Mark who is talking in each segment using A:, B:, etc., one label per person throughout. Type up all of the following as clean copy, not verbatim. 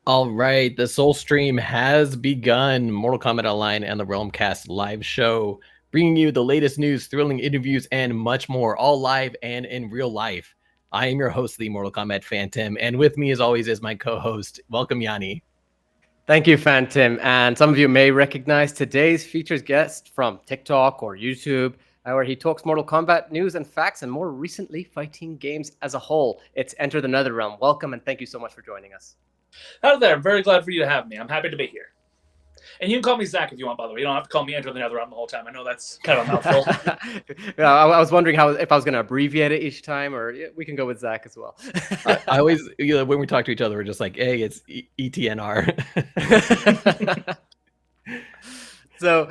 A: All right, the Soul Stream has begun. Mortal Kombat Online and the Realm Kast live show, bringing you the latest news, thrilling interviews, and much more, all live and in real life. I am your host, the Mortal Kombat Phantom, and with me, as always, is my co-host. Welcome, Yanni.
B: Thank you, Phantom. And some of you may recognize today's featured guest from TikTok or YouTube, where he talks Mortal Kombat news and facts, and more recently, fighting games as a whole. It's Enter the NetherRealm. Welcome, and thank you so much for joining us.
C: Hello there. I'm very glad for you to have me. I'm happy to be here. And you can call me Zach if you want, by the way. You don't have to call me Enter the NetherRealm the whole time. I know that's kind of a mouthful.
B: I was wondering if I was going to abbreviate it each time, or we can go with Zach as well.
A: I always, when we talk to each other, we're just like, hey, it's ETNR.
B: So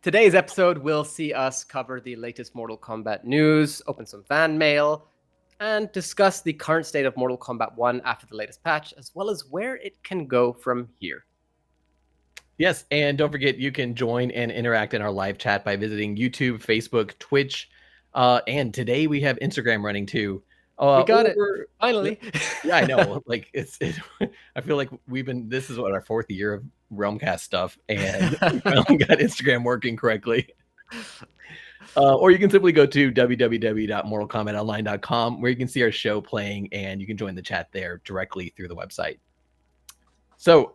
B: today's episode will see us cover the latest Mortal Kombat news, open some fan mail, and discuss the current state of Mortal Kombat 1 after the latest patch, as well as where it can go from here.
A: Yes, and don't forget, you can join and interact in our live chat by visiting YouTube, Facebook, Twitch, and today we have Instagram running too.
B: We got it, finally.
A: Yeah, I know. Like I feel like this is what our fourth year of Realm Kast stuff, and we finally got Instagram working correctly. Or you can simply go to www.mortalkombatonline.com, where you can see our show playing, and you can join the chat there directly through the website. So,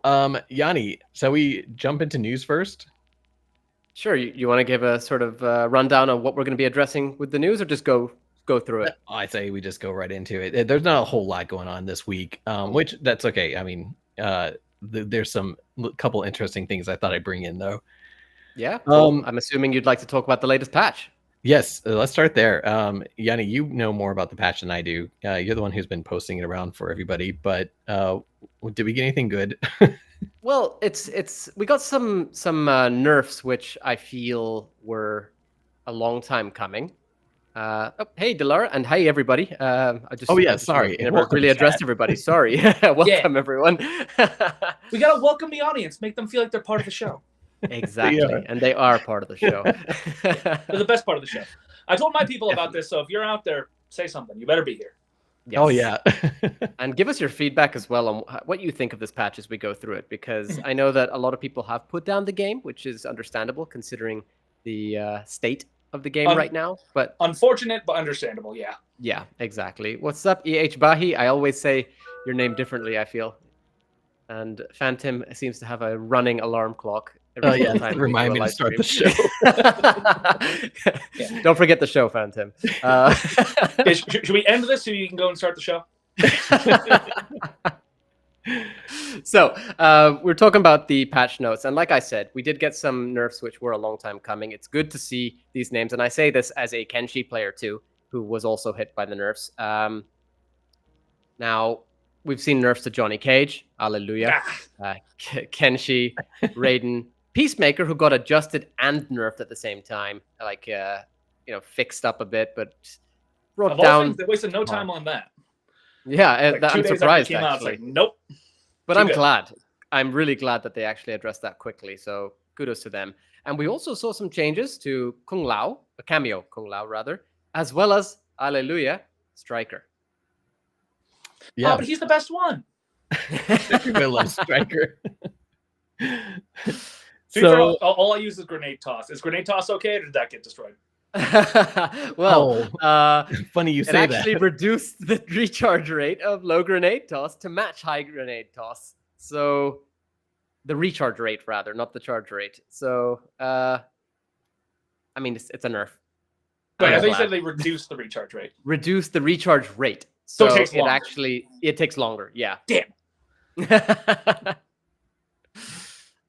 A: Yanni, shall we jump into news first?
B: Sure. You want to give a sort of rundown of what we're going to be addressing with the news, or just go through it?
A: I'd say we just go right into it. There's not a whole lot going on this week, which that's okay. I mean, there's some couple interesting things I thought I'd bring in, though.
B: Yeah. Cool. I'm assuming you'd like to talk about the latest patch.
A: Yes, let's start there. Yanni, you know more about the patch than I do. You're the one who's been posting it around for everybody. But did we get anything good?
B: Well, we got some nerfs, which I feel were a long time coming. Hey, Delara, and hey, everybody.
A: Sorry.
B: Never really addressed everybody. Sorry. Welcome, everyone.
C: We got to welcome the audience, make them feel like they're part of the show.
B: Exactly, and they are part of the show.
C: They're the best part of the show. I told my people about this, so if you're out there, say something. You better be here.
B: Yes.
A: Oh, yeah.
B: And give us your feedback as well on what you think of this patch as we go through it, because I know that a lot of people have put down the game, which is understandable considering the state of the game right now. But
C: unfortunate, but understandable, yeah.
B: Yeah, exactly. What's up, EH Bahi? I always say your name differently, I feel. And Phantom seems to have a running alarm clock.
A: Remind me to start the show.
B: Yeah. Don't forget the show, Phantom.
C: Should we end this so you can go and start the show?
B: So we're talking about the patch notes, and like I said, we did get some nerfs which were a long time coming. It's good to see these names, and I say this as a Kenshi player too, who was also hit by the nerfs. Now we've seen nerfs to Johnny Cage, Hallelujah, Kenshi, Raiden, Peacemaker, who got adjusted and nerfed at the same time, like fixed up a bit, but brought down.
C: They wasted no time on that.
B: Yeah,
C: like
B: I'm surprised actually.
C: Out, like, nope.
B: But I'm glad. I'm really glad that they actually addressed that quickly. So kudos to them. And we also saw some changes to Kung Lao, a cameo Kung Lao rather, as well as Hallelujah Striker.
C: Yeah, but he's the best one.
A: I love Striker.
C: So all I use is grenade toss. Is grenade toss okay, or did that get destroyed?
B: Well,
A: funny you say that.
B: It actually reduced the recharge rate of low grenade toss to match high grenade toss. So the recharge rate, rather, not the charge rate. So, I mean, it's a nerf.
C: Wait, I thought you said they reduced the recharge rate.
B: Reduce the recharge rate. So
C: it takes longer.
B: It takes longer. Yeah.
C: Damn.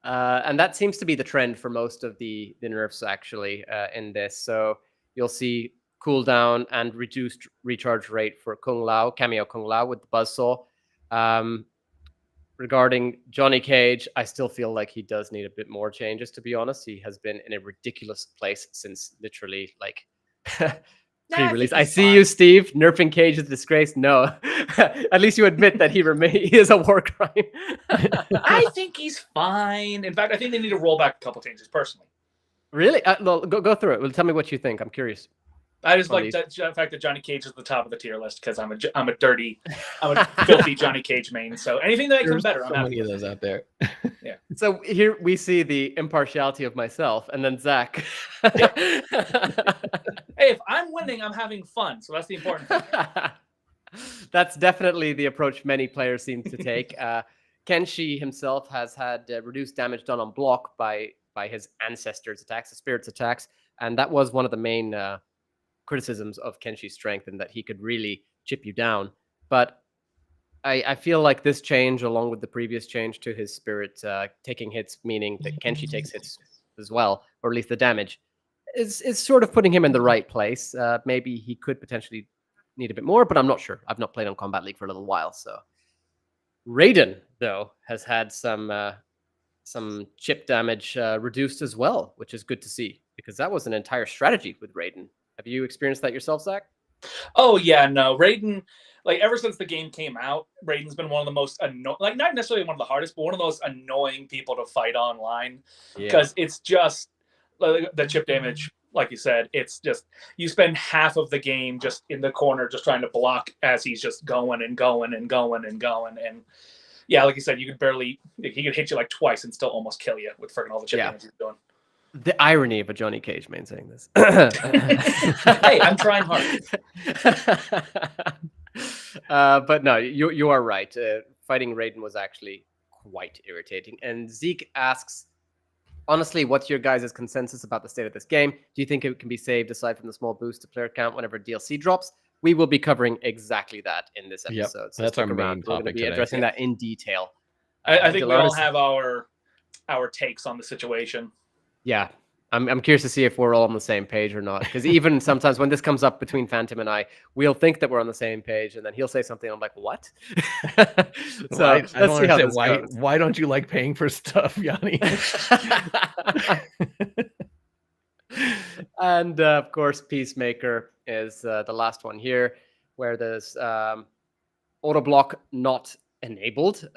B: And that seems to be the trend for most of the nerfs actually in this. So you'll see cooldown and reduced recharge rate for Kung Lao, cameo Kung Lao with the buzzsaw. Regarding Johnny Cage, I still feel like he does need a bit more changes, to be honest. He has been in a ridiculous place since literally like pre-release. I see you, Steve. Nerfing Cage is a disgrace. No, at least you admit that he is a war crime.
C: I think he's fine. In fact, I think they need to roll back a couple changes personally.
B: Really? Well, go through it. Well, tell me what you think. I'm curious.
C: I just like the fact that Johnny Cage is at the top of the tier list because I'm a filthy Johnny Cage main. So anything that makes him better, I'm
A: so
C: happy
A: many of
C: with.
A: those out there.
C: Yeah.
B: So here we see the impartiality of myself, and then Zach.
C: Hey, if I'm winning, I'm having fun. So that's the important thing.
B: That's definitely the approach many players seem to take. Kenshi himself has had reduced damage done on block by his ancestors' attacks, the spirits' attacks, and that was one of the main criticisms of Kenshi's strength, and that he could really chip you down. But I feel like this change, along with the previous change to his spirit taking hits, meaning that Kenshi takes hits as well, or at least the damage, is sort of putting him in the right place. Maybe he could potentially need a bit more, but I'm not sure. I've not played on Combat League for a little while. So Raiden, though, has had some chip damage reduced as well, which is good to see, because that was an entire strategy with Raiden. Have you experienced that yourself, Zach?
C: Oh yeah, no, Raiden. Like ever since the game came out, Raiden's been one of the most like not necessarily one of the hardest, but one of the most annoying people to fight online because it's just like, the chip damage. Like you said, it's just you spend half of the game just in the corner, just trying to block as he's just going and going and going and going. And yeah, like you said, you could barely he could hit you like twice and still almost kill you with freaking all the chip damage he's doing.
B: The irony of a Johnny Cage man saying this.
C: Hey, I'm trying hard.
B: But no, you are right. Fighting Raiden was actually quite irritating. And Zeke asks, honestly, what's your guys' consensus about the state of this game? Do you think it can be saved aside from the small boost to player count whenever DLC drops? We will be covering exactly that in this episode.
A: Yep,
B: So
A: that's our main
B: We're going to
A: topic
B: be
A: today.
B: addressing that in detail.
C: I think we all have our takes on the situation.
B: Yeah, I'm curious to see if we're all on the same page or not. Because even sometimes when this comes up between Phantom and I, we'll think that we're on the same page, and then he'll say something. I'm like, what? So
A: I
B: let's
A: don't
B: see how
A: understand
B: this
A: why.
B: goes.
A: Why don't you like paying for stuff, Yanni?
B: And of course, Peacemaker is the last one here, where there's auto block not enabled,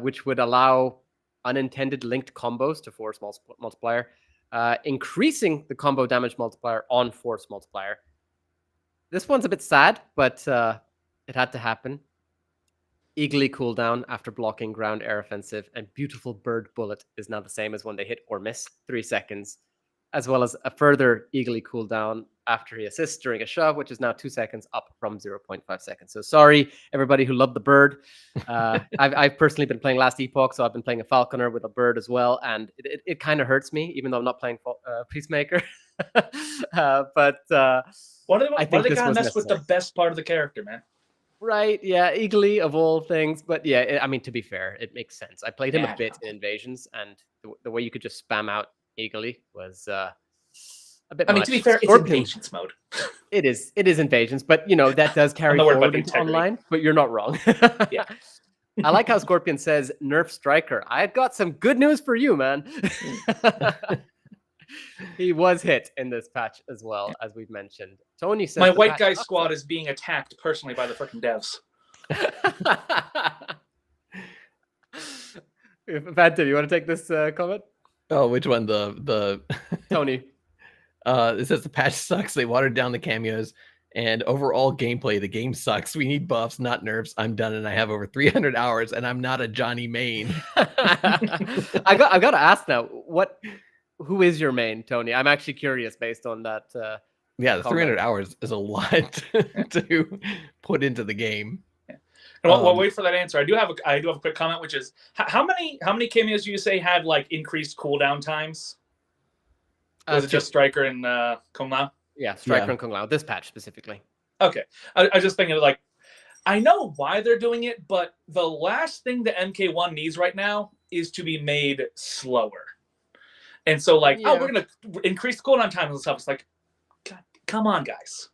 B: which would allow unintended linked combos to force multiplier, increasing the combo damage multiplier on force multiplier. This one's a bit sad, but it had to happen. Eagerly cooldown after blocking ground air offensive, and beautiful bird bullet is now the same as when they hit or miss, 3 seconds, as well as a further eagerly cooldown after he assists during a shove, which is now 2 seconds, up from 0.5 seconds. So sorry, everybody who loved the bird. I've personally been playing Last Epoch, so I've been playing a Falconer with a bird as well, and it kind of hurts me, even though I'm not playing Peacemaker. But
C: Why do
B: I
C: they
B: think this
C: gotta
B: was
C: mess with the
B: necessary.
C: best part of the character, man?
B: Right, yeah, eagerly of all things. But yeah, I mean, to be fair, it makes sense. I played him a bit in Invasions, and the way you could just spam out eagerly was a bit much.
C: I mean, to be fair,
B: Scorpion,
C: it's Invasions mode.
B: It is Invasions, but you know, that does carry forward into online, but you're not wrong.
C: Yeah.
B: I like how Scorpion says, nerf Striker. I've got some good news for you, man. He was hit in this patch as well, as we've mentioned. Tony says
C: my white guy squad is being attacked personally by the freaking devs.
B: Phantom, you want to take this comment?
A: Oh, which one? The
B: Tony.
A: It says the patch sucks. They watered down the cameos, and overall gameplay, the game sucks. We need buffs, not nerfs. I'm done, and I have over 300 hours, and I'm not a Johnny main.
B: I got to ask now, who is your main, Tony? I'm actually curious based on that.
A: Yeah, the 300 hours is a lot to put into the game.
C: Yeah. And we'll wait for that answer. I do have a quick comment, which is how many cameos do you say had like increased cooldown times? Was it just Striker and Kung Lao?
B: Yeah, Striker and Kung Lao. This patch specifically.
C: Okay, I was just thinking like, I know why they're doing it, but the last thing the MK1 needs right now is to be made slower. And so like, oh, we're gonna increase the cooldown time and stuff. It's like, God, come on, guys,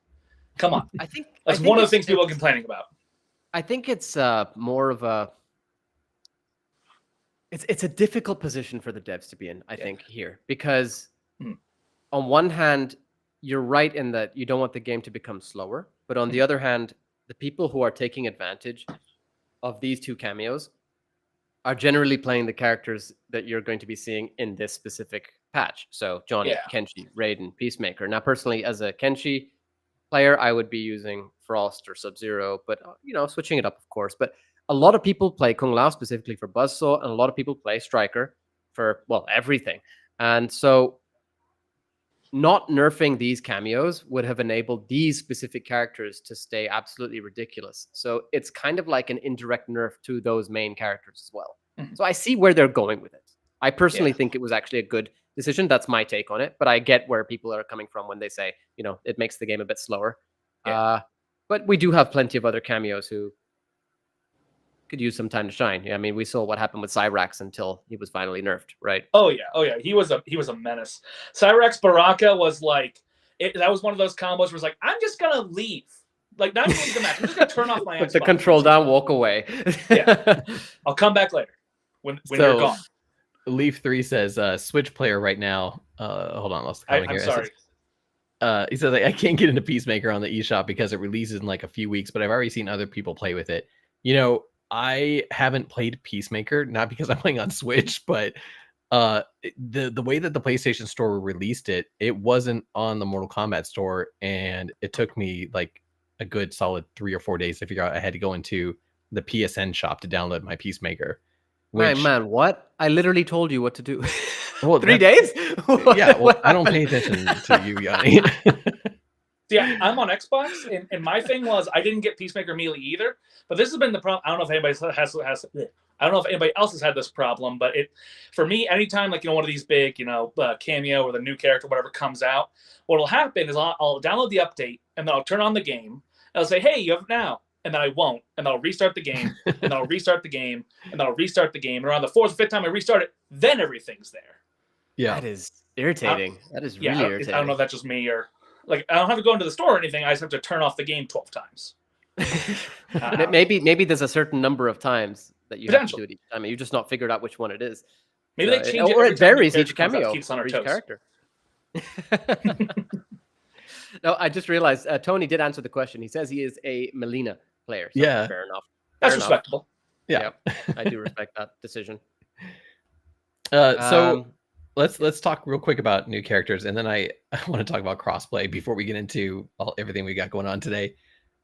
C: come on.
B: I think
C: that's one of the things people are complaining about.
B: I think it's more of a. It's a difficult position for the devs to be in. I think here because on one hand, you're right in that you don't want the game to become slower, but on the other hand, the people who are taking advantage of these two cameos are generally playing the characters that you're going to be seeing in this specific patch. So Johnny,
C: Yeah.
B: Kenshi, Raiden, Peacemaker. Now, personally, as a Kenshi player, I would be using Frost or Sub-Zero, but switching it up, of course. But a lot of people play Kung Lao specifically for Buzzsaw, and a lot of people play Striker for, well, everything. And so not nerfing these cameos would have enabled these specific characters to stay absolutely ridiculous. So it's kind of like an indirect nerf to those main characters as well.
C: Mhm.
B: So I see where they're going with it. I personally think it was actually a good decision. That's my take on it. But I get where people are coming from when they say, it makes the game a bit slower.
C: Yeah.
B: But we do have plenty of other cameos who could use some time to shine. I mean, we saw what happened with Cyrax until he was finally nerfed, right?
C: Oh yeah. He was a menace. Cyrax Baraka was like that was one of those combos where it's like, I'm just gonna leave. Like, not even the match. I'm just gonna turn off my
B: Put the control down, walk away.
C: Yeah. I'll come back later when you're gone.
A: Leaf 3 says Switch player right now. Hold on, let's
C: I'm sorry.
A: He says I can't get into Peacemaker on the eShop because it releases in like a few weeks, but I've already seen other people play with it. I haven't played Peacemaker, not because I'm playing on Switch, but the way that the PlayStation Store released it, it wasn't on the Mortal Kombat store, and it took me like a good solid 3 or 4 days to figure out I had to go into the PSN shop to download my Peacemaker.
B: Man, what? I literally told you what to do.
A: Well,
B: 3 days?
A: Yeah, well, I don't pay attention to you, Yanni.
C: Yeah, I'm on Xbox, and my thing was I didn't get Peacemaker immediately either. But this has been the problem. I don't know if anybody has. I don't know if anybody else has had this problem, but for me, anytime like one of these big cameo or the new character whatever comes out, what'll happen is I'll download the update and then I'll turn on the game and I'll say, hey, you have it now, and then I won't, and then I'll restart the game, and then I'll restart the game, and then I'll restart the game, and around the 4th or 5th time I restart it, then everything's there.
A: Yeah,
B: that is irritating. That is really irritating.
C: I don't know if that's just me or like I don't have to go into the store or anything. I just have to turn off the game 12 times.
B: Maybe there's a certain number of times that you have to do it each time. You've just not figured out which one it is.
C: Maybe they change it,
B: or it varies each cameo
C: keeps on our
B: for each
C: toes.
B: character. No, I just realized Tony did answer the question. He says he is a Melina player. So
A: yeah,
B: fair enough.
C: That's respectable.
A: Yeah,
B: I do respect that decision.
A: So let's talk real quick about new characters, and then I want to talk about crossplay before we get into everything we got going on today.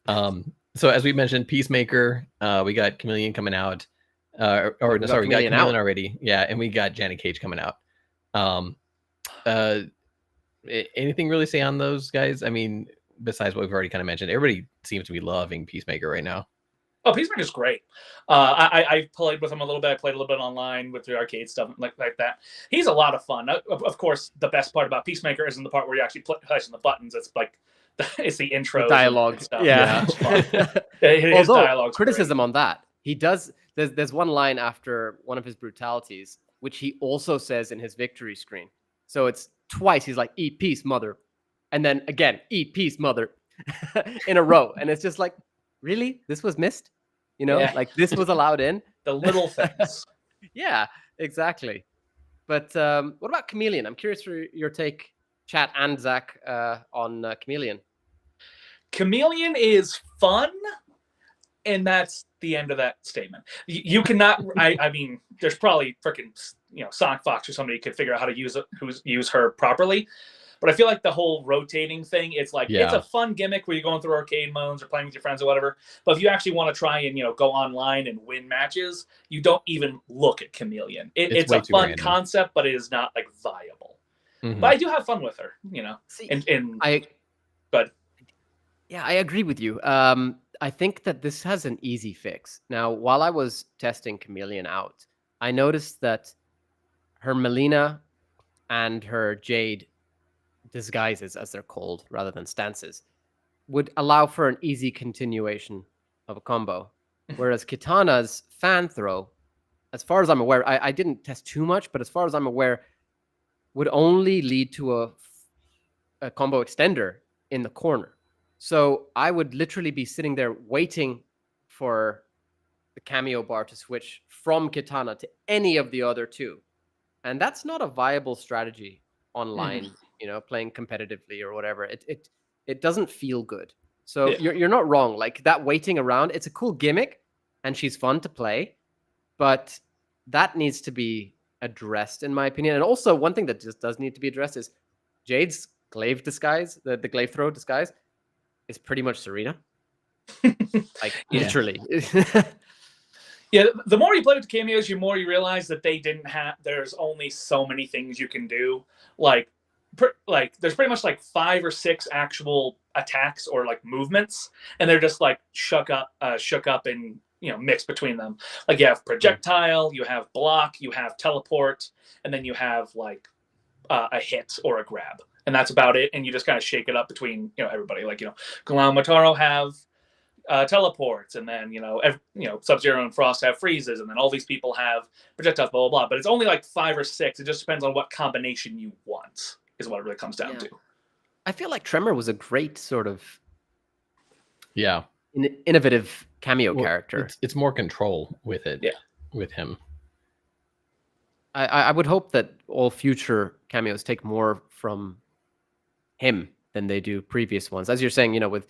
A: So as we mentioned, Peacemaker, we got Chameleon coming out, we got Chameleon already, yeah, and we got Janet Cage coming out. Anything really say on those guys? I mean, besides what we've already kind of mentioned, everybody seems to be loving Peacemaker right now.
C: Oh, Peacemaker's great. I played with him a little bit. I played a little bit online with the arcade stuff like that. He's a lot of fun. Of course, the best part about Peacemaker isn't the part where you actually press the buttons. It's like it's the intro,
B: the dialogue
C: stuff.
B: Yeah.
C: Although
B: criticism on that, he does. There's one line after one of his brutalities, which he also says in his victory screen. So it's twice. He's like, "Eat peace, mother," and then again, "Eat peace, mother," in a row, and it's just like, really, this was missed. Like this was allowed in.
C: The little things.
B: Yeah, exactly. But what about Chameleon? I'm curious for your take, chat and Zach, on Chameleon.
C: Chameleon is fun, and that's the end of that statement. You cannot. I mean, there's probably freaking Sonic Fox or somebody could figure out how to use her properly. But I feel like the whole rotating thing, it's like it's a fun gimmick where you're going through arcade modes or playing with your friends or whatever. But if you actually want to try and go online and win matches, you don't even look at Chameleon. It's a fun concept, but it is not like viable. Mm-hmm. But I do have fun with her,
B: See,
C: but
B: yeah, I agree with you. I think that this has an easy fix. Now, while I was testing Chameleon out, I noticed that her Melina and her Jade disguises, as they're called, rather than stances, would allow for an easy continuation of a combo. Whereas Kitana's fan throw, as far as I'm aware, I didn't test too much, but as far as I'm aware, would only lead to a combo extender in the corner. So I would literally be sitting there waiting for the cameo bar to switch from Kitana to any of the other two. And that's not a viable strategy online. Playing competitively or whatever, it doesn't feel good. So you're not wrong. Like that waiting around, it's a cool gimmick, and she's fun to play, but that needs to be addressed, in my opinion. And also, one thing that just does need to be addressed is Jade's glaive disguise, the glaive throw disguise, is pretty much Serena. Like, literally.
C: Yeah, the more you play with the cameos, the more you realize that they didn't have. There's only so many things you can do. Like there's pretty much like 5 or 6 actual attacks or like movements, and they're just like shook up, and mixed between them. Like you have projectile, you have block, you have teleport, and then you have like a hit or a grab, and that's about it. And you just kind of shake it up between everybody. Like Galau and Mataro have teleports, and then Sub-Zero and Frost have freezes, and then all these people have projectiles, blah blah blah. But it's only like 5 or 6. It just depends on what combination you want, is what it really comes down to.
B: I feel like Tremor was a great sort of
A: innovative
B: cameo character.
A: It's more control with it. With him.
B: I would hope that all future cameos take more from him than they do previous ones. As you're saying, with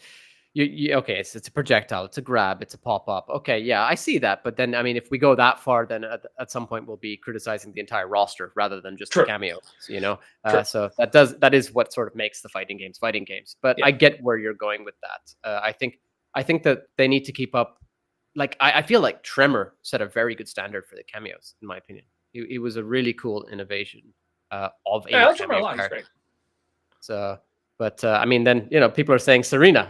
B: okay, it's a projectile, it's a grab, it's a pop-up. Okay, yeah, I see that. But then, I mean, if we go that far, then at some point we'll be criticizing the entire roster rather than just the cameos, So that is what sort of makes the fighting games. But I get where you're going with that. I think that they need to keep up. Like, I feel like Tremor set a very good standard for the cameos, in my opinion. It was a really cool innovation of a
C: I like Tremor a lot. He's great.
B: So... But I mean, then people are saying Serena.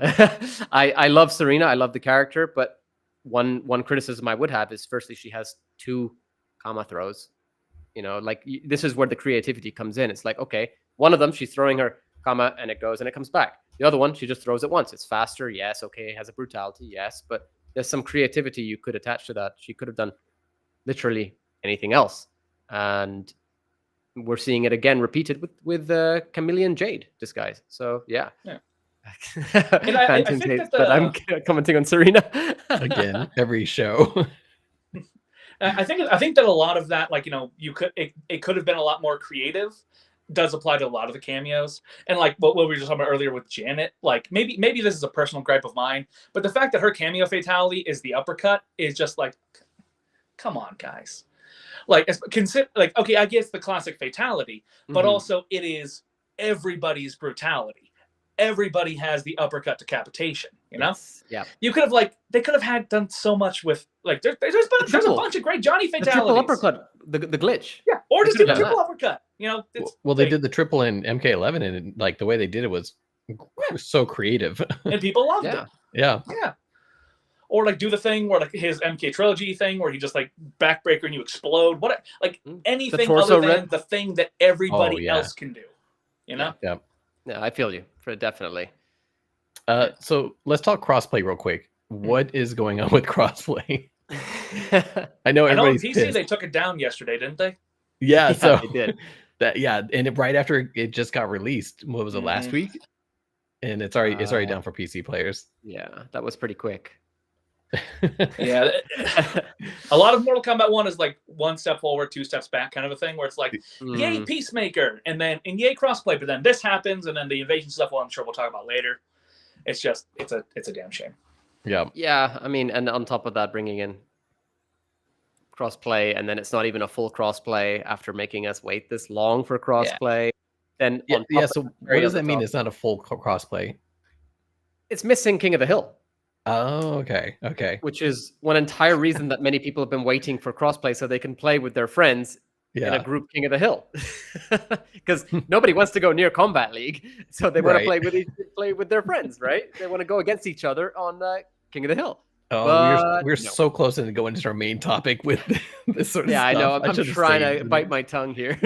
B: I love Serena. I love the character. But one criticism I would have is, firstly, she has 2 comma throws. Like this is where the creativity comes in. It's like, okay, one of them she's throwing her comma and it goes and it comes back. The other one she just throws it once. It's faster, yes. Okay, it has a brutality, yes. But there's some creativity you could attach to that. She could have done literally anything else, and we're seeing it again repeated with Chameleon Jade disguise. So yeah.
C: And I think that
B: but I'm commenting on Serena
A: again every show.
C: I think that a lot of that, like it could have been a lot more creative. Does apply to a lot of the cameos, and like what we were just talking about earlier with Janet. Like maybe this is a personal gripe of mine, but the fact that her cameo fatality is the uppercut is just like, come on, guys. Like, okay, I guess the classic fatality, but also it is everybody's brutality. Everybody has the uppercut decapitation,
B: Yes. Yeah.
C: You could have they could have done so much with there's a bunch of great Johnny fatalities.
B: The triple uppercut, the glitch.
C: Yeah, or just do the triple uppercut.
A: They did the triple in MK11, and like the way they did it was so creative,
C: and people loved it.
A: Yeah.
C: Or like do the thing where like his MK trilogy thing where he just like backbreaker and you explode. What anything other than the thing that everybody else can do.
A: Yeah,
B: I feel you definitely.
A: So let's talk crossplay real quick. What is going on with crossplay? I know everybody's
C: PC
A: pissed.
C: They took it down yesterday, didn't they?
A: Yeah, so
B: they did.
A: And right after it just got released. What was it, last week? And it's already down for PC players.
B: Yeah, that was pretty quick.
C: Yeah, a lot of Mortal Kombat 1 is like 1 step forward, 2 steps back kind of a thing, where it's like yay Peacemaker and yay crossplay, but then this happens and then the invasion stuff, well, I'm sure we'll talk about later. It's just it's a damn shame.
B: Yeah, I mean, and on top of that, bringing in crossplay, and then it's not even a full crossplay after making us wait this long for crossplay. Then
A: so what does that mean? It's not a full crossplay.
B: It's missing King of the Hill.
A: Oh, okay.
B: Which is one entire reason that many people have been waiting for crossplay, so they can play with their friends in a group King of the Hill. Because nobody wants to go near Combat League, so they want to play with their friends, right? They want to go against each other on King of the Hill.
A: Oh, we're so close to going into our main topic with this sort of stuff.
B: Yeah, I know. I'm trying to bite my tongue here.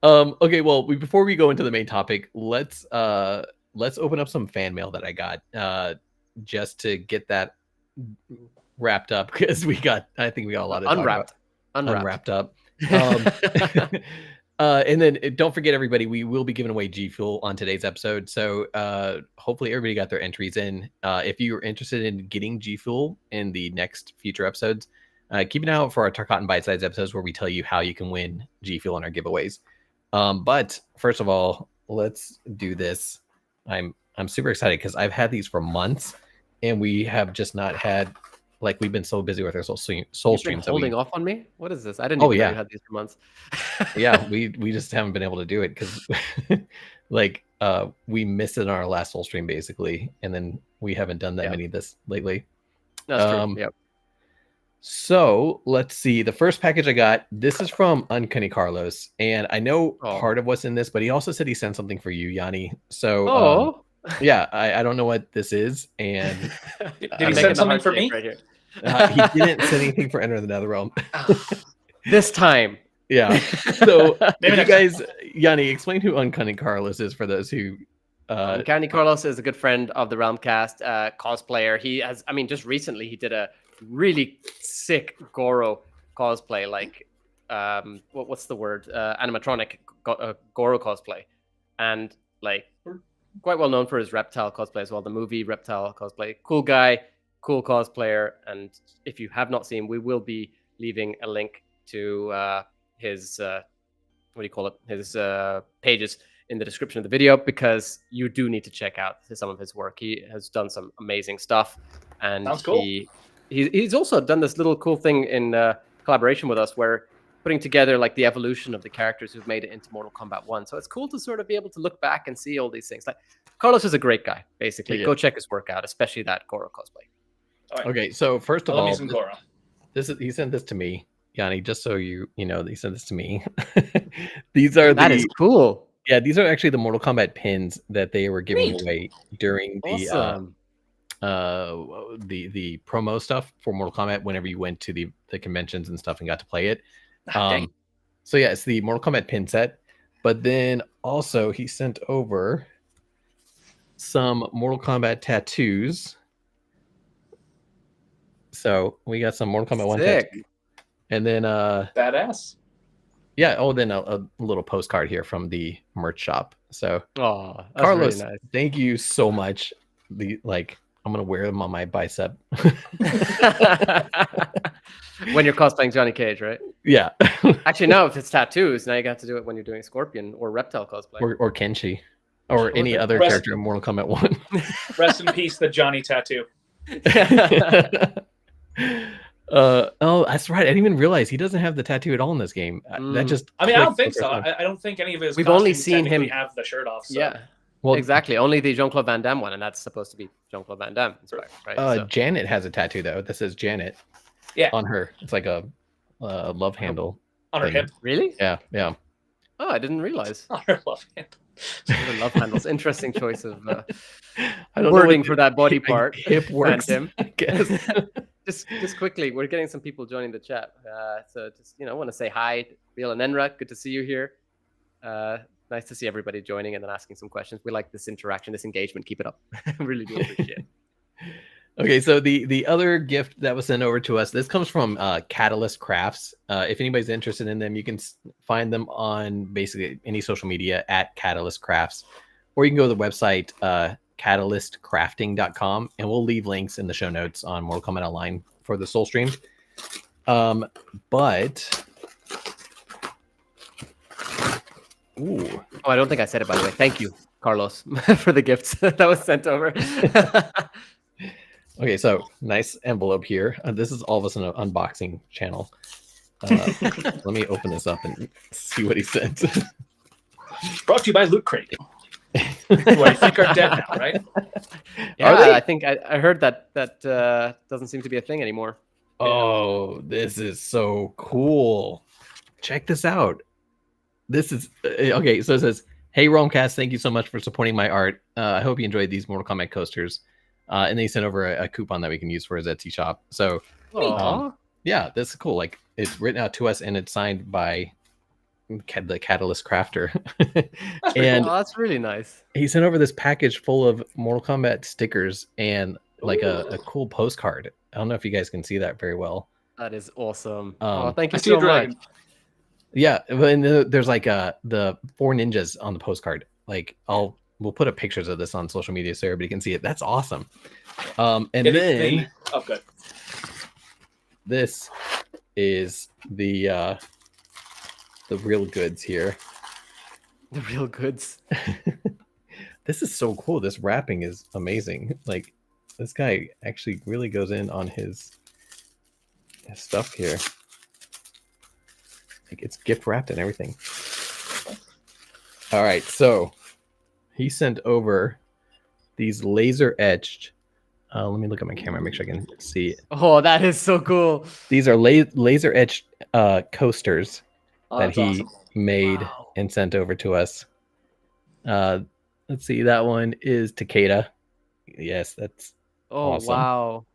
A: Okay, well, before we go into the main topic, let's open up some fan mail that I got just to get that wrapped up, because I think we got a lot of unwrapped up. And then don't forget, everybody, we will be giving away Gfuel on today's episode. So hopefully everybody got their entries in. If you're interested in getting Gfuel in the next future episodes, keep an eye out for our Tarkatan Bite-Size episodes where we tell you how you can win Gfuel in our giveaways. But first of all, let's do this. I'm super excited because I've had these for months and we have just not had like we've been so busy with our soul
B: You've been
A: streams.
B: holding off on me. What is this? I didn't
A: Oh,
B: even know
A: yeah.
B: you had these for months.
A: Yeah, we just haven't been able to do it because like we missed it on our last soul stream basically, and then we haven't done that
B: Yeah.
A: many this lately.
B: That's true. Yep.
A: So let's see. The first package I got, this is from Uncanny Carlos, and I know part of what's in this, but he also said he sent something for you, Yanni. So yeah, I don't know what this is, and
C: did he send something for me?
B: Right here.
A: He didn't send anything for Enter the NetherRealm.
B: This time.
A: Yeah. So maybe you guys, Yanni, explain who Uncanny Carlos is for those who.
B: Uncanny Carlos is a good friend of the Realm Kast, cosplayer. He has, I mean, just recently he did a really sick Goro cosplay, like what's the word? Animatronic Goro cosplay, and like quite well known for his reptile cosplay as well. The movie reptile cosplay. Cool guy, cool cosplayer. And if you have not seen, we will be leaving a link to his what do you call it? His pages in the description of the video, because you do need to check out some of his work. He has done some amazing stuff, and
C: sounds cool.
B: He's also done this little cool thing in collaboration with us, where putting together like the evolution of the characters who've made it into Mortal Kombat 1. So it's cool to sort of be able to look back and see all these things. Like Carlos is a great guy, basically.
A: Yeah.
B: Go check his work out, especially that Goro cosplay.
C: Right.
A: Okay, so first of all,
C: he
A: sent this to me, Yanni, just so you know, he sent this to me. These are
B: that is cool.
A: Yeah, these are actually the Mortal Kombat pins that they were giving away during the promo stuff for Mortal Kombat whenever you went to the conventions and stuff and got to play it. So yeah, it's the Mortal Kombat pin set. But then also he sent over some Mortal Kombat tattoos. So we got some Mortal Kombat 1 tattoo. And then
C: badass.
A: Yeah, then a little postcard here from the merch shop. So
B: Carlos, really nice.
A: Thank you so much. I'm gonna wear them on my bicep.
B: When you're cosplaying Johnny Cage, right?
A: Yeah.
B: Actually, no, if it's tattoos, now you got to do it when you're doing Scorpion or Reptile cosplay.
A: Or Kenshi. Or any other character in Mortal Kombat 1.
C: Rest in peace, the Johnny tattoo.
A: Oh, that's right. I didn't even realize he doesn't have the tattoo at all in this game. That just
C: I don't think so. I don't think any of his.
B: We've only seen him
C: have the shirt off. So.
B: Yeah. Well, exactly. Only the Jean-Claude Van Damme one, and that's supposed to be Jean-Claude Van Damme inspired, right?
A: Janet has a tattoo though that says Janet.
C: Yeah.
A: On her, it's like a love handle
C: on her hip.
B: Really?
A: Yeah.
B: Oh, I didn't realize.
C: On her love handle.
B: The love handles. Interesting choice of wording for that body part.
A: Hip works.
B: Him.
A: I guess.
B: just quickly, we're getting some people joining the chat. So just want to say hi, Real and Enra. Good to see you here. Nice to see everybody joining and then asking some questions. We like this interaction, this engagement. Keep it up. Really do appreciate it.
A: Okay, so the other gift that was sent over to us, this comes from Catalyst Crafts. If anybody's interested in them, you can find them on basically any social media at Catalyst Crafts, or you can go to the website catalystcrafting.com, and we'll leave links in the show notes on Mortal Kombat Online for the Soul Stream. But ooh.
B: Oh, I don't think I said it, by the way. Thank you, Carlos, for the gifts that was sent over.
A: Okay, so nice envelope here. This is all of us in an unboxing channel. Let me open this up and see what he sent.
C: Brought to you by Loot Crate. Who I think are dead now, right?
B: Yeah, I think I heard that doesn't seem to be a thing anymore.
A: Oh, this is so cool. Check this out. This is okay. So it says, "Hey, Realm Kast, thank you so much for supporting my art. I hope you enjoyed these Mortal Kombat coasters." And they sent over a coupon that we can use for his Etsy shop. So, yeah, this is cool. Like, it's written out to us and it's signed by the Catalyst Crafter.
B: And that's really nice.
A: He sent over this package full of Mortal Kombat stickers and like a cool postcard. I don't know if you guys can see that very well.
B: That is awesome. Thank you
C: so
B: much.
A: Yeah, and there's like the 4 ninjas on the postcard. Like we'll put up pictures of this on social media so everybody can see it. That's awesome. And then
C: good.
A: This is the real goods here.
B: The real goods.
A: This is so cool. This wrapping is amazing. Like, this guy actually really goes in on his his stuff here. Like it's gift wrapped and everything. All right, so he sent over these laser etched. Let me look at my camera, make sure I can see it.
B: Oh, that is so cool.
A: These are laser etched coasters that he
C: awesome.
A: made and sent over to us. Let's see, that one is Takeda. Yes, that's awesome.
B: Wow.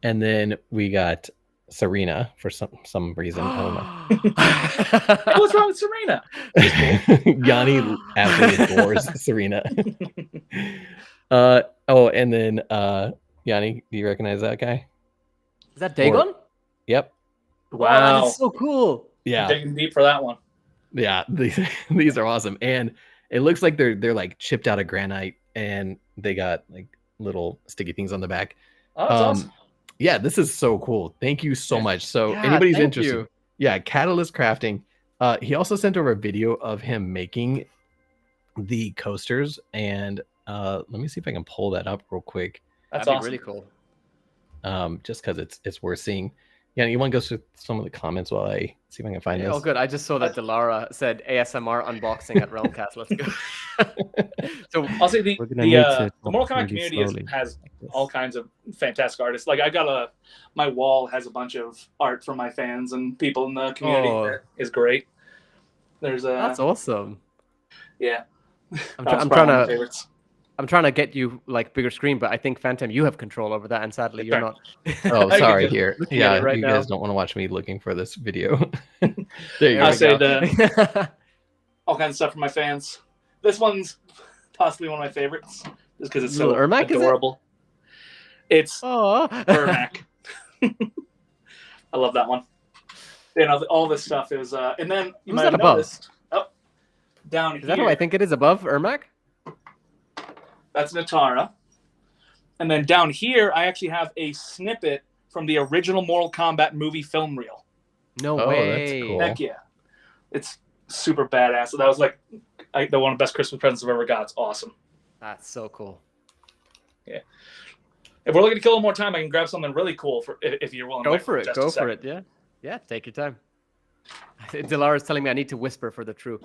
A: And then we got Serena for some reason. I don't know.
C: What's wrong with Serena?
A: Yanni absolutely adores Serena. And then Yanni, do you recognize that guy?
B: Is that Dagon?
A: Yep.
B: Wow, that's so cool.
A: Yeah.
C: Digging deep for that one.
A: Yeah, these are awesome. And it looks like they're like chipped out of granite and they got like little sticky things on the back.
C: Oh, that's awesome.
A: Yeah, this is so cool. Thank you so much. So
B: Yeah,
A: anybody's
B: thank
A: interested.
B: you.
A: Yeah, Catalyst Crafting. He also sent over a video of him making the coasters, and let me see if I can pull that up real quick.
C: That's
B: That'd
C: awesome.
B: be really cool.
A: Just because it's worth seeing. Yeah, you want to go through some of the comments while I see if I can find this?
B: Oh, good. I just saw that Delara said ASMR unboxing at Realm Kast. Let's go. So
C: I'll say the
D: We're gonna need to
C: Mortal
D: talk
C: Kombat
D: really
C: community
D: slowly.
C: has all kinds of fantastic artists. Like I got my wall has a bunch of art from my fans and people in the community. That is great. There's
B: that's awesome.
C: Yeah.
B: I'm trying to get you like bigger screen, but I think Phantom, you have control over that, and sadly you're not.
A: Oh, sorry. Here, yeah,
B: right
A: you
B: now.
A: guys don't want to watch me looking for this video. There you
C: I
A: go.
C: said all kinds of stuff from my fans. This one's possibly one of my favorites, just because it's so
B: Little Ermac, is it?
C: adorable. It's
B: Oh,
C: Ermac. I love that one. You know, all this stuff is, and then you
B: Who's
C: might
B: that
C: have
B: above?
C: noticed down
B: is
C: here.
B: that who I think it is above Ermac?
C: That's Natara. And then down here, I actually have a snippet from the original Mortal Kombat movie film reel.
B: No
A: Oh,
B: way.
A: that's cool.
C: Heck yeah. It's super badass. So that was like the one of the best Christmas presents I've ever got. It's awesome.
B: That's so cool.
C: Yeah. If we're looking to kill a little more time, I can grab something really cool for if you're willing.
B: Go
C: to
B: for it.
C: just a
B: Go for
C: second.
B: it. Yeah. Yeah. Take your time. Delara's telling me I need to whisper for the true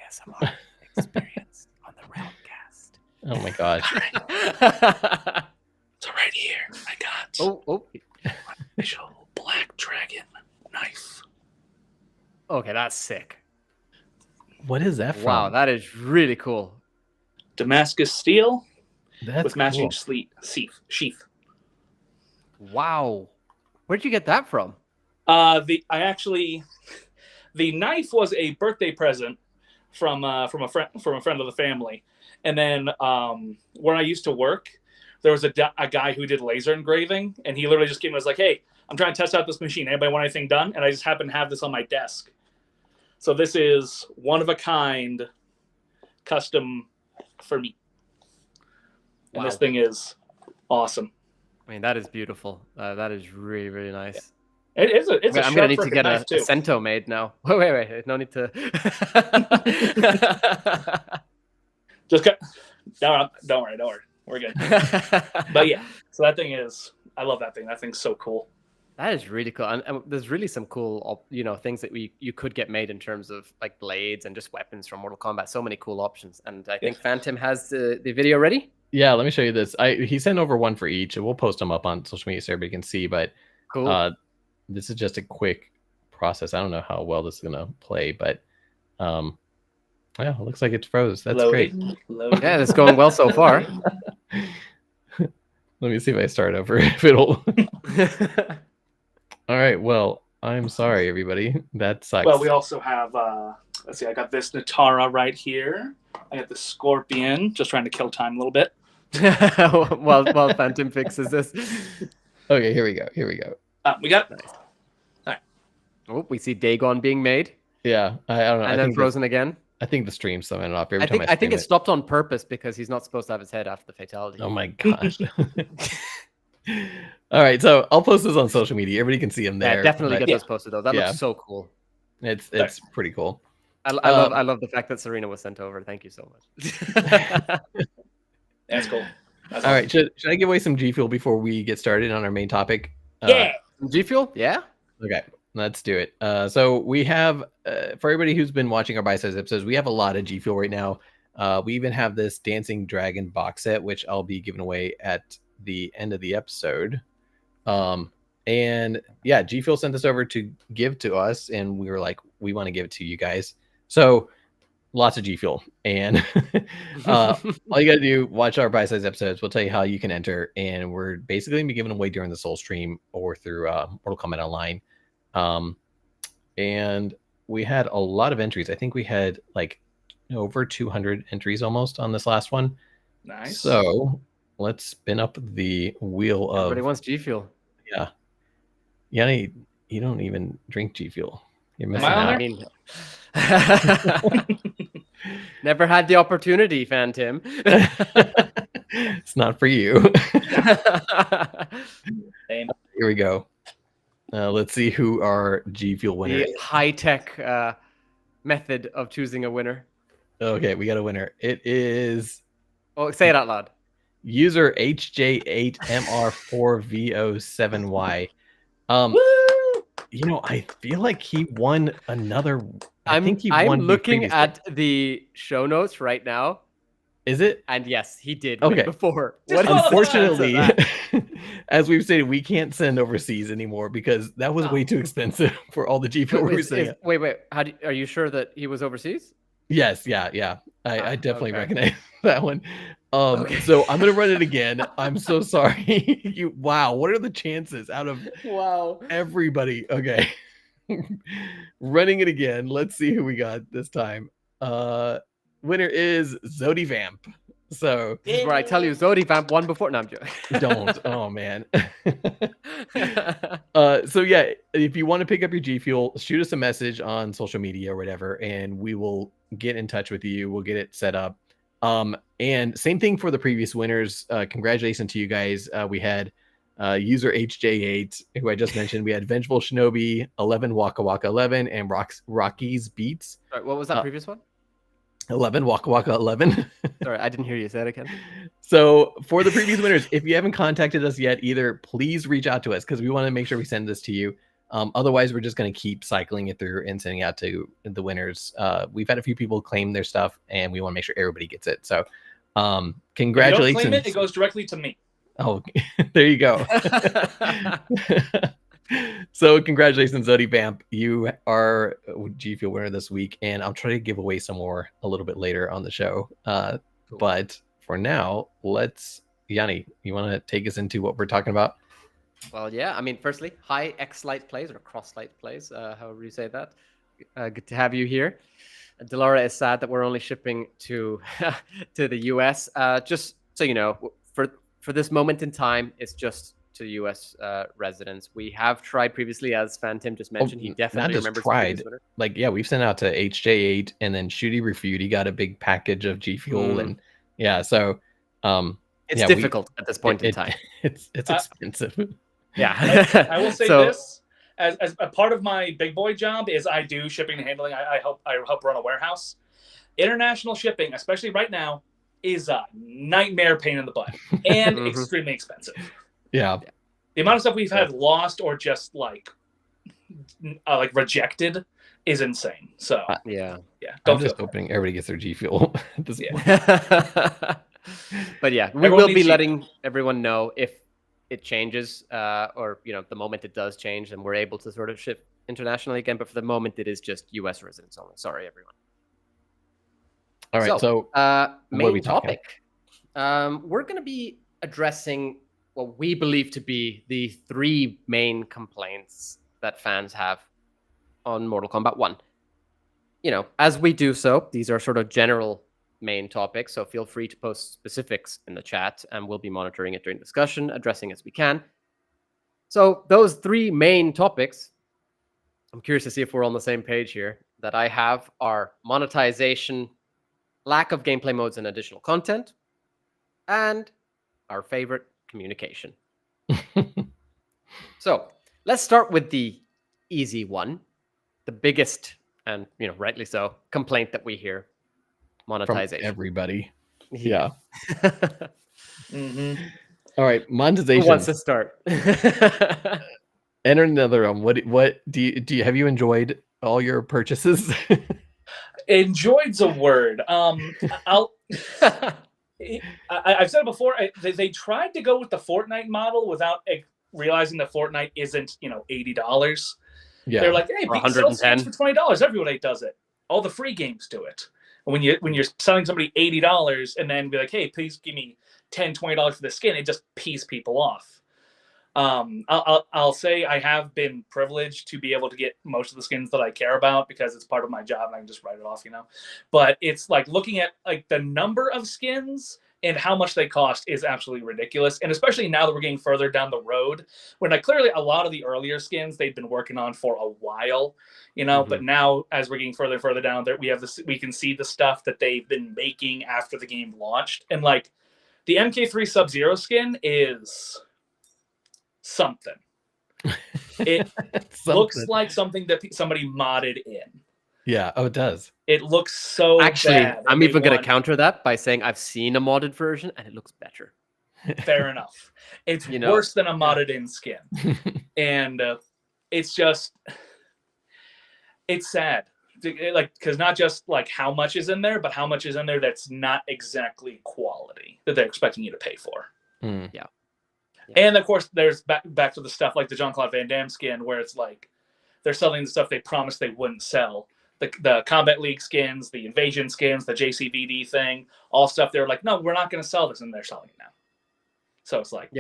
B: ASMR experience on the Realm Kast.
A: Oh my gosh.
C: So right here, I got
B: Oh.
C: official black dragon knife.
B: Okay, that's sick.
A: What is that from?
B: Wow, that is really cool.
C: Damascus steel
A: That's
C: with matching
A: cool.
C: sheath.
B: Wow. Where'd you get that from?
C: The knife was a birthday present from a friend of the family, and then where I used to work, there was a guy who did laser engraving, and he literally just came and was like, "Hey, I'm trying to test out this machine. Anybody want anything done?" And I just happen to have this on my desk. So this is one of a kind, custom for me, and this
B: Wow.
C: thing is awesome.
B: I mean, that is beautiful. That is really, really nice.
C: It's a
B: I'm gonna need to
C: sharp
B: get a
C: knife, too.
B: Cento made now. Wait. No need to.
C: Just don't worry. We're good. But yeah, so that thing is, I love that thing. That thing's so cool.
B: That is really cool, and there's really some cool, things that you could get made in terms of like blades and just weapons from Mortal Kombat. So many cool options, and I think Phantom has the video ready.
A: Yeah, let me show you this. He sent over one for each, and we'll post them up on social media so everybody can see. But
B: Cool.
A: this is just a quick process. I don't know how well this is gonna play, but yeah, it looks like it's froze. That's great.
C: Loading.
B: Yeah, it's going well so far.
A: Let me see if I start over. If it'll. All right. Well, I'm sorry, everybody. That sucks.
C: Well, we also have, let's see, I got this Natara right here. I got the Scorpion, just trying to kill time a little bit.
B: while Phantom fixes this.
A: Okay, here we go.
C: We got
B: Nice. All right. Oh, we see Dagon being made,
A: Yeah, I don't know.
B: and then frozen again.
A: I think the stream's throwing it off every
B: I
A: time
B: think
A: I stream
B: it stopped on purpose because he's not supposed to have his head after the fatality.
A: Oh my gosh. All right, so I'll post this on social media. Everybody can see him there.
B: Yeah, definitely
A: but
B: get those posted though. That
A: Yeah.
B: looks so cool.
A: It's pretty cool.
B: I love the fact that Serena was sent over. Thank you so much.
C: That's cool. That's
A: All right, should I give away some Gfuel before we get started on our main topic?
C: Yeah.
B: Gfuel? Yeah.
A: Okay, let's do it. So we have, for everybody who's been watching our bite-sized episodes, we have a lot of Gfuel right now. We even have this Dancing Dragon box set, which I'll be giving away at the end of the episode. And yeah, Gfuel sent this over to give to us, and we were like, we want to give it to you guys. So lots of Gfuel, and all you gotta do, watch our bite-sized episodes. We'll tell you how you can enter, and we're basically gonna be giving away during the Soul stream or through Mortal Kombat Online. And we had a lot of entries. I think we had like over 200 entries almost on this last one.
C: Nice.
A: So let's spin up the wheel of.
B: Everybody wants Gfuel.
A: Yeah. Yanni, you don't even drink Gfuel. You're missing
C: Am I
A: out.
C: on
B: I mean, never had the opportunity, Phantom.
A: It's not for you.
C: Same.
A: Here we go. Let's see who our Gfuel winner
B: The
A: is.
B: high-tech method of choosing a winner.
A: Okay, we got a winner. It is
B: Oh, say it out loud.
A: user HJ8MR4VO7Y.
C: Woo!
A: You know, I feel like he won another. I think he
B: I'm
A: won
B: looking
A: previously.
B: at the show notes right now,
A: Is it?
B: and yes, he did
A: Okay.
B: win before.
C: Just
B: What is the chance of
A: Unfortunately,
B: that?
A: as we've stated, we can't send overseas anymore because that was way too expensive for all the Gfuel we were sending.
B: Wait. Are you sure that he was overseas?
A: Yes, yeah. I definitely
B: okay.
A: recognize that one.
B: Okay.
A: So I'm gonna run it again. I'm so sorry. Wow, what are the chances out of
B: Wow.
A: everybody? Okay. Running it again. Let's see who we got this time. Winner is Zodivamp. So
B: This is where I tell you, Zodivamp won before. No, I'm joking.
A: don't. Oh man. So yeah, if you want to pick up your Gfuel, shoot us a message on social media or whatever, and we will get in touch with you. We'll get it set up. And same thing for the previous winners. Congratulations to you guys. We had user HJ8, who I just mentioned. We had Vengeful Shinobi, 11 Waka Waka 11, and Rocky's Beats.
B: Sorry, what was that previous one?
A: 11 Waka Waka 11.
B: Sorry, I didn't hear you say that again.
A: So for the previous winners, if you haven't contacted us yet either, please reach out to us because we want to make sure we send this to you. Otherwise, we're just going to keep cycling it through and sending out to the winners. We've had a few people claim their stuff, and we want to make sure everybody gets it. So congratulations.
C: If you don't claim it, it goes directly to me.
A: Oh, there you go. So congratulations, Zodivamp. You are Gfuel winner this week, and I'll try to give away some more a little bit later on the show.
B: Cool.
A: But for now, Yanni, you want to take us into what we're talking about?
B: Well, yeah. I mean, firstly, hi X-Light Plays or Cross-Light Plays, however you say that. Good to have you here. Delora is sad that we're only shipping to to the US. Just so you know, for this moment in time, it's just to US residents. We have tried previously, as Phantom just mentioned. He definitely
A: not just
B: remembers.
A: tried. Like, yeah, we've sent out to HJ8, and then Shooty Refute. He got a big package of Gfuel, and yeah, so
B: it's difficult at this point in time.
A: It's expensive.
B: Yeah,
C: I will say this as a part of my big boy job is I do shipping and handling. I help run a warehouse. International shipping, especially right now, is a nightmare pain in the butt and extremely expensive.
A: Yeah,
C: the amount of stuff we've had lost or just like rejected is insane. So
B: yeah.
A: I'm just hoping everybody gets their Gfuel at this point.
B: But yeah, we will be letting everyone know if it changes, or the moment it does change, and we're able to sort of ship internationally again. But for the moment, it is just US residents only. Sorry, everyone.
A: All right, so
B: main topic. We're going to be addressing what we believe to be the 3 main complaints that fans have on Mortal Kombat 1. As we do so, these are sort of general main topics, so feel free to post specifics in the chat, and we'll be monitoring it during discussion, addressing as we can. So those 3 main topics, I'm curious to see if we're on the same page here, that I have are monetization, lack of gameplay modes and additional content, and our favorite, communication. So let's start with the easy one, the biggest and rightly so complaint that we hear: monetization.
A: From everybody. Yeah.
C: Mm-hmm.
A: All right, monetization.
B: Who wants to start?
A: Enter NetherRealm. What do you have you enjoyed all your purchases?
C: Enjoyed's a word. I've said it before. They tried to go with the Fortnite model without realizing that Fortnite isn't, $80.
A: Yeah.
C: They're like, hey,
B: Or
C: sell skins for
B: $110.
C: $20. Everybody does it. All the free games do it. And when you're selling somebody $80 and then be like, hey, please give me $10, $20 for the skin, it just pees people off. I'll say I have been privileged to be able to get most of the skins that I care about because it's part of my job and I can just write it off, But it's like looking at like the number of skins and how much they cost is absolutely ridiculous. And especially now that we're getting further down the road, when like clearly a lot of the earlier skins they've been working on for a while, But now as we're getting further and further down there, we can see the stuff that they've been making after the game launched, and like the MK3 Sub-Zero skin is something. It looks like something that somebody modded in.
A: Yeah. Oh, it does.
C: It looks so
B: Actually,
C: bad.
B: I'm even going to counter that by saying I've seen a modded version and it looks better.
C: Fair enough. It's worse than a modded in skin. And it's just, it's sad. Like, because not just like how much is in there, but how much is in there that's not exactly quality that they're expecting you to pay for.
B: Yeah.
C: And of course, there's back to the stuff like the Jean-Claude Van Damme skin, where it's like they're selling the stuff they promised they wouldn't sell. The Combat League skins, the Invasion skins, the JCVD thing, all stuff they're like, no, we're not going to sell this, and they're selling it now. So it's like,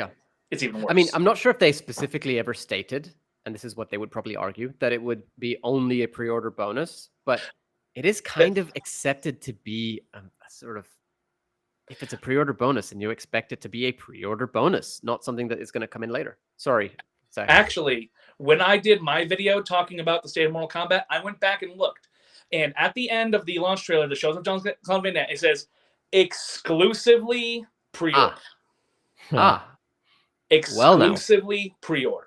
C: it's even worse.
B: I mean, I'm not sure if they specifically ever stated, and this is what they would probably argue, that it would be only a pre-order bonus, but it is kind of accepted to be a sort of, if it's a pre-order bonus and you expect it to be a pre-order bonus, not something that is going to come in later. Sorry.
C: Actually, when I did my video talking about the state of Mortal Kombat, I went back and looked. And at the end of the launch trailer that shows up Jean-Claude Van Damme, it says exclusively pre-order. Exclusively pre-order.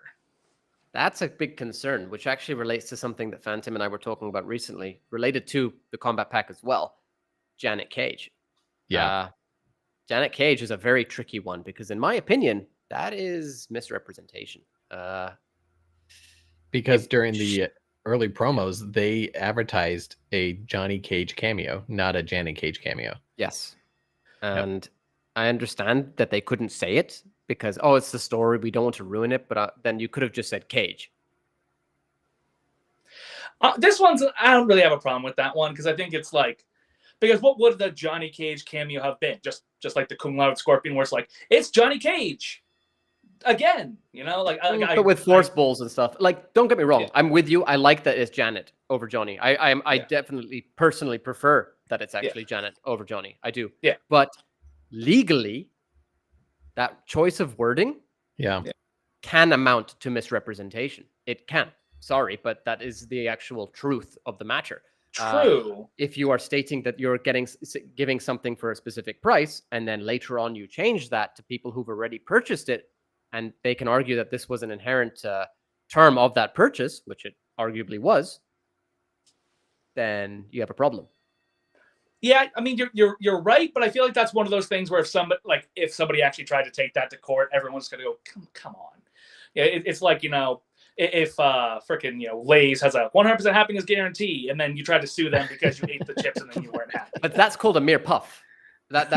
B: That's a big concern, which actually relates to something that Phantom and I were talking about recently, related to the combat pack as well. Janet Cage.
A: Yeah.
B: Janet Cage is a very tricky one because, in my opinion, that is misrepresentation.
A: Because during the early promos, they advertised a Johnny Cage cameo, not a Janet Cage cameo.
B: Yes. And I understand that they couldn't say it because, it's the story, we don't want to ruin it, but then you could have just said Cage.
C: This one's, I don't really have a problem with that one because I think it's like, because what would the Johnny Cage cameo have been? Just like the Kung Lao Scorpion, where it's like, it's Johnny Cage again,
B: but with force bowls and stuff. Like, don't get me wrong, I'm with you. I like that it's Janet over Johnny. I definitely personally prefer that it's actually Janet over Johnny. I do.
C: Yeah.
B: But legally, that choice of wording can amount to misrepresentation. It can. Sorry, but that is the actual truth of the matter.
C: True.
B: If you are stating that you're giving something for a specific price, and then later on you change that to people who've already purchased it, and they can argue that this was an inherent term of that purchase, which it arguably was, then you have a problem.
C: Yeah, I mean you're right, but I feel like that's one of those things where if somebody actually tried to take that to court, everyone's gonna go, come on. Yeah, it's like if frickin' Lay's has a 100% happiness guarantee, and then you try to sue them because you ate the chips and then you weren't happy.
B: But that's called a mere puff. That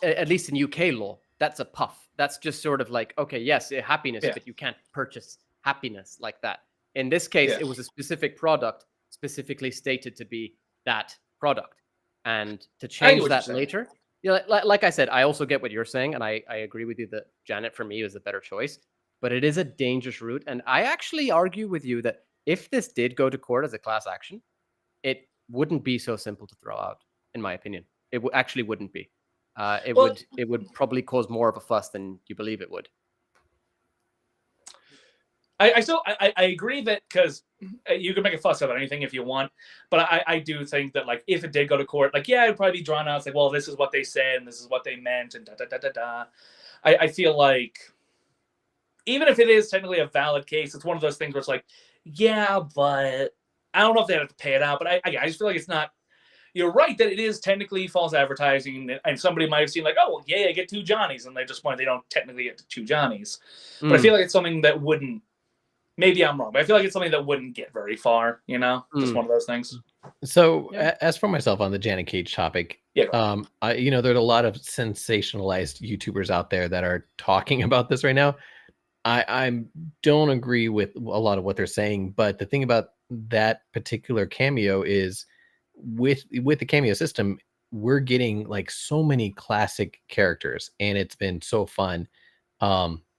B: at least in UK law, that's a puff. That's just sort of like, okay, yes, happiness, but you can't purchase happiness like that. In this case, it was a specific product, specifically stated to be that product, and to change that later. Like I said, I also get what you're saying, and I agree with you that Janet for me is a better choice. But it is a dangerous route. And I actually argue with you that if this did go to court as a class action, it wouldn't be so simple to throw out, in my opinion. It actually wouldn't be. It would probably cause more of a fuss than you believe it would.
C: I agree that, because you can make a fuss about anything if you want, but I do think that, like, if it did go to court, like, it'd probably be drawn out. It's like, well, this is what they said and this is what they meant and da-da-da-da-da. I feel like even if it is technically a valid case, it's one of those things where it's like, but I don't know if they have to pay it out. But I just feel like it's not. You're right that it is technically false advertising, and somebody might have seen like, oh, I get two Johnnies, and they don't technically get two Johnnies. But I feel like it's something that wouldn't Maybe I'm wrong, but I feel like it's something that wouldn't get very far, you know? Just one of those things.
A: So as for myself on the Janet Cage topic,
C: Yeah.
A: there's a lot of sensationalized YouTubers out there that are talking about this right now. I don't agree with a lot of what they're saying, but the thing about that particular cameo is with the cameo system, we're getting like so many classic characters, and it's been so fun.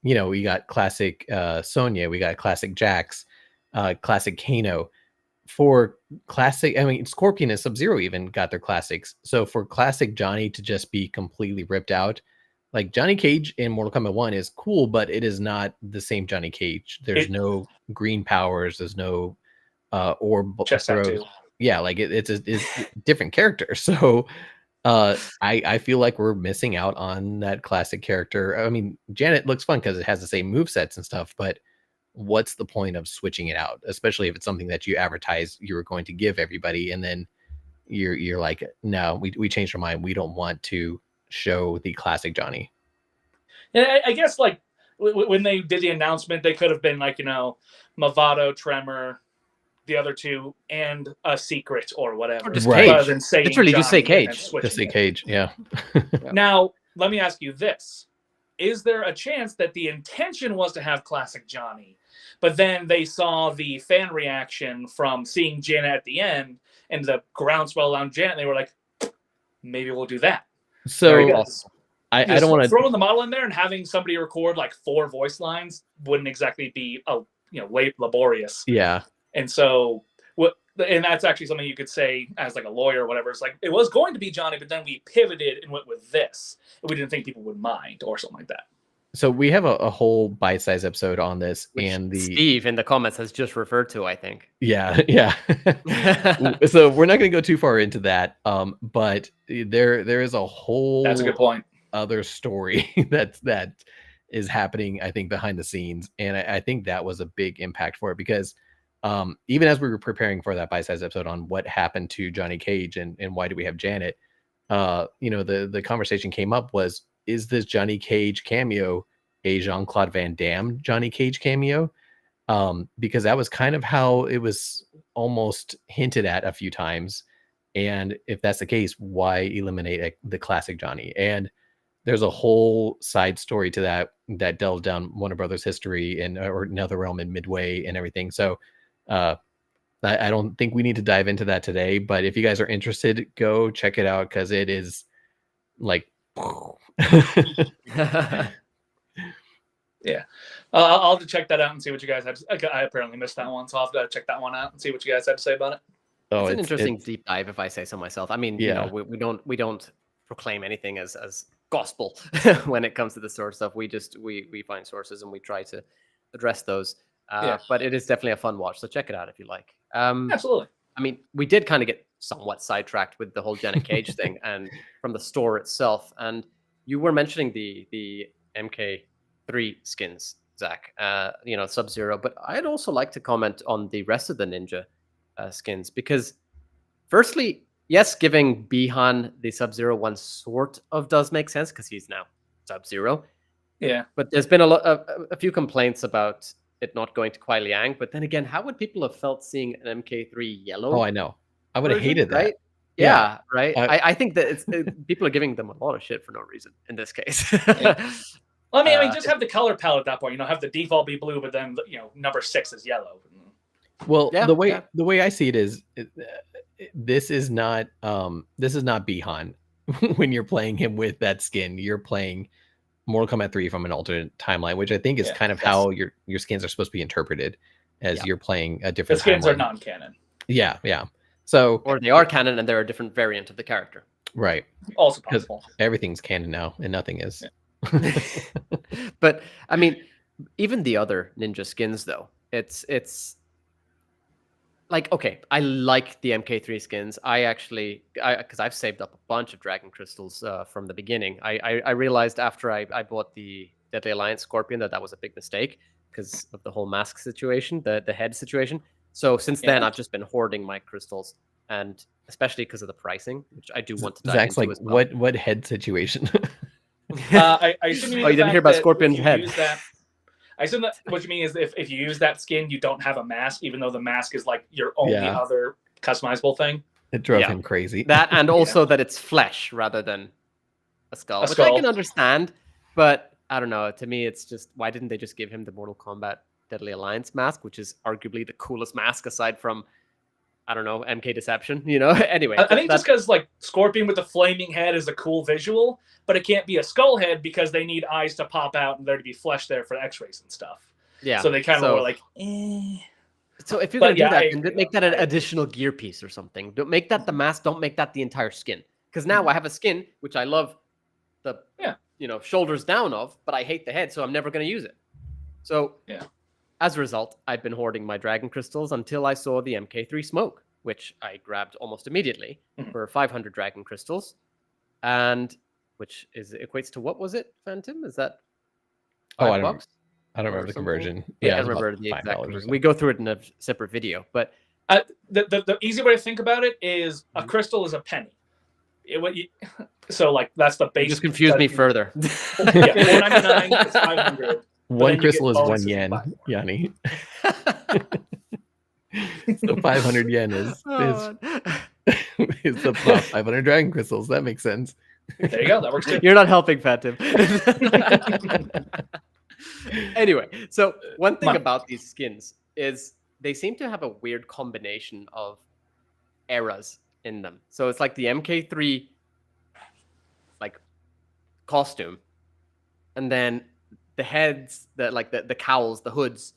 A: We got classic Sonya, we got classic Jax, classic Kano. For classic, I mean, Scorpion and Sub-Zero even got their classics. So for classic Johnny to just be completely ripped out, like Johnny Cage in Mortal Kombat 1 is cool, but it is not the same Johnny Cage. There's no green powers, there's no orb throws. Yeah, like it's a different character. So I feel like we're missing out on that classic character. I mean, Janet looks fun because it has the same movesets and stuff, but what's the point of switching it out, especially if it's something that you advertise you were going to give everybody, and then you're like, no, we changed our mind, we don't want to show the classic Johnny.
C: And I guess like when they did the announcement, they could have been like, Movado, Tremor, the other two, and a secret or whatever.
B: Or just Cage.
C: Rather than saying
B: literally just say Cage.
A: Just say Cage, yeah.
C: Now, let me ask you this. Is there a chance that the intention was to have classic Johnny, but then they saw the fan reaction from seeing Janet at the end and the groundswell around Janet, and they were like, maybe we'll do that.
A: So I don't want to
C: throw in the model in there, and having somebody record like 4 voice lines wouldn't exactly be laborious.
A: Yeah.
C: And so and that's actually something you could say as like a lawyer or whatever. It's like, it was going to be Johnny, but then we pivoted and went with this. We didn't think people would mind or something like that.
A: So we have a whole bite-sized episode on this,
B: which
A: and
B: Steve in the comments has just referred to, I think.
A: Yeah. So we're not going to go too far into that, but there is a whole
C: that's a good point
A: other story that is happening, I think, behind the scenes, and I think that was a big impact for it, because even as we were preparing for that bite-sized episode on what happened to Johnny Cage and why do we have Janet, the conversation came up was, is this Johnny Cage cameo a Jean-Claude Van Damme Johnny Cage cameo? Because that was kind of how it was almost hinted at a few times. And if that's the case, why eliminate the classic Johnny? And there's a whole side story to that delved down Warner Brothers history or NetherRealm and Midway and everything. So I don't think we need to dive into that today, but if you guys are interested, go check it out, because it is like
C: yeah. I'll have to check that out and see what you guys had. I apparently missed that one, so I'll have to check that one out and see what you guys had to say about it.
B: It's an interesting deep dive, if I say so myself. I mean, we don't proclaim anything as gospel when it comes to the sort of stuff. We find sources and we try to address those. But it is definitely a fun watch, so check it out if you like.
C: Absolutely.
B: I mean, we did kind of get somewhat sidetracked with the whole Janet Cage thing and from the store itself. And you were mentioning the MK3 skins, Zach, Sub-Zero. But I'd also like to comment on the rest of the Ninja skins, because firstly, yes, giving Bihan the Sub-Zero one sort of does make sense because he's now Sub-Zero.
C: Yeah.
B: But there's been a few complaints about it not going to Kuai Liang. But then again, how would people have felt seeing an MK3 yellow?
A: Oh, I know. I would have hated that.
B: Right? Yeah, right. I think that people are giving them a lot of shit for no reason in this case.
C: Well, I mean, just have the color palette at that point. Have the default be blue, but then number 6 is yellow.
A: Well, the way I see it is, this is not Bihan. When you're playing him with that skin, you're playing Mortal Kombat 3 from an alternate timeline, which I think is kind of how your skins are supposed to be interpreted, as you're playing a different.
C: The skins
A: timeline.
C: are non-canon.
A: Yeah. So,
B: or they are canon and they're a different variant of the character.
A: Right.
C: Also possible.
A: Everything's canon now, and nothing is.
B: Yeah. But I mean, even the other ninja skins, though, it's like, okay, I like the MK3 skins. Because I've saved up a bunch of Dragon Crystals from the beginning. I realized after I bought the Deadly Alliance Scorpion that was a big mistake because of the whole mask situation, the head situation. So since then, I've just been hoarding my crystals, and especially because of the pricing, which I do want to dive
A: Zach's
B: into
A: like,
B: as well.
A: What head situation?
C: I assume
B: you didn't hear about Scorpion's head.
C: I assume that what you mean is if you use that skin, you don't have a mask, even though the mask is like your only other customizable thing.
A: It drove him crazy.
B: That and also that it's flesh rather than a skull, which I can understand. But I don't know. To me, it's just, why didn't they just give him the Mortal Kombat Deadly Alliance mask, which is arguably the coolest mask aside from, I don't know, MK Deception, you know? Anyway.
C: I think just because, like, Scorpion with the flaming head is a cool visual, but it can't be a skull head because they need eyes to pop out and there to be flesh there for x-rays and stuff.
B: Yeah.
C: So they kind of were like, eh.
B: So if you're going to do that, then make that an additional gear piece or something. Don't make that the mask. Don't make that the entire skin. Because now I have a skin, which I love the shoulders down of, but I hate the head, so I'm never going to use it. So as a result, I've been hoarding my dragon crystals until I saw the MK3 smoke, which I grabbed almost immediately for 500 dragon crystals, and which equates to, what was it, Phantom? Is that $5?
A: I don't remember the conversion.
B: Yeah, I remember the exact conversion. We go through it in a separate video, but
C: the easy way to think about it is a crystal is a penny. So like that's the base.
B: You just confused me further.
C: Yeah, $4.99 is 500.
A: One crystal is 1 yen, Yanni. So 500 yen is about 500 dragon crystals. That makes sense.
C: There you go. That works too.
B: You're not helping, Phantom. Anyway, so one thing about these skins is they seem to have a weird combination of eras in them. So it's like the MK3 like costume, and then the heads, the cowls, the hoods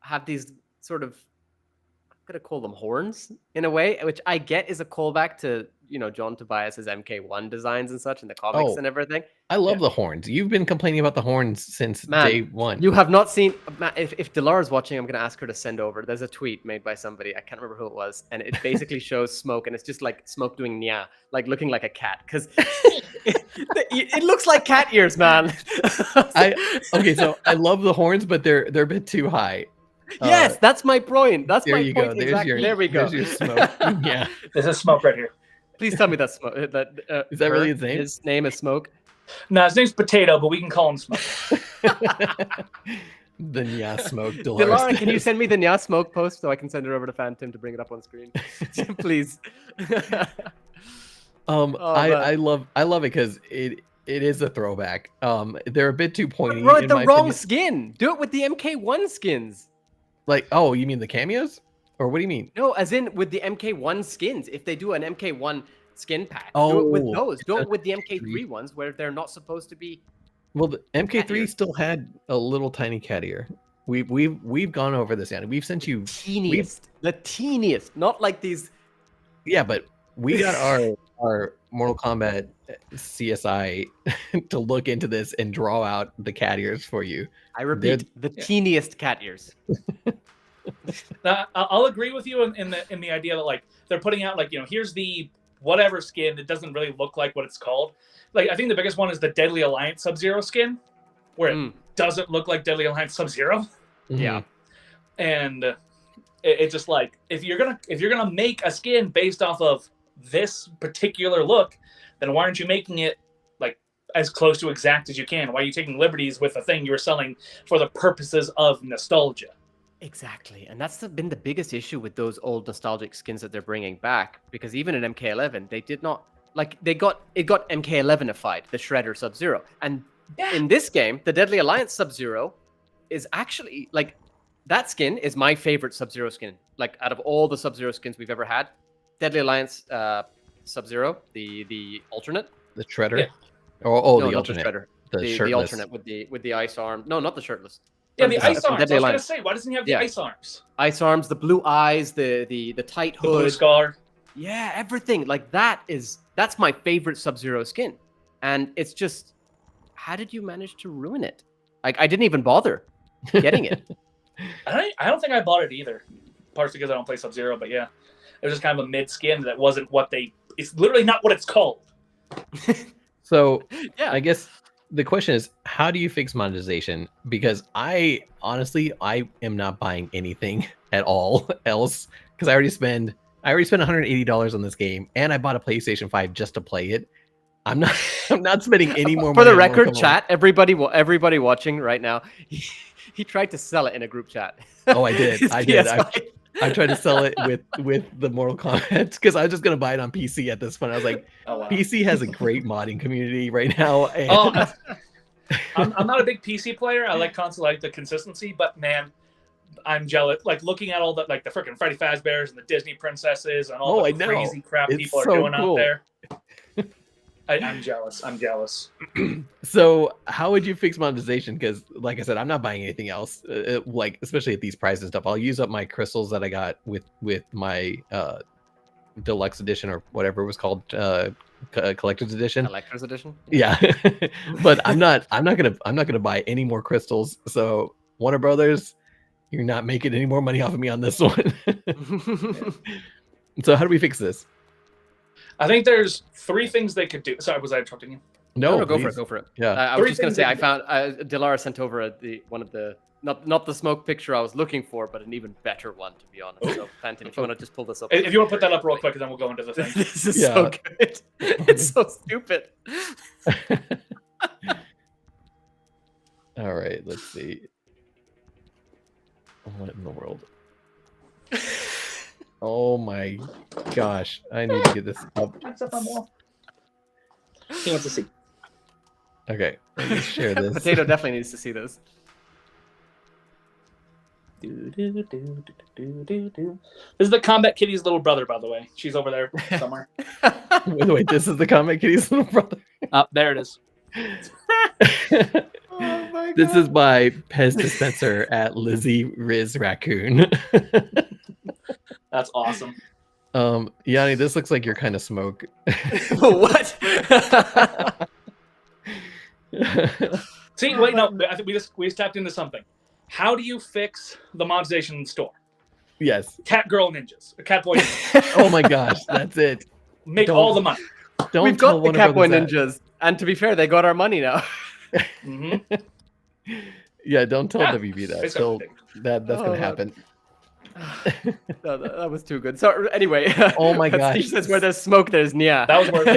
B: have these sort of, I'm gonna call them horns in a way, which I get is a callback to, John Tobias's MK1 designs and such in the comics and everything.
A: I love the horns. You've been complaining about the horns since day one.
B: You have not seen. If Dilar's watching, I'm going to ask her to send over. There's a tweet made by somebody. I can't remember who it was, and it basically shows Smoke, and it's just like Smoke doing nya, like looking like a cat, because it looks like cat ears, man.
A: Okay, so I love the horns, but they're a bit too high.
B: Yes, that's my point. That's
A: there
B: my
A: you
B: point.
A: go. There's
B: Exactly. There we go.
A: There's your Smoke. Yeah,
C: there's a Smoke right here.
B: Please tell me that's Smoke.
A: Is that really his name?
B: His name is Smoke.
C: No, his name's Potato, but we can call him Smoke.
A: The Nya Smoke.
B: Dilara, can you send me the Nya Smoke post so I can send it over to Phantom to bring it up on screen? Please.
A: I love it because it is a throwback. They're a bit too pointy.
B: Bro, the wrong skin. Do it with the MK1 skins.
A: Like, oh, you mean the cameos? Or what do you mean?
B: No, as in with the MK1 skins. If they do an MK1 skin pack, do it with those. Do it with the MK3 ones where they're not supposed to be.
A: Well, the MK3 still had a little tiny cat ear. We've gone over this, Andy. We've sent you
B: the teeniest, not like these.
A: Yeah, but we got our Mortal Kombat CSI to look into this and draw out the cat ears for you.
B: I repeat, the teeniest cat ears.
C: Now, I'll agree with you in the idea that like they're putting out like, here's the whatever skin that doesn't really look like what it's called. Like I think the biggest one is the Deadly Alliance Sub-Zero skin, where it doesn't look like Deadly Alliance Sub-Zero.
B: Yeah,
C: and it's just like if you're gonna make a skin based off of this particular look, then why aren't you making it like as close to exact as you can? Why are you taking liberties with a thing you were selling for the purposes of nostalgia?
B: Exactly, and that's been the biggest issue with those old nostalgic skins that they're bringing back. Because even in MK11, they did not it got MK11ified, the Shredder Sub-Zero, and in this game, the Deadly Alliance Sub-Zero is actually like that skin is my favorite Sub-Zero skin. Like out of all the Sub-Zero skins we've ever had, Deadly Alliance Sub-Zero, the alternate,
A: the Shredder,
B: the
A: alternate,
B: the Shredder, the alternate with the ice arm. No, not the shirtless.
C: Yeah, the ice arms. I was gonna say, why doesn't he have the ice arms?
B: Ice arms, the blue eyes, the tight hood,
C: the blue scar.
B: Yeah, everything like that's my favorite Sub-Zero skin, and it's just, how did you manage to ruin it? Like I didn't even bother getting it.
C: I don't think I bought it either, partially because I don't play Sub-Zero, but yeah, it was just kind of a mid skin that wasn't what it's literally not what it's called.
A: So I guess the question is, how do you fix monetization? Because I am not buying anything at all else because I already spent $180 on this game, and I bought a PlayStation 5 just to play it. I'm not spending any more
B: For
A: money.
B: the record, chat, everybody watching right now, He tried to sell it in a group chat.
A: Oh, I did.
B: His
A: I did.
B: PS5.
A: I tried to sell it with the Mortal Kombat because I was just gonna buy it on PC at this point. I was like,
C: Oh, wow.
A: PC has a great modding community right now. And
C: Oh, I'm not a big PC player. I like console, I like the consistency, but man, I'm jealous. Like looking at all the like the freaking Freddy Fazbears and the Disney princesses and all the crazy crap
A: It's
C: people are
A: so
C: doing
A: cool.
C: out there. I'm jealous. I'm jealous.
A: So how would you fix monetization? Because like I said, I'm not buying anything else. Like especially at these prices and stuff. I'll use up my crystals that I got with my deluxe edition or whatever it was called, collector's edition.
B: Collector's edition.
A: Yeah, but I'm not gonna buy any more crystals. So Warner Brothers, you're not making any more money off of me on this one. So how do we fix this?
C: I think there's 3 things they could do. Sorry, was I interrupting you?
A: No,
B: go for
A: please.
B: it. Go for it.
A: Yeah.
B: I was
C: 3
B: just gonna
C: things
B: say
C: they
B: I
C: could
B: found Dilara sent over one of the not the smoke picture I was looking for, but an even better one to be honest. So Phantom, if you want to just pull this up.
C: If you want to put that up real quick, and then we'll go into the thing.
B: This is so good. It's so stupid.
A: All right, let's see. What in the world? Oh my gosh, I need to get this up.
C: What's up on the wall? He wants to see.
A: Okay, let me share this.
B: Potato definitely needs to see this.
C: This is the Combat Kitty's little brother, by the way. She's over there somewhere.
A: Wait, this is the Comic Kitty's little brother.
C: There it is.
B: Oh my God.
A: This is by Pez Dispenser at Lizzie Riz Raccoon.
C: That's awesome.
A: Yanni, this looks like you're kind of smoke.
B: What?
C: See, wait, no. I think we just tapped into something. How do you fix the monetization store?
A: Yes.
C: Cat girl ninjas, Catboy ninjas.
A: Oh my gosh, that's it.
C: Make
A: Don't-
C: all the money.
A: Don't
B: We've
A: tell
B: got the
A: Warner
B: Catboy
A: Brothers that.
B: Ninjas, and to be fair, they got our money now.
C: Mm-hmm.
A: Yeah, don't tell
C: Yeah,
A: WB that.
C: it's
A: They'll-
C: everything.
A: that's
B: Oh,
A: gonna
B: God.
A: happen.
B: No, that was too good. So anyway,
A: Oh my
B: but
A: gosh.
B: Steve says where there's smoke, there's Nya.
C: That was worth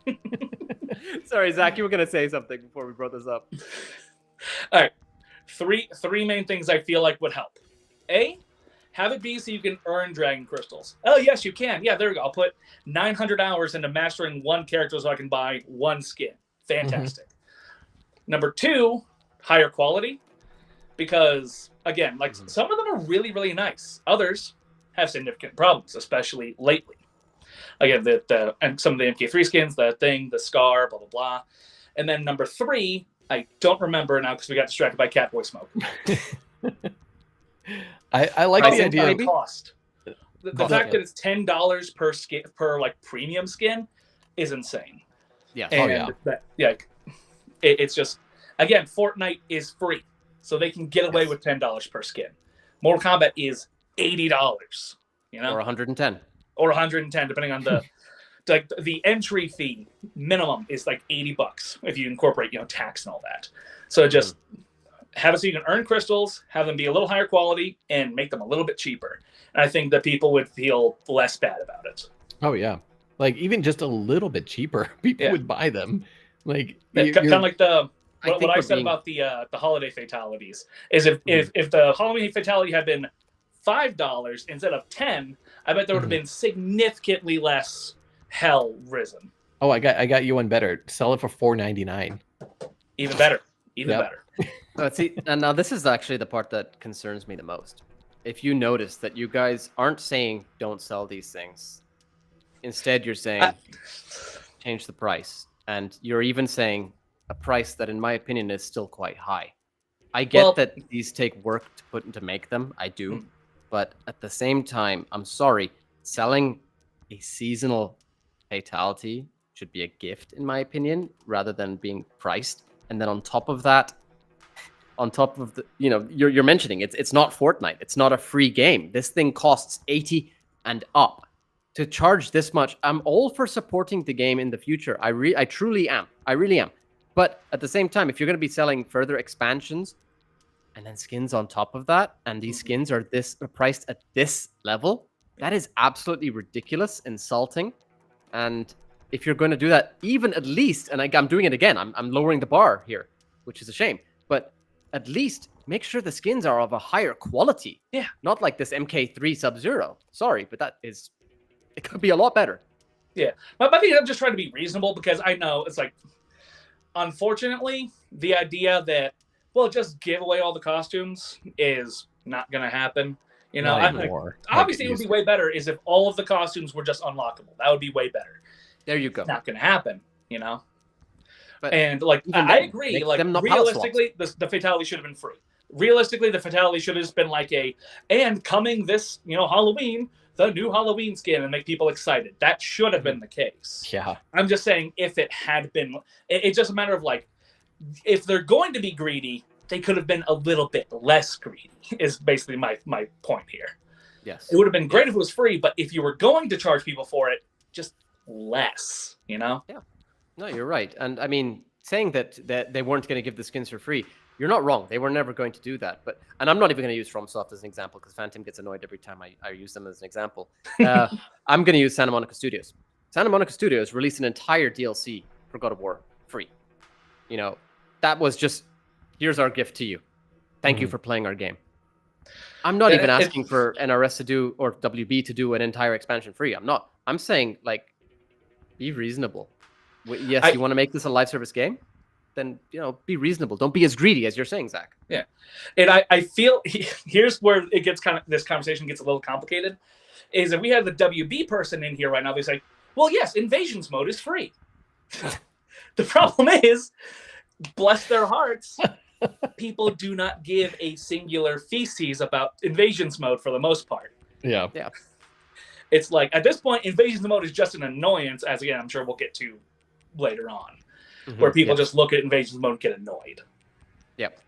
C: it.
B: Sorry, Zach, you were gonna say something before we brought this up.
C: All right. Three main things I feel like would help. A, have it be so you can earn dragon crystals. Oh, yes, you can. Yeah, there we go. I'll put 900 hours into mastering one character so I can buy one skin. Fantastic. Number 2, higher quality. Because, again, like some of them are really, really nice. Others have significant problems, especially lately. Again, and some of the MK3 skins, the thing, the Scar, blah, blah, blah. And then number 3, I don't remember now because we got distracted by Catboy Smoke.
A: I like
C: Price
A: the
C: and
A: idea.
C: cost. The fact that it's $10 per skin per like premium skin is insane.
B: Yeah.
C: And it's just, again, Fortnite is free, so they can get away with $10 per skin. Mortal Kombat is $80, you know,
B: Or 110.
C: or 110 depending on the the entry fee minimum is like $80 if you incorporate tax and all that. So just have it so you can earn crystals, have them be a little higher quality, and make them a little bit cheaper. And I think that people would feel less bad about it.
A: Oh yeah, like even just a little bit cheaper, people would buy them. Like
C: Kind of like what I
B: we're
C: said
B: being-
C: about the holiday fatalities is if the Halloween fatality had been $5 instead of 10, I bet there would have been significantly less hell risen.
A: Oh, I got you one better. Sell it for $4.99.
C: Even better. Even
A: Yep.
C: better.
B: See, and now this is actually the part that concerns me the most. If you notice that you guys aren't saying don't sell these things, instead you're saying change the price, and you're even saying a price that, in my opinion, is still quite high. I get that these take work to make them. I do, but at the same time, I'm sorry, selling a seasonal fatality should be a gift, in my opinion, rather than being priced. And then on top of that, on top of the, you're mentioning it's not Fortnite. It's not a free game. This thing costs 80 and up. To charge this much, I'm all for supporting the game in the future. I truly am. I really am. But at the same time, if you're going to be selling further expansions and then skins on top of that, and these skins are priced at this level, that is absolutely ridiculous, insulting. And if you're going to do that, even at least, and I'm doing it again, I'm lowering the bar here, which is a shame, but at least make sure the skins are of a higher quality.
C: Yeah.
B: Not like this MK3 Sub-Zero. Sorry, but it could be a lot better.
C: Yeah. But I think I'm just trying to be reasonable because I know it's like, unfortunately, the idea that, well, just give away all the costumes is not going to happen. You know, obviously it would be way better is if all of the costumes were just unlockable. That would be way better.
B: There you go.
C: It's not going to happen, you know?
B: But
C: and like, I agree. Like, realistically, the fatality should have been free. Realistically, the fatality should have just been like and coming this, Halloween, the new Halloween skin, and make people excited. That should have been the case.
A: Yeah.
C: I'm just saying, if it had been, it's just a matter of like, if they're going to be greedy, they could have been a little bit less greedy, is basically my point here.
B: Yes.
C: It would have been great if it was free, but if you were going to charge people for it, just less,
B: Yeah. No, you're right. And I mean, saying that they weren't going to give the skins for free, you're not wrong. They were never going to do that. And I'm not even going to use FromSoft as an example because Phantom gets annoyed every time I use them as an example. I'm going to use Santa Monica Studios. Santa Monica Studios released an entire DLC for God of War free. That was just, here's our gift to you. Thank you for playing our game. I'm not even asking for NRS to do or WB to do an entire expansion free. I'm not. I'm saying, like, be reasonable. Yes, you want to make this a live service game? Then, be reasonable. Don't be as greedy as you're saying, Zach.
C: Yeah. And I feel here's where it gets this conversation gets a little complicated, is if we have the WB person in here right now, they say, well, yes, Invasions mode is free. The problem is, bless their hearts, people do not give a singular feces about Invasions mode for the most part.
A: Yeah.
B: Yeah.
C: It's like, at this point, Invasions mode is just an annoyance, as again, I'm sure we'll get to later on, where people just look at Invasions mode and get annoyed.
B: Yep.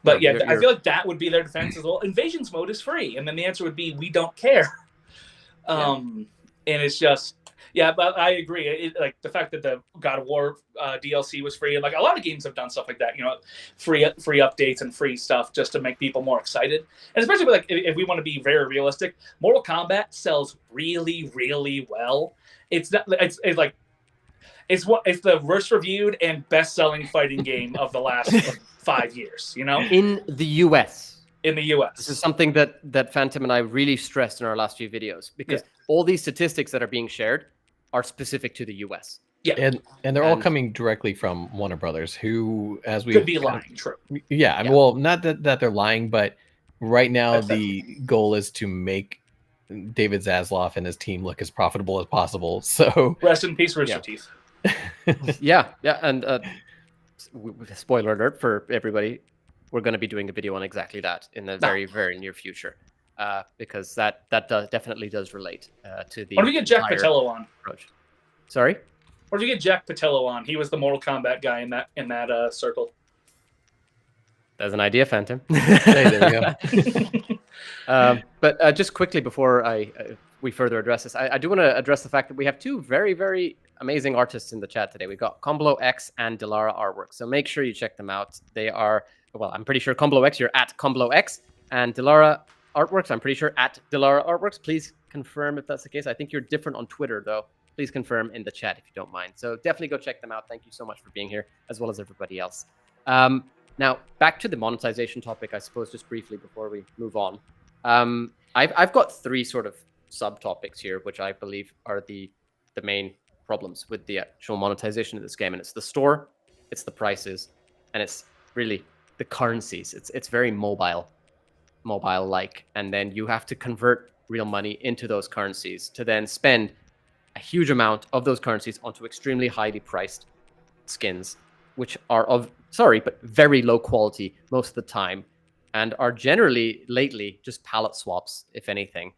C: But I feel like that would be their defense as well. Invasions mode is free. And then the answer would be, we don't care. And it's just, but I agree. Like the fact that the God of War DLC was free, and like a lot of games have done stuff like that, free updates and free stuff just to make people more excited. And especially like if we want to be very realistic, Mortal Kombat sells really, really well. It's the worst reviewed and best selling fighting game of the last 5 years.
B: In the US.
C: In the US.
B: This is something that Phantom and I really stressed in our last few videos because all these statistics that are being shared are specific to the US.
C: Yeah.
A: And they're all coming directly from Warner Brothers, who, as we
C: could be lying, true.
A: Yeah, I mean, well, not that they're lying, but right now the goal is to make David Zaslav and his team look as profitable as possible. So
C: rest in peace, Rooster Teeth.
B: Yeah, and spoiler alert for everybody, we're going to be doing a video on exactly that in the very, very near future, because that definitely does relate to the.
C: Or do we get Jack Patello on?
B: Approach. Sorry.
C: Or do you get Jack Patello on? He was the Mortal Kombat guy in that circle.
B: There's an idea, Phantom.
A: Hey, there we
B: go. But just quickly before we further address this, I do want to address the fact that we have two very, very amazing artists in the chat today. We've got Comblo X and Dilara Artwork. So make sure you check them out. They are, well, I'm pretty sure Comblo X, you're at Comblo X, and Dilara Artworks, I'm pretty sure at Dilara Artworks. Please confirm if that's the case. I think you're different on Twitter, though. Please confirm in the chat if you don't mind. So definitely go check them out. Thank you so much for being here, as well as everybody else. Now, back to the monetization topic, I suppose, just briefly before we move on. I've got three sort of subtopics here, which I believe are the main problems with the actual monetization of this game. And it's the store, it's the prices, and it's really the currencies. It's very mobile-like. And then you have to convert real money into those currencies to then spend a huge amount of those currencies onto extremely highly priced skins, which are but very low quality most of the time, and are generally lately just palette swaps, if anything.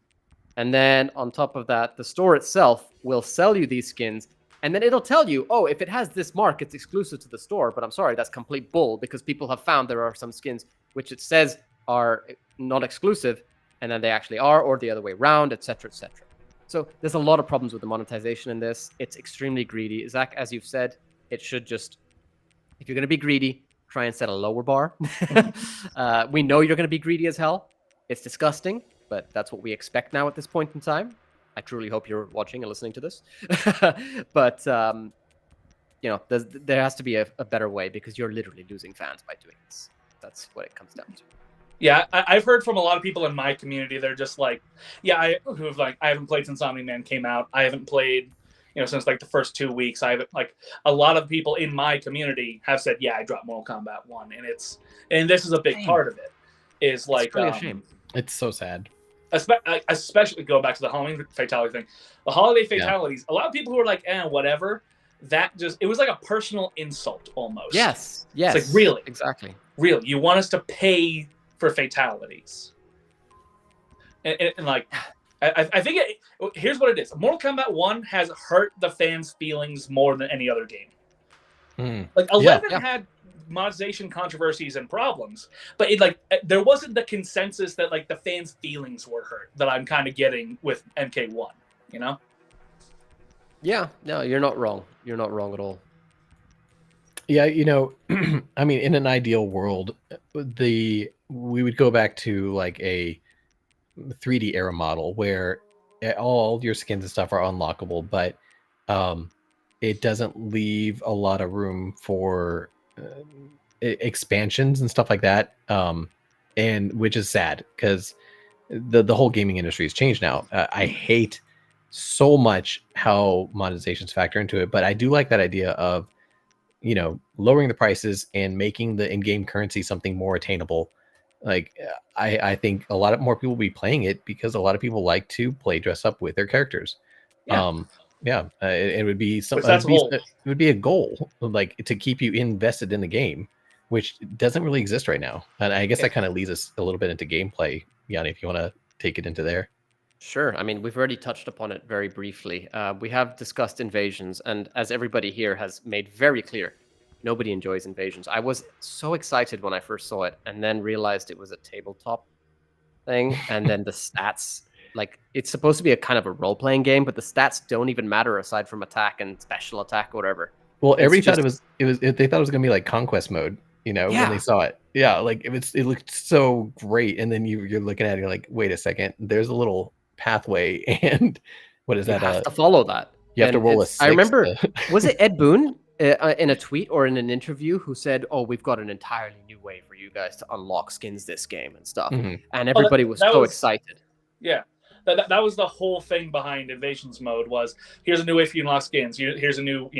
B: And then on top of that, the store itself will sell you these skins, and then it'll tell you, oh, if it has this mark, it's exclusive to the store. But I'm sorry, that's complete bull, because people have found there are some skins which it says are not exclusive, and then they actually are, or the other way around, etc., etc. So there's a lot of problems with the monetization in this. It's extremely greedy. Zach, as you've said, it should just, if you're going to be greedy, try and set a lower bar. We know you're going to be greedy as hell. It's disgusting, but that's what we expect now at this point in time. I truly hope you're watching and listening to this. But, there has to be a better way, because you're literally losing fans by doing this. That's what it comes down to.
C: Yeah, I've heard from a lot of people in my community. They're just like, I haven't played since Omni-Man came out. I haven't played, since like the first 2 weeks. I haven't, like, a lot of people in my community have said, I dropped Mortal Kombat 1, and this is a big part of it. Is like,
B: it's really a shame.
A: It's so sad.
C: Especially go back to the Halloween fatality thing. The holiday fatalities. A lot of people who are like, whatever. That it was like a personal insult almost.
B: Yes.
C: It's like, really,
B: exactly.
C: Really, you want us to pay for fatalities? And like, I think here's what it is. Mortal Kombat 1 has hurt the fans' feelings more than any other game. Like 11 had monetization controversies and problems, but there wasn't the consensus that like the fans' feelings were hurt that I'm kind of getting with MK1.
B: Yeah, no, you're not wrong. You're not wrong at all.
A: Yeah, I mean, in an ideal world, we would go back to like a 3D era model where all your skins and stuff are unlockable, but it doesn't leave a lot of room for expansions and stuff like that, and which is sad because the whole gaming industry has changed now. I hate so much how monetizations factor into it, but I do like that idea of lowering the prices and making the in-game currency something more attainable. Like I think a lot more people will be playing it because a lot of people like to play dress up with their characters. It would be it would be a goal, like, to keep you invested in the game, which doesn't really exist right now. And I guess that kind of leads us a little bit into gameplay. Yanni, if you want to take it into there.
B: Sure. I mean, we've already touched upon it very briefly. We have discussed invasions, and as everybody here has made very clear, nobody enjoys invasions. I was so excited when I first saw it, and then realized it was a tabletop thing, and then the stats, like, it's supposed to be a kind of a role-playing game, but the stats don't even matter aside from attack and special attack or whatever.
A: Well, they thought it was they thought it was gonna be like conquest mode, when they saw it. Yeah, like it looked so great, and then you're looking at it, you're like, wait a second, there's a little pathway, and what is that?
B: You have to follow that.
A: You have to roll a 6.
B: I remember, was it Ed Boon in a tweet or in an interview who said, "Oh, we've got an entirely new way for you guys to unlock skins this game and stuff," and everybody was so excited.
C: Yeah. That was the whole thing behind Invasions mode was, here's a new way for you to unlock skins. Here's a new,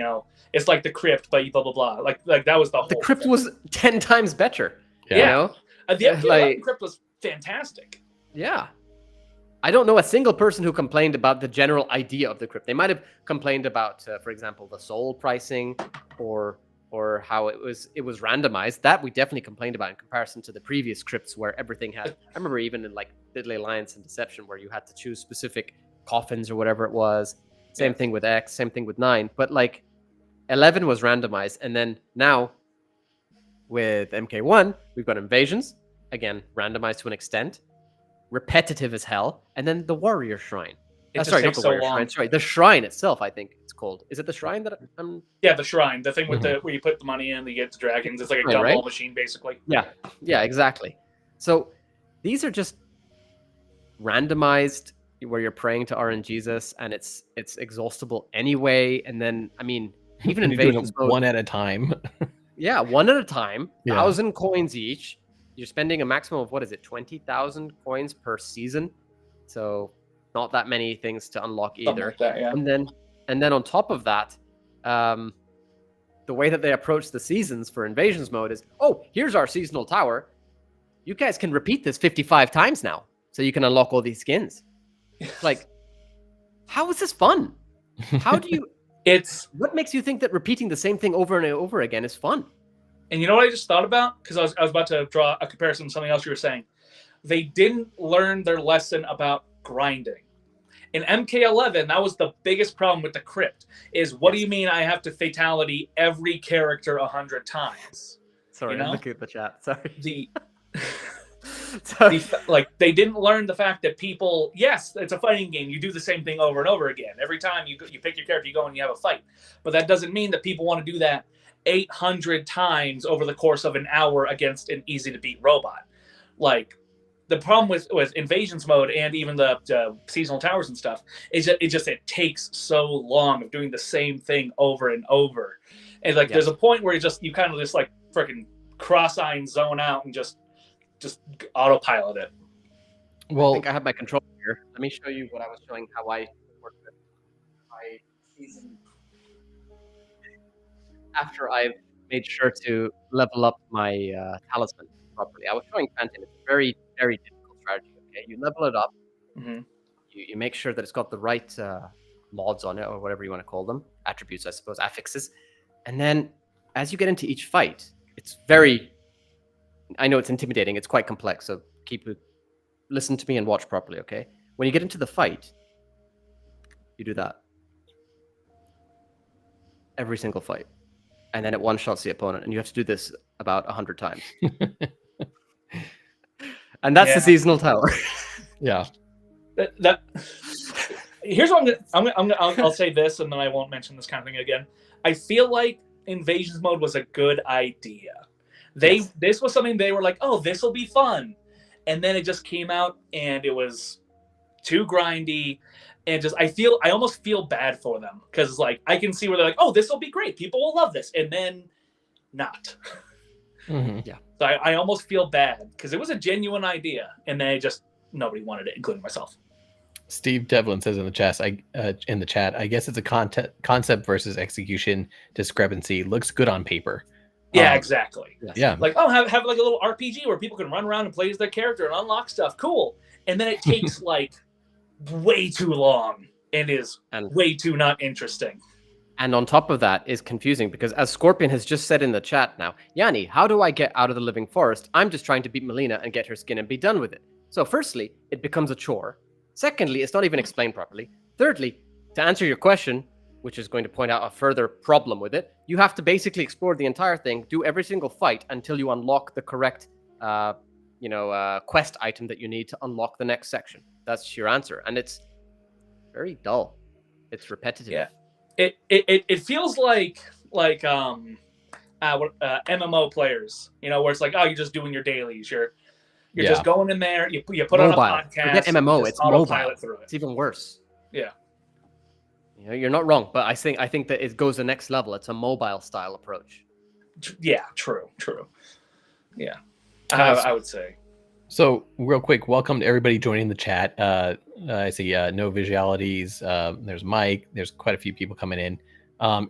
C: it's like the Crypt, but blah, blah, blah. Like that was the whole
B: The Crypt
C: thing.
B: was 10 times better.
C: The Crypt was fantastic.
B: Yeah. I don't know a single person who complained about the general idea of the Crypt. They might have complained about, for example, the soul pricing or how it was randomized. That we definitely complained about in comparison to the previous Crypts where everything had. I remember even in like Deadly Alliance and Deception where you had to choose specific coffins or whatever it was. Same thing with X, same thing with 9. But like 11 was randomized, and then now with MK1 we've got invasions, again randomized to an extent, repetitive as hell, and then the Warrior Shrine. Sorry, not the Warrior Shrine. Sorry, the Shrine itself. I think it's called. Is it the Shrine that I'm?
C: Yeah, the Shrine. The thing with where you put the money in, you get the dragons. It's like a gumball machine, basically.
B: Yeah, exactly. So these are just randomized, where you're praying to RNGesus, and it's exhaustible anyway. And then, I mean, even invasions mode,
A: one at a time.
B: Yeah, one at a time. 1,000 coins each. You're spending a maximum of, what is it, 20,000 coins per season. So not that many things to unlock either.
C: Like that, yeah.
B: And then on top of that, the way that they approach the seasons for invasions mode is, oh, here's our seasonal tower. You guys can repeat this 55 times now, so you can unlock all these skins. Like, how is this fun? How do you? What makes you think that repeating the same thing over and over again is fun?
C: And you know what I just thought about? Because I was about to draw a comparison to something else you were saying. They didn't learn their lesson about grinding. In MK11, that was the biggest problem with the Crypt, is what do you mean I have to fatality every character 100 times?
B: Sorry, I'm looking at the chat. Sorry.
C: They didn't learn the fact that people, yes, it's a fighting game. You do the same thing over and over again. Every time you pick your character, you go and you have a fight. But that doesn't mean that people want to do that 800 times over the course of an hour against an easy-to-beat robot. Like, the problem with invasions mode and even the seasonal towers and stuff is that it takes so long of doing the same thing over and over. And there's a point where you kind of just like freaking cross-eye and zone out and just autopilot it.
B: I
A: Well,
B: think I have my controller here. Let me show you what I was showing, how I work with my season. After I've made sure to level up my talisman properly. I was showing Phantom. It's a very, very difficult strategy. Okay, you level it up.
C: Mm-hmm.
B: You make sure that it's got the right mods on it, or whatever you want to call them, attributes, I suppose, affixes. And then as you get into each fight, it's very. I know it's intimidating. It's quite complex. So listen to me and watch properly. Okay, when you get into the fight, you do that every single fight, and then it one shots the opponent, and you have to do this about 100 times. And that's the seasonal tower.
A: yeah.
C: Here's what I'll say this, and then I won't mention this kind of thing again. I feel like Invasions mode was a good idea. This was something they were like, oh, this will be fun, and then it just came out and it was too grindy, and just I almost feel bad for them, because like I can see where they're like, oh, this will be great, people will love this, and then not.
A: Mm-hmm.
B: Yeah.
C: So I almost feel bad, because it was a genuine idea, and then nobody wanted it, including myself.
A: Steve Devlin says in the chat, I guess it's a concept versus execution discrepancy. Looks good on paper.
C: Yeah, exactly.
A: Yeah.
C: Like, oh, have like a little RPG where people can run around and play as their character and unlock stuff. Cool. And then it takes like way too long and is way too not interesting.
B: And on top of that is confusing, because as Scorpion has just said in the chat now, Yanni, how do I get out of the living forest? I'm just trying to beat Melina and get her skin and be done with it. So firstly, it becomes a chore. Secondly, it's not even explained properly. Thirdly, to answer your question, which is going to point out a further problem with it, you have to basically explore the entire thing, do every single fight until you unlock the correct, quest item that you need to unlock the next section. That's your answer, and it's very dull. It's repetitive.
C: Yeah, it feels like MMO players, where it's like, oh, you're just doing your dailies. You're just going in there. You put
B: mobile.
C: on a podcast.
B: Forget MMO. It's mobile.
C: Through it.
B: It's even worse.
C: Yeah.
B: You're not wrong, but I think that it goes the next level. It's a mobile style approach.
C: Yeah. True. Yeah. I would say.
A: So real quick, welcome to everybody joining the chat. I see no visualities. There's Mike. There's quite a few people coming in.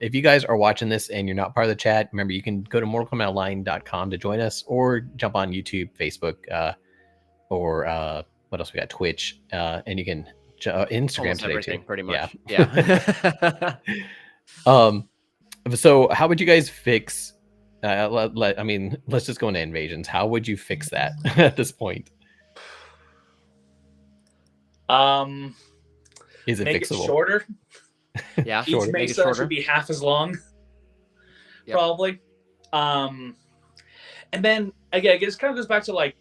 A: If you guys are watching this and you're not part of the chat, remember you can go to mortalkombatonline.com to join us, or jump on YouTube, Facebook, or what else we got? Twitch, and you can Instagram
B: Almost
A: today
B: everything,
A: too.
B: pretty much.
A: Yeah. So how would you guys fix? Let's just go into invasions. How would you fix that at this point? Is it
C: make
A: fixable?
C: It shorter.
B: Yeah,
C: each mesa should be half as long, probably. And then again, it kind of goes back to like,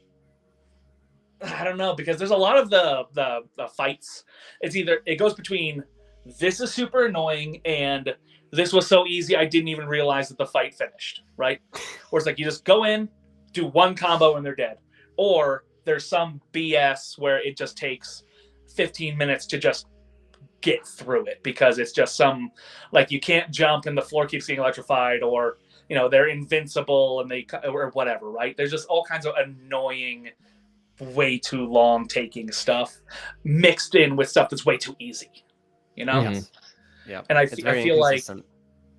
C: I don't know, because there's a lot of the fights. It goes between this is super annoying and this was so easy I didn't even realize that the fight finished, right? Or it's like you just go in, do one combo and they're dead. Or there's some BS where it just takes 15 minutes to just get through it, because it's just some, like, you can't jump and the floor keeps getting electrified, or they're invincible and or whatever, right? There's just all kinds of annoying, way too long taking stuff mixed in with stuff that's way too easy,
A: Mm-hmm.
B: Yeah.
C: And I feel like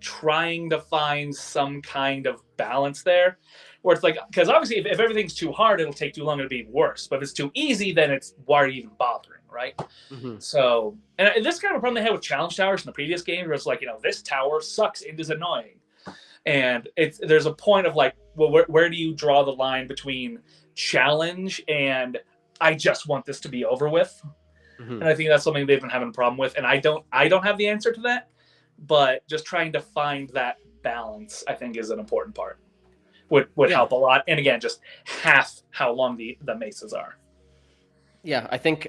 C: trying to find some kind of balance there, where it's like, because obviously if everything's too hard, it'll take too long, it'll be worse. But if it's too easy, then it's, why are you even bothering, right?
B: Mm-hmm.
C: So, and this kind of problem they had with challenge towers in the previous game, where it's like, this tower sucks and is annoying. And there's a point of like, well, where do you draw the line between challenge and I just want this to be over with?
B: Mm-hmm.
C: And I think that's something they've been having a problem with. And I don't have the answer to that, but just trying to find that balance, I think, is an important part. Would help a lot. And again, just half how long the mesas are.
B: Yeah, I think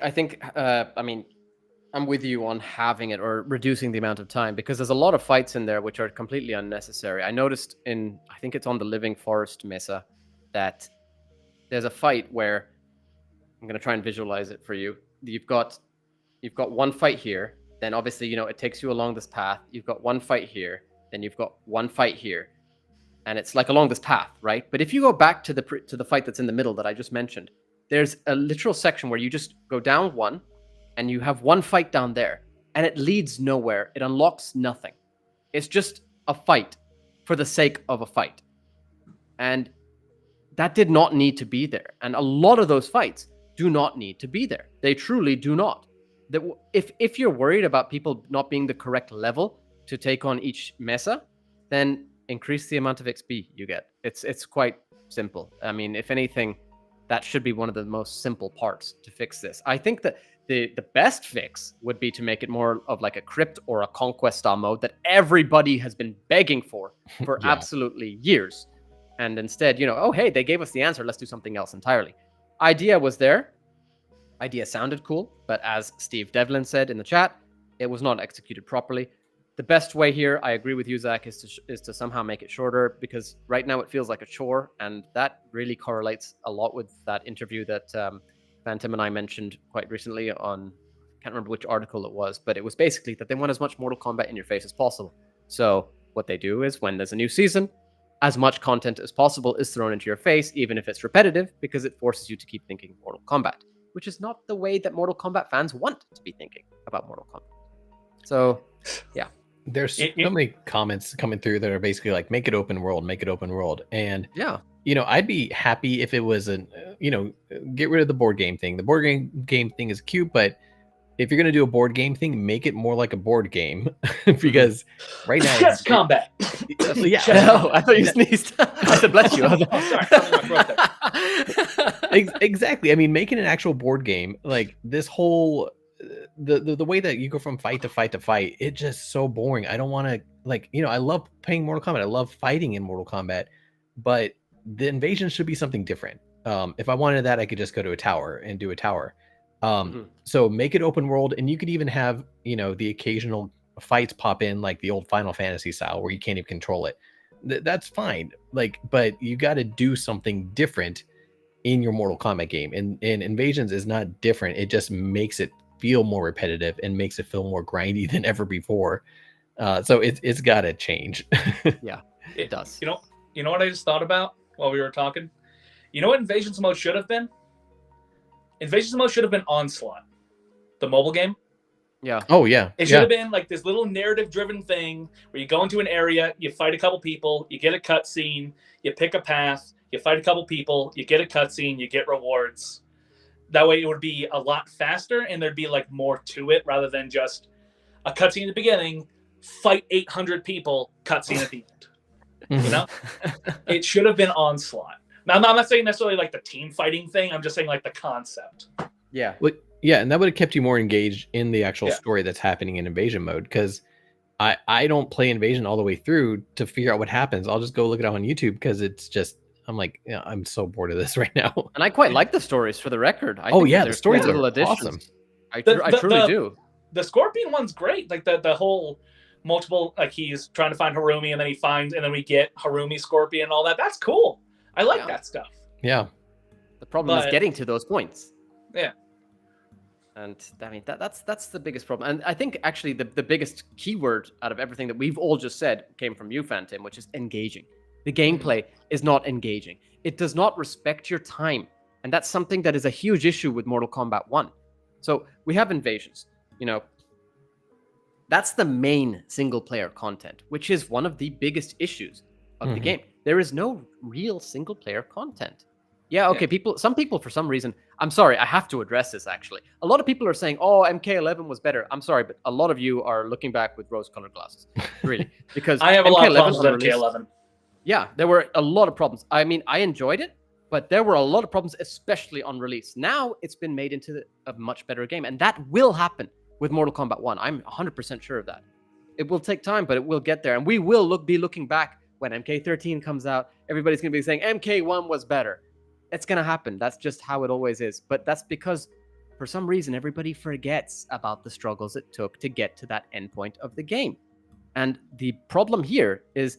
B: I'm with you on having it or reducing the amount of time, because there's a lot of fights in there which are completely unnecessary. I noticed I think it's on the Living Forest Mesa, that there's a fight where, I'm going to try and visualize it for you. You've got one fight here, then obviously, it takes you along this path. You've got one fight here, then you've got one fight here. and it's like along this path, right? But if you go back to the fight that's in the middle that I just mentioned, there's a literal section where you just go down one, and you have one fight down there, and it leads nowhere. It unlocks nothing. It's just a fight for the sake of a fight, and that did not need to be there. And a lot of those fights do not need to be there. They truly do not. If you're worried about people not being the correct level to take on each mesa, then increase the amount of XP you get. It's quite simple. I mean, if anything, that should be one of the most simple parts to fix this. I think that the best fix would be to make it more of like a crypt or a conquest style mode that everybody has been begging for
A: Yeah.
B: absolutely years. And instead, oh, hey, they gave us the answer. Let's do something else entirely. Idea was there. Idea sounded cool. But as Steve Devlin said in the chat, it was not executed properly. The best way here, I agree with you, Zach, is to somehow make it shorter, because right now it feels like a chore. And that really correlates a lot with that interview that Phantom and I mentioned quite recently on, I can't remember which article it was, but it was basically that they want as much Mortal Kombat in your face as possible. So what they do is when there's a new season, as much content as possible is thrown into your face, even if it's repetitive, because it forces you to keep thinking Mortal Kombat, which is not the way that Mortal Kombat fans want to be thinking about Mortal Kombat. So, yeah.
A: There's so many comments coming through that are basically like, make it open world, make it open world. And,
B: yeah,
A: I'd be happy if it was get rid of the board game thing. The board game thing is cute, but if you're going to do a board game thing, make it more like a board game, because right now
C: chess combat.
A: Yeah.
B: No, I thought you sneezed. I said, bless you.
A: Exactly. I mean, making an actual board game, like this whole the way that you go from fight to fight to fight, it's just so boring. I don't want to I love playing Mortal Kombat. I love fighting in Mortal Kombat, but the invasion should be something different. If I wanted that, I could just go to a tower and do a tower. So make it open world, and you could even have the occasional fights pop in like the old Final Fantasy style where you can't even control it. That's fine. But you got to do something different in your Mortal Kombat game, and Invasions is not different. It just makes it feel more repetitive and makes it feel more grindy than ever before. So it's got to change.
B: Yeah, it does.
C: You know what I just thought about while we were talking? You know what Invasions mode should have been? Invasions mode should have been Onslaught, the mobile game.
B: Yeah.
A: Oh, yeah.
C: It should have been like this little narrative-driven thing where you go into an area, you fight a couple people, you get a cutscene, you pick a path, you fight a couple people, you get a cutscene, you get rewards. That way it would be a lot faster, and there'd be like more to it rather than just a cutscene at the beginning, fight 800 people, cutscene at the end. It should have been Onslaught. Now, I'm not saying necessarily like the team fighting thing. I'm just saying like the concept.
B: Yeah.
A: Yeah, and that would have kept you more engaged in the actual story that's happening in Invasion mode, because I don't play Invasion all the way through to figure out what happens. I'll just go look it up on YouTube, because it's just, I'm like, I'm so bored of this right now.
B: And I quite like the stories, for the record. I think
A: the stories are
B: additions.
A: awesome.
B: I truly do.
C: The Scorpion one's great. Like the whole multiple, like he's trying to find Harumi, and then we get Harumi Scorpion and all that. That's cool. I like that stuff.
A: Yeah.
B: The problem is getting to those points.
C: Yeah.
B: And I mean, that's the biggest problem. And I think actually the biggest keyword out of everything that we've all just said came from you, Phantom, which is engaging. The gameplay is not engaging. It does not respect your time. And that's something that is a huge issue with Mortal Kombat 1. So we have Invasions. That's the main single player content, which is one of the biggest issues of the game. There is no real single player content. Yeah, okay, some people for some reason, I'm sorry, I have to address this actually. A lot of people are saying, oh, MK11 was better. I'm sorry, but a lot of you are looking back with rose-colored glasses. Really. Because
C: I have a lot of problems with MK11.
B: Yeah, there were a lot of problems. I mean, I enjoyed it, but there were a lot of problems, especially on release. Now it's been made into a much better game, and that will happen with Mortal Kombat 1. I'm 100% sure of that. It will take time, but it will get there, and we will be looking back when MK13 comes out. Everybody's going to be saying MK1 was better. It's going to happen. That's just how it always is. But that's because, for some reason, everybody forgets about the struggles it took to get to that endpoint of the game. And the problem here is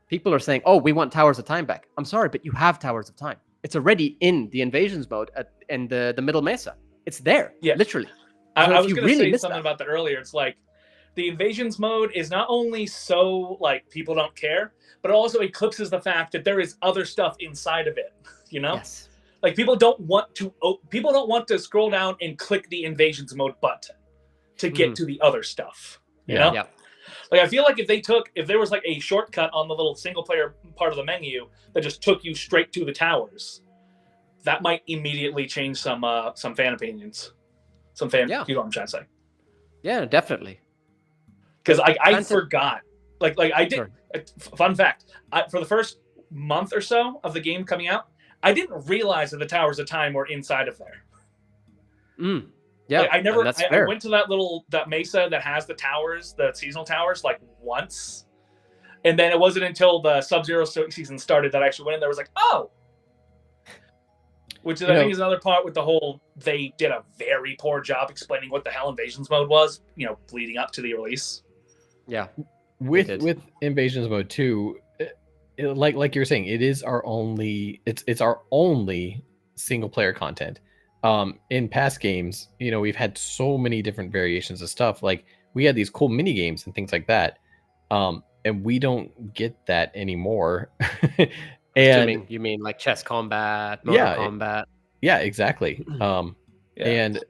B: people are saying, oh, we want Towers of Time back. I'm sorry, but you have Towers of Time. It's already in the Invasions mode in the Middle Mesa. It's there, literally.
C: I was going to say something about that earlier. It's like the invasions mode is not only so like people don't care, but it also eclipses the fact that there is other stuff inside of it. You know,
B: Yes.
C: like people don't want to scroll down and click the invasions mode button to get to the other stuff. You know, like I feel like if there was like a shortcut on the little single player part of the menu that just took you straight to the towers, that might immediately change some fan opinions. You know what I'm trying to say?
B: Yeah, definitely.
C: Because I forgot, like I did.
B: Sure.
C: Fun fact: for the first month or so of the game coming out, I didn't realize that the Towers of Time were inside of there.
B: Yeah,
C: like, I
B: I
C: went to that mesa that has the towers, the seasonal towers, like once, and then it wasn't until the Sub-Zero season started that I actually went in there. Was like, oh. Which I think is another part with the whole, they did a very poor job explaining what the hell Invasions mode was, leading up to the release.
B: Yeah.
A: With Invasions mode 2, like you were saying, it is our only single player content. In past games, we've had so many different variations of stuff. Like we had these cool mini games and things like that. And we don't get that anymore.
B: And you mean like chess combat, motor combat?
A: Yeah, exactly. And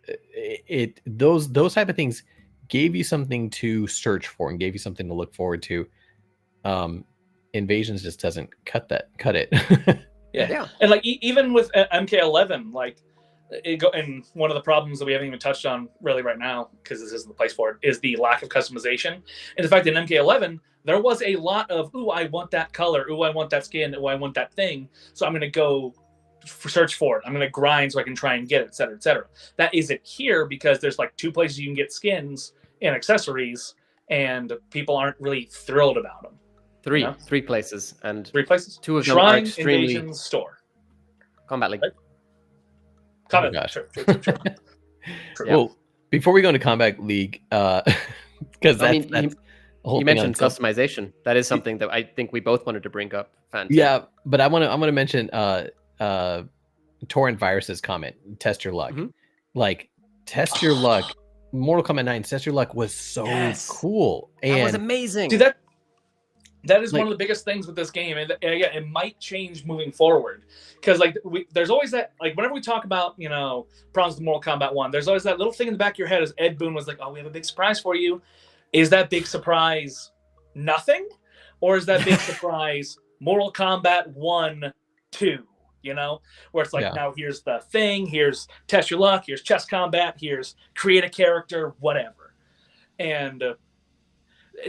A: those type of things gave you something to search for and gave you something to look forward to. Invasions just doesn't cut it.
C: Yeah. And like even with MK11, like and one of the problems that we haven't even touched on really right now, because this isn't the place for it, is the lack of customization. And in fact, in MK11, there was a lot of, ooh, I want that color, ooh, I want that skin, ooh, I want that thing. So I'm going to go search for it. I'm going to grind so I can try and get it, et cetera, et cetera. That isn't here because there's like 2 places you can get skins and accessories, and people aren't really thrilled about them.
B: 3 places, and
C: 3 places.
B: 2 of them
C: Shrine,
B: are extremely
C: Invasion, Store.
B: Combat League.
C: Right?
A: Oh, gosh.
C: Sure.
A: Well, before we go into Combat League, because
B: you mentioned customization. That is something that I think we both wanted to bring up.
A: Yeah, but I want to mention Torrent Virus's comment. Test your luck. Like test your luck. Mortal Kombat 9 Test Your Luck was so cool.
B: That was amazing.
C: Dude, that is one of the biggest things with this game, and yeah, it might change moving forward. Because there's always that, like whenever we talk about problems with Mortal Kombat 1, there's always that little thing in the back of your head as Ed Boon was like, oh, we have a big surprise for you. Is that big surprise nothing, or is that big surprise Mortal Kombat 1, 2? Where it's like, now here's the thing, here's test your luck, here's chess combat, here's create a character, whatever. And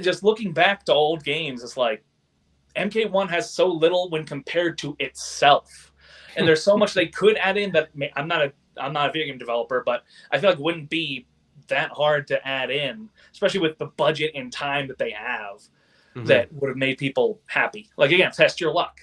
C: just looking back to old games, it's like MK1 has so little when compared to itself, and there's so much they could add in that I'm not a video game developer, but I feel like it wouldn't be that hard to add in, especially with the budget and time that they have, that would have made people happy. Like again, test your luck.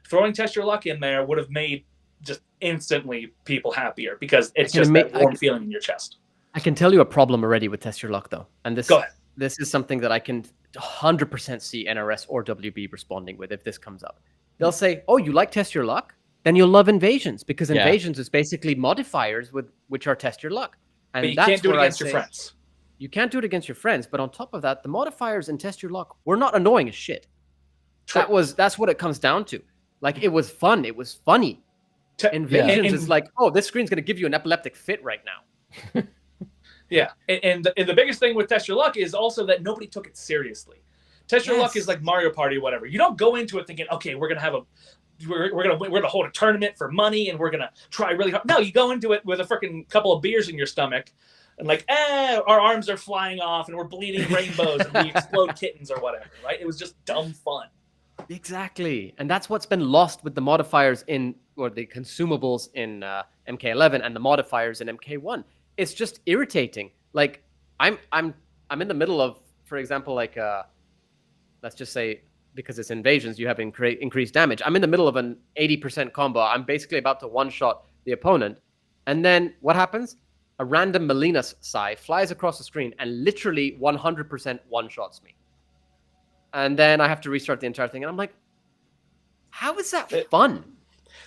C: Throwing test your luck in there would have made just instantly people happier, because it's just that warm feeling in your chest.
B: I can tell you a problem already with test your luck though, and
C: Go ahead.
B: This is something that I can 100% see NRS or WB responding with if this comes up. They'll say, oh, you like test your luck? Then you'll love Invasions, because Invasions is basically modifiers which are test your luck. And
C: but you can't do it against your friends.
B: You can't do it against your friends, but on top of that, the modifiers in test your luck were not annoying as shit.
C: True.
B: That's what it comes down to. Like, it was fun. It was funny. Invasions is like, oh, this screen's going to give you an epileptic fit right now.
C: Yeah, and the biggest thing with Test Your Luck is also that nobody took it seriously. Test Your Luck is like Mario Party or whatever. You don't go into it thinking, okay, we're gonna hold a tournament for money and we're gonna try really hard. No, you go into it with a freaking couple of beers in your stomach, and like, our arms are flying off and we're bleeding rainbows and we explode kittens or whatever. Right? It was just dumb fun.
B: Exactly, and that's what's been lost with the modifiers or the consumables in MK11 and the modifiers in MK1. It's just irritating. Like I'm in the middle of, for example, like let's just say, because it's Invasions, you have increased damage. I'm in the middle of an 80% combo. I'm basically about to one-shot the opponent, and then what happens? A random Melina Sai flies across the screen and literally 100% one-shots me. And then I have to restart the entire thing, and I'm like, how is that fun?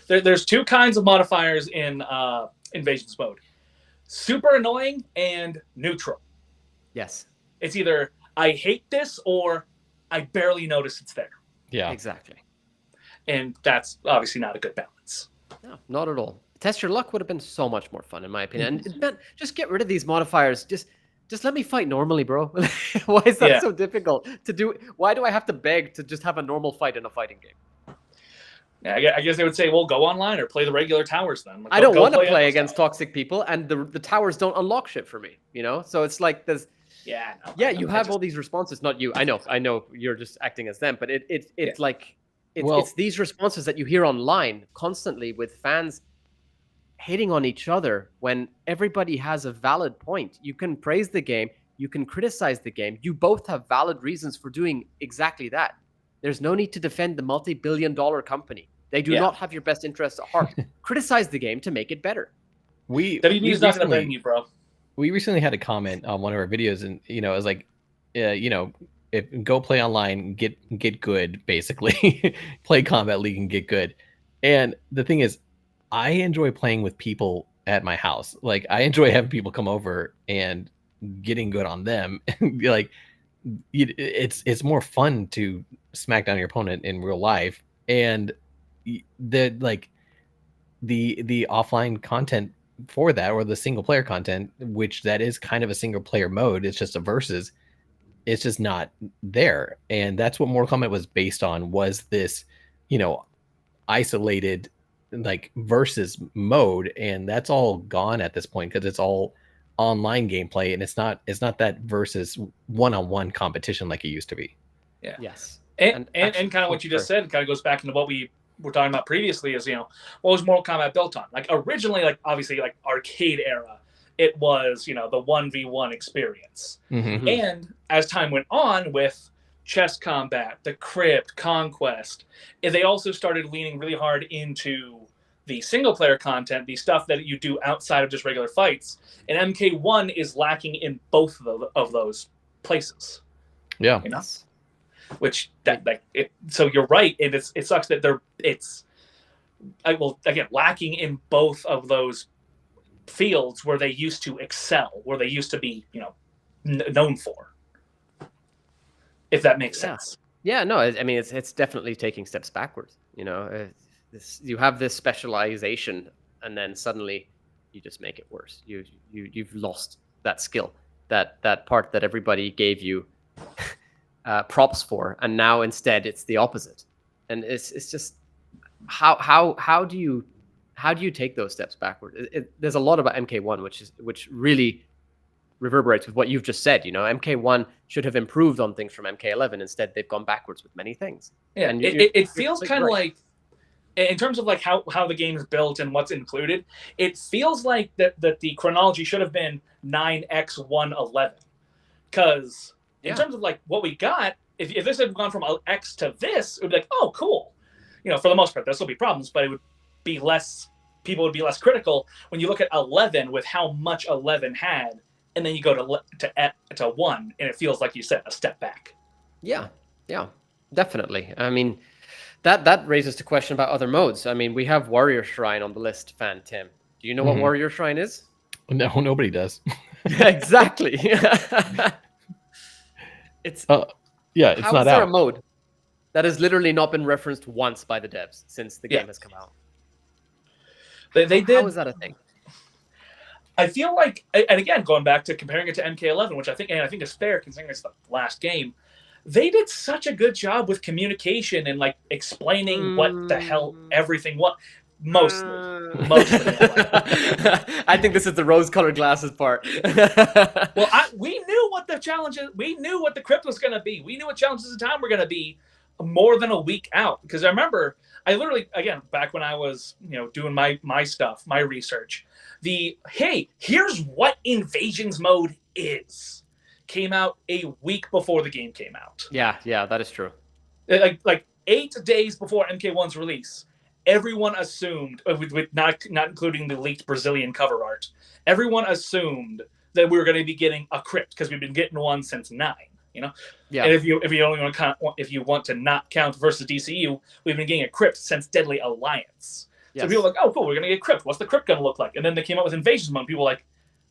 C: There's 2 kinds of modifiers in Invasions mode. Super annoying and neutral.
B: Yes.
C: It's either I hate this, or I barely notice it's there.
A: Yeah,
B: exactly.
C: And that's obviously not a good balance.
B: No, not at all. Test your luck would have been so much more fun, in my opinion. And man, just get rid of these modifiers. Just let me fight normally, bro. Why is that so difficult to do? Why do I have to beg to just have a normal fight in a fighting game?
C: Yeah, I guess they would say, well, go online or play the regular towers then.
B: I don't want to play against toxic people, and the towers don't unlock shit for me, you know? So it's like there's...
C: Yeah, no,
B: you have all these responses, not you. I know you're just acting as them, but it's like... It's these responses that you hear online constantly with fans hating on each other when everybody has a valid point. You can praise the game, you can criticize the game. You both have valid reasons for doing exactly that. There's no need to defend the multi-billion-dollar company. They do not have your best interests at heart. Criticize the game to make it better.
C: WB's not going to blame you, bro.
A: We recently had a comment on one of our videos, and it was like, go play online, get good, basically. Play Combat League and get good. And the thing is, I enjoy playing with people at my house. Like, I enjoy having people come over and getting good on them. Like, it's more fun to smack down your opponent in real life. And the offline content for that, or the single player content, which that is kind of a single player mode, it's just a versus, it's just not there. And that's what Mortal Kombat was based on, was this isolated like versus mode, and that's all gone at this point because it's all online gameplay, and it's not that versus one-on-one competition like it used to be.
C: Yeah.
B: Yes.
C: And kind of what you just said kind of goes back into what we were talking about previously, is what was Mortal Kombat built on? Like, originally, like, obviously, like, arcade era, it was the 1v1 experience.
A: Mm-hmm.
C: And as time went on with chess combat, the crypt, conquest, they also started leaning really hard into the single player content, the stuff that you do outside of just regular fights. And MK1 is lacking in both of those places.
A: Yeah.
C: Which so you're right, and it sucks that it's lacking in both of those fields where they used to excel, where they used to be known for, if that makes sense.
B: Yeah, no, I mean it's definitely taking steps backwards. You have this specialization, and then suddenly you just make it worse. You've lost that skill, that part that everybody gave you props for, and now instead it's the opposite. And it's just how do you take those steps backward? There's a lot about MK1 which really reverberates with what you've just said. MK1 should have improved on things from MK11. Instead, they've gone backwards with many things.
C: Yeah, and it feels kind of like, in terms of like how the game is built and what's included, it feels like that the chronology should have been 9x111, because in terms of like what we got, if this had gone from X to this, it would be like, oh, cool. For the most part, there'll still be problems, but it would be less. People would be less critical when you look at 11 with how much 11 had, and then you go to 1, and it feels like you set a step back.
B: Yeah, definitely. I mean, that raises the question about other modes. I mean, we have Warrior Shrine on the list, Fan Tim. Do you know what Warrior Shrine is?
A: No, nobody does.
B: Exactly. It's
A: not out.
B: How is there a mode that has literally not been referenced once by the devs since the game has come out?
C: They did.
B: How is that a thing?
C: I feel like, and again, going back to comparing it to MK11, which I think is fair considering it's the last game, they did such a good job with communication and like explaining what the hell everything was. Mostly.
B: I think this is the rose-colored glasses part.
C: Well, we knew what the challenges. We knew what the crypt was going to be. We knew what challenges of time were going to be more than a week out. Because I remember, I literally, again, back when I was doing my stuff, my research, hey, here's what Invasions mode is, came out a week before the game came out.
B: Yeah, that is true.
C: Like 8 days before MK1's release, everyone assumed, with not including the leaked Brazilian cover art, everyone assumed that we were going to be getting a crypt because we've been getting one since 9. Yeah. And if you want to not count versus DCU, we've been getting a crypt since Deadly Alliance. Yes. So people were like, oh, cool, we're going to get crypt. What's the crypt going to look like? And then they came out with Invasions mode. People were like,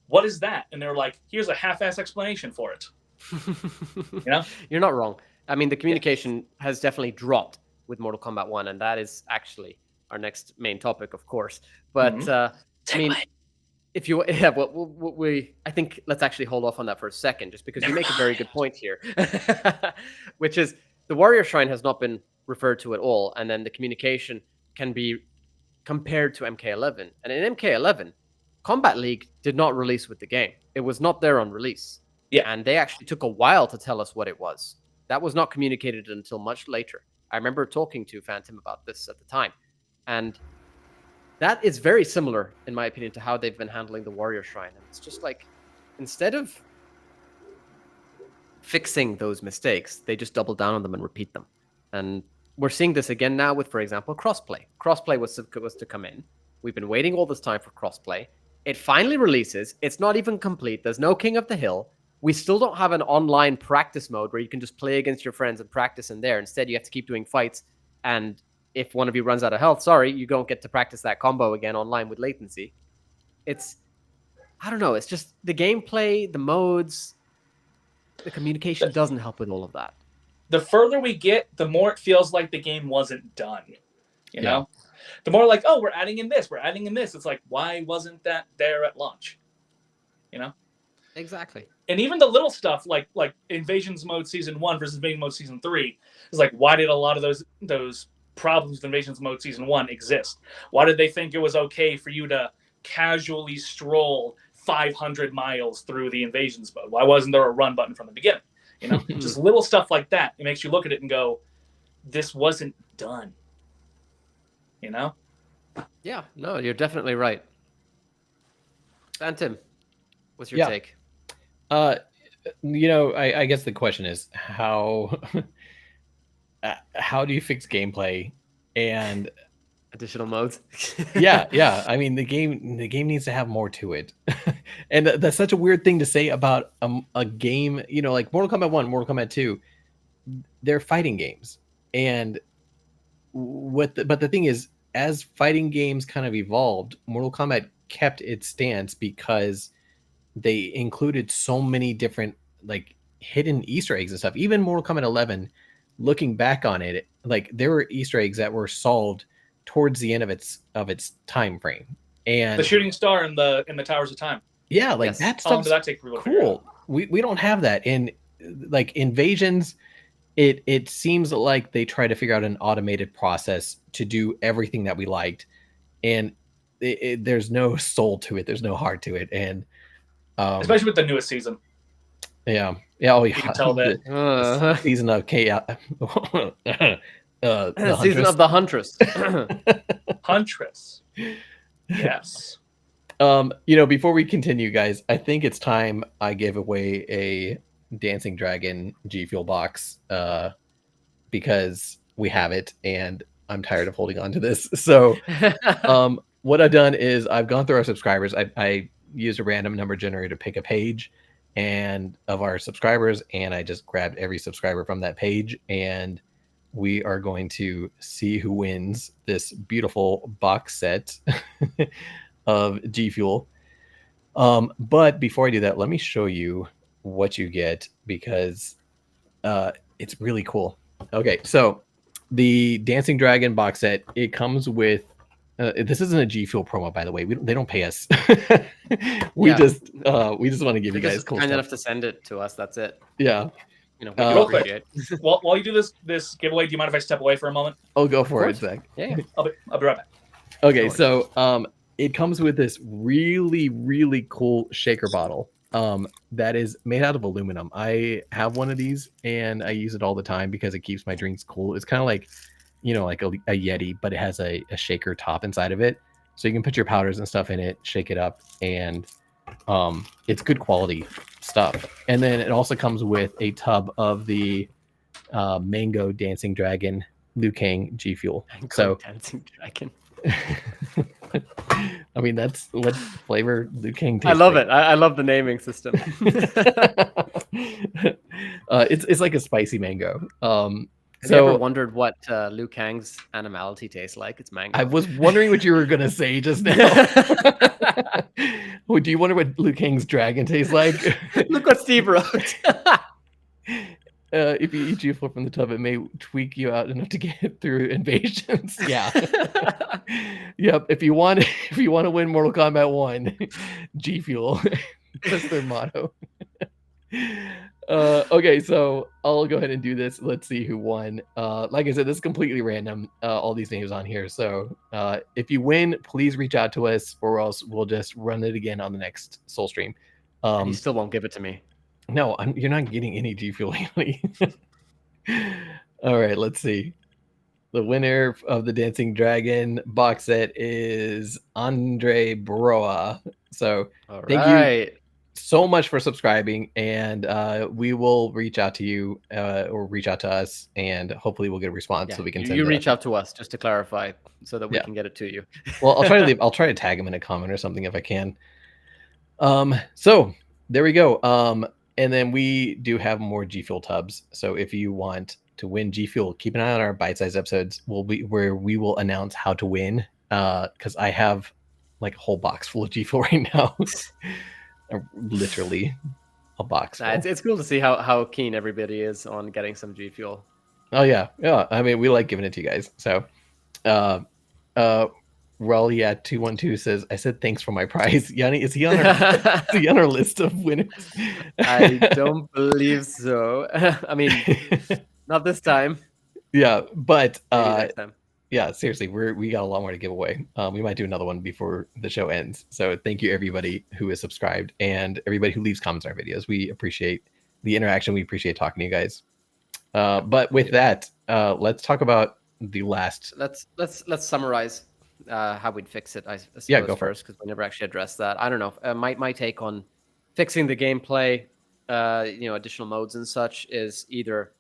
C: what is that? And they were like, here's a half-ass explanation for it. You know,
B: You're not wrong. I mean, the communication has definitely dropped with Mortal Kombat 1, and that is actually our next main topic, of course. But I mean, if you I think let's actually hold off on that for a second, just because you make a very good point here, which is the Warrior Shrine has not been referred to at all, and then the communication can be compared to MK11. And in MK11, Combat League did not release with the game; it was not there on release.
C: Yeah.
B: And they actually took a while to tell us what it was. That was not communicated until much later. I remember talking to Phantom about this at the time. And that is very similar, in my opinion, to how they've been handling the Warrior Shrine. And it's just like, instead of fixing those mistakes, they just double down on them and repeat them. And we're seeing this again now with, for example, crossplay. Crossplay was to come in. We've been waiting all this time for crossplay. It finally releases. It's not even complete. There's no King of the Hill. We still don't have an online practice mode where you can just play against your friends and practice in there. Instead, you have to keep doing fights. And if one of you runs out of health, sorry, you don't get to practice that combo again online with latency. I don't know. It's just the gameplay, the modes, the communication doesn't help with all of that.
C: The further we get, the more it feels like the game wasn't done. You know? The more like, oh, we're adding in this, we're adding in this. It's like, why wasn't that there at launch? You know?
B: Exactly.
C: And even the little stuff like Invasions Mode Season 1 versus Invasion Mode Season 3 is like, why did a lot of those problems with Invasions Mode Season 1 exist? Why did they think it was okay for you to casually stroll 500 miles through the Invasions mode? Why wasn't there a run button from the beginning? You know, just little stuff like that. It makes you look at it and go, this wasn't done. You know?
B: Yeah, no, you're definitely right. Phantom, what's your take?
A: You know, I guess the question is how do you fix gameplay and
B: additional modes?
A: yeah. I mean, the game needs to have more to it, and that's such a weird thing to say about a game. You know, like Mortal Kombat 1, Mortal Kombat 2, they're fighting games, and but the thing is, as fighting games kind of evolved, Mortal Kombat kept its stance because they included so many different like hidden Easter eggs and stuff. Even Mortal Kombat 11, looking back on it, like there were Easter eggs that were solved towards the end of its time frame. And
C: the shooting star in the Towers of Time.
A: Yeah, like that stuff's cool. We don't have that in like Invasions. It seems like they try to figure out an automated process to do everything that we liked, and there's no soul to it. There's no heart to it, and
C: especially with the newest season.
A: Yeah. Oh, yeah.
C: You can tell that
A: season of Chaos.
B: Season of the Huntress.
C: Huntress. Yes.
A: You know, before we continue, guys, I think it's time I give away a Dancing Dragon Gfuel box because we have it and I'm tired of holding on to this. So what I've done is I've gone through our subscribers. I used a random number generator to pick a page and of our subscribers, and I just grabbed every subscriber from that page, and we are going to see who wins this beautiful box set of Gfuel. But before I do that, let me show you what you get because it's really cool. Okay, so the Dancing Dragon box set, it comes with this isn't a Gfuel promo, by the way. They don't pay us. we just want to give you guys cool
B: kind
A: stuff.
B: enough to send it to us. That's it.
A: Yeah.
B: You know,
C: real quick. While you do this giveaway, do you mind if I step away for a moment?
A: Oh, go for it, Zach.
B: Yeah.
C: I'll be right back.
A: Okay, so it comes with this really, really cool shaker bottle that is made out of aluminum. I have one of these and I use it all the time because it keeps my drinks cool. It's kind of like, you know, like a Yeti, but it has a shaker top inside of it. So you can put your powders and stuff in it, shake it up, and it's good quality stuff. And then it also comes with a tub of the Mango Dancing Dragon Liu Kang Gfuel. So
B: Dancing Dragon.
A: I mean, that's what flavor Liu Kang tastes.
B: I love it. I love the naming system.
A: It's like a spicy mango.
B: Have you ever
A: So
B: wondered what Liu Kang's animality tastes like? It's mango.
A: I was wondering what you were gonna say just now. Oh, do you wonder what Liu Kang's dragon tastes like?
B: Look what Steve wrote.
A: If you eat Gfuel from the tub, it may tweak you out enough to get through invasions. Yeah. Yep. If you want to win Mortal Kombat 1, Gfuel. That's their motto. Okay, so I'll go ahead and do this. Let's see who won. Like I said, this is completely random. All these names on here. So if you win, please reach out to us, or else we'll just run it again on the next Soul stream.
B: And he still won't give it to me.
A: No, you're not getting any G Fuel. All right, let's see. The winner of the Dancing Dragon box set is Andre Broa. So thank you so much for subscribing, and we will reach out to you or reach out to us, and hopefully we'll get a response so we can send
B: you reach out to us, just to clarify, so that we can get it to you.
A: Well, I'll try to tag him in a comment or something if I can. So there we go. And then we do have more G Fuel tubs. So if you want to win G Fuel, keep an eye on our bite-sized episodes. Where we will announce how to win. Because I have like a whole box full of G Fuel right now. Literally a box full.
B: It's cool to see how keen everybody is on getting some G Fuel.
A: Oh yeah. I mean, we like giving it to you guys. So Raleigh at 212 says, I said thanks for my prize. Yanni, is he on our list of winners?
B: I don't believe so. I mean, not this time.
A: Yeah, but
B: next time.
A: Yeah, seriously, we got a lot more to give away. We might do another one before the show ends. So thank you everybody who is subscribed and everybody who leaves comments on our videos. We appreciate the interaction. We appreciate talking to you guys. But with that, let's talk about the last.
B: Let's summarize how we'd fix it. I suppose
A: go
B: first, because we never actually addressed that. I don't know. My take on fixing the gameplay, additional modes and such, is either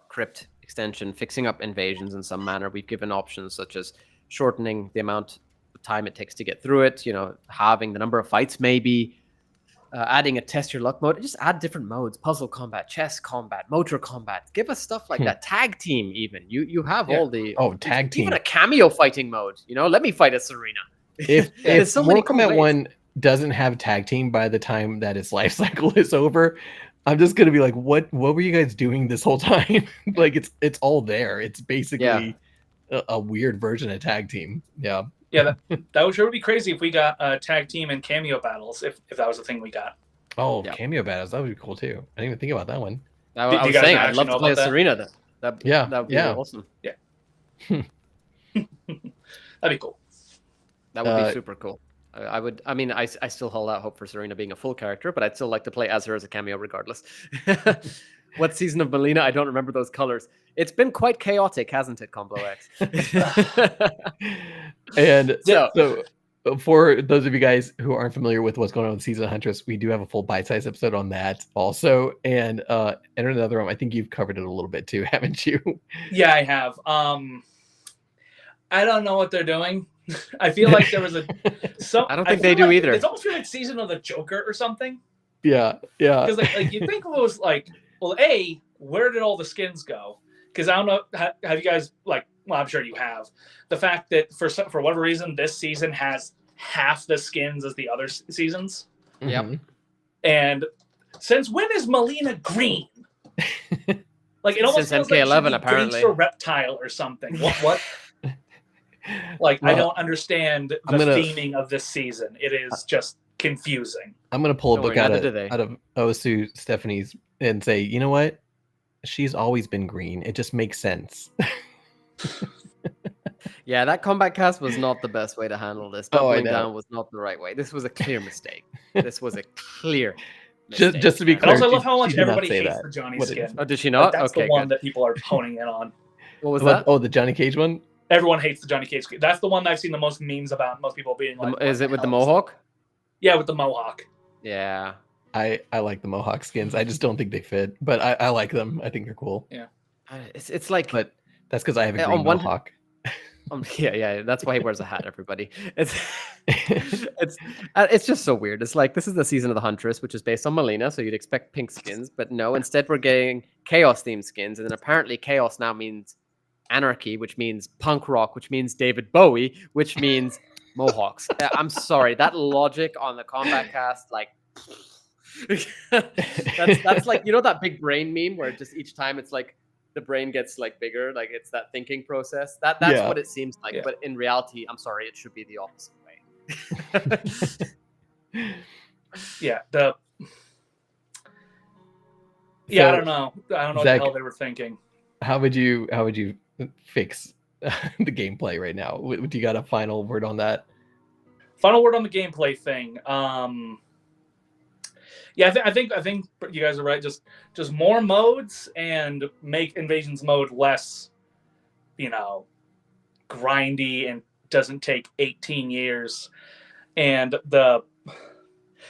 B: crypt extension, fixing up invasions in some manner. We've given options such as shortening the amount of time it takes to get through it, halving the number of fights, maybe adding a test your luck mode. Just add different modes: puzzle combat, chess combat, motor combat. Give us stuff like that. Tag team, even. You have all the
A: tag team,
B: even a cameo fighting mode. Let me fight as Serena.
A: If Mortal Kombat 1 doesn't have tag team by the time that its life cycle is over, I'm just gonna be like, what were you guys doing this whole time? Like it's all there. It's basically a weird version of tag team. Yeah.
C: Yeah, that would sure be crazy if we got tag team and cameo battles, if that was a thing we got.
A: Oh, cameo battles, that would be cool too. I didn't even think about that one.
B: I was saying, I'd love to play as Serena. That would be awesome.
C: Yeah. That'd be cool.
B: That would be super cool. I still hold out hope for Serena being a full character, but I'd still like to play as her as a cameo regardless. What season of Melina? I don't remember those colors. It's been quite chaotic, hasn't it, Combo X?
A: And so for those of you guys who aren't familiar with what's going on with Season of Huntress, we do have a full bite-sized episode on that also. And Enter The NetherRealm, I think you've covered it a little bit too, haven't you?
C: Yeah, I have. I don't know what they're doing. I feel like there was
B: I don't think they do either.
C: It's almost feel like Season of the Joker or something.
A: Yeah.
C: Because like you think it was like, well, where did all the skins go? Because I don't know, have you guys I'm sure you have, the fact that for whatever reason this season has half the skins as the other seasons.
B: Yep.
C: And since when is Melina green? Like it almost
B: since
C: feels
B: MK11
C: like
B: apparently.
C: a reptile or something. What? Like I don't understand the theming of this season. It is just confusing. I'm
A: gonna pull a book out of Osu Stephanie's and say, you know what? She's always been green. It just makes sense.
B: Yeah, that combat cast was not the best way to handle this. Doubling down was not the right way. This was a clear mistake. This was a clear mistake.
A: Just to be clear.
C: I also love how much everybody hates the Johnny skin.
B: Oh, did she not?
C: That's the one that people are honing in on.
B: What was that?
A: Oh, the Johnny Cage one?
C: Everyone hates the Johnny Cage skin. That's the one that I've seen the most memes about. Most people being like,
B: is it with the mohawk?
C: Yeah, with the mohawk.
B: Yeah.
A: I like the mohawk skins. I just don't think they fit, but I like them. I think they're cool.
C: Yeah.
B: It's like,
A: but that's because I have a green mohawk.
B: Yeah. That's why he wears a hat, everybody. It's just so weird. It's like, this is the season of the Huntress, which is based on Melina, so you'd expect pink skins, but no, instead we're getting Chaos themed skins, and then apparently Chaos now means anarchy, which means punk rock, which means David Bowie, which means Mohawks. I'm sorry, that logic on the combat cast, like that's like, you know, that big brain meme where just each time it's like the brain gets like bigger, like it's that thinking process. That's what it seems like.
C: Yeah.
B: But in reality, I'm sorry, it should be the opposite way.
C: Yeah,
A: So,
C: I don't know. I don't know what
A: Zach,
C: the hell they were thinking.
A: How would you fix the gameplay right now? Would you got a final word on that?
C: Final word on the gameplay thing. Yeah, I think you guys are right. Just more modes and make Invasions mode less, you know, grindy and doesn't take 18 years. And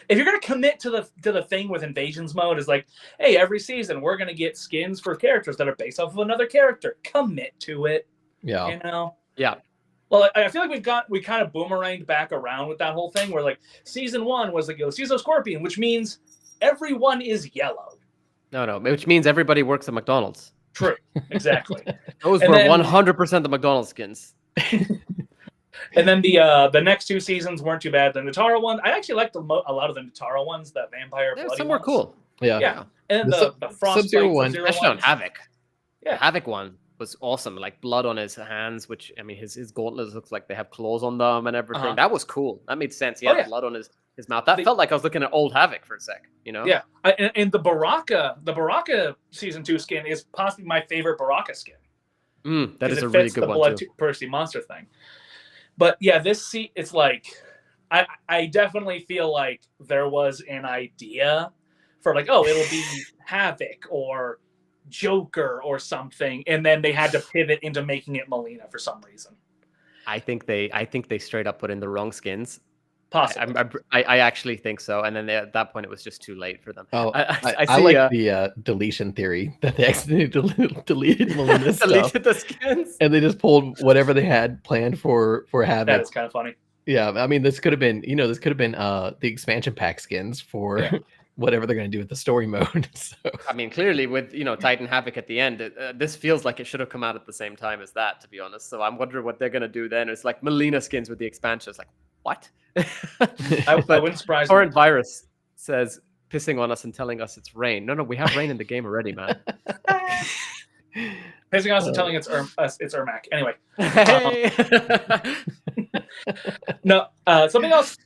C: if you're gonna commit to the thing with Invasions mode is like, hey, every season we're gonna get skins for characters that are based off of another character. Commit to it.
A: Yeah.
C: You know?
B: Yeah.
C: Well, I feel like we kind of boomeranged back around with that whole thing where like season 1 was like Season Scorpion, which means everyone is yellow.
B: No, which means everybody works at McDonald's.
C: True, exactly.
B: Those were 100% the McDonald's skins.
C: And then the next 2 seasons weren't too bad. The Natara one, I actually liked a lot of the Natara ones, the vampire bloody
B: some were
C: ones.
B: cool.
C: Yeah. And the Frost
A: Sub-Zero one,
B: especially on Havoc.
C: Yeah.
B: The Havoc one was awesome. Like blood on his hands, which, I mean, his gauntlets looks like they have claws on them and everything.
C: Uh-huh.
B: That was cool. That made sense. He had blood on his mouth. That felt like I was looking at old Havoc for a sec, you know?
C: Yeah. And the Baraka season 2 skin is possibly my favorite Baraka skin.
B: That is a really good one too.
C: Bloodthirsty monster thing. But yeah, it's like I definitely feel like there was an idea for like, oh, it'll be Havoc or Joker or something, and then they had to pivot into making it Melina for some reason.
B: I think they straight up put in the wrong skins.
C: Possibly.
B: I actually think so. And then at that point, it was just too late for them.
A: Oh,
B: I
A: see, like the deletion theory that they accidentally deleted Melina's
B: deleted the skins,
A: and they just pulled whatever they had planned for Havoc.
C: That is kind of funny.
A: Yeah, I mean, this could have been the expansion pack skins for whatever they're going to do with the story mode. So
B: I mean, clearly with Titan Havoc at the end, this feels like it should have come out at the same time as that, to be honest. So I'm wondering what they're going to do then. It's like Melina skins with the expansions. Like, what?
C: I wouldn't surprise me.
B: Torrent Virus says pissing on us and telling us it's rain. No, we have rain in the game already, man.
C: Pissing on us and telling it's Ermac. Anyway. No, something else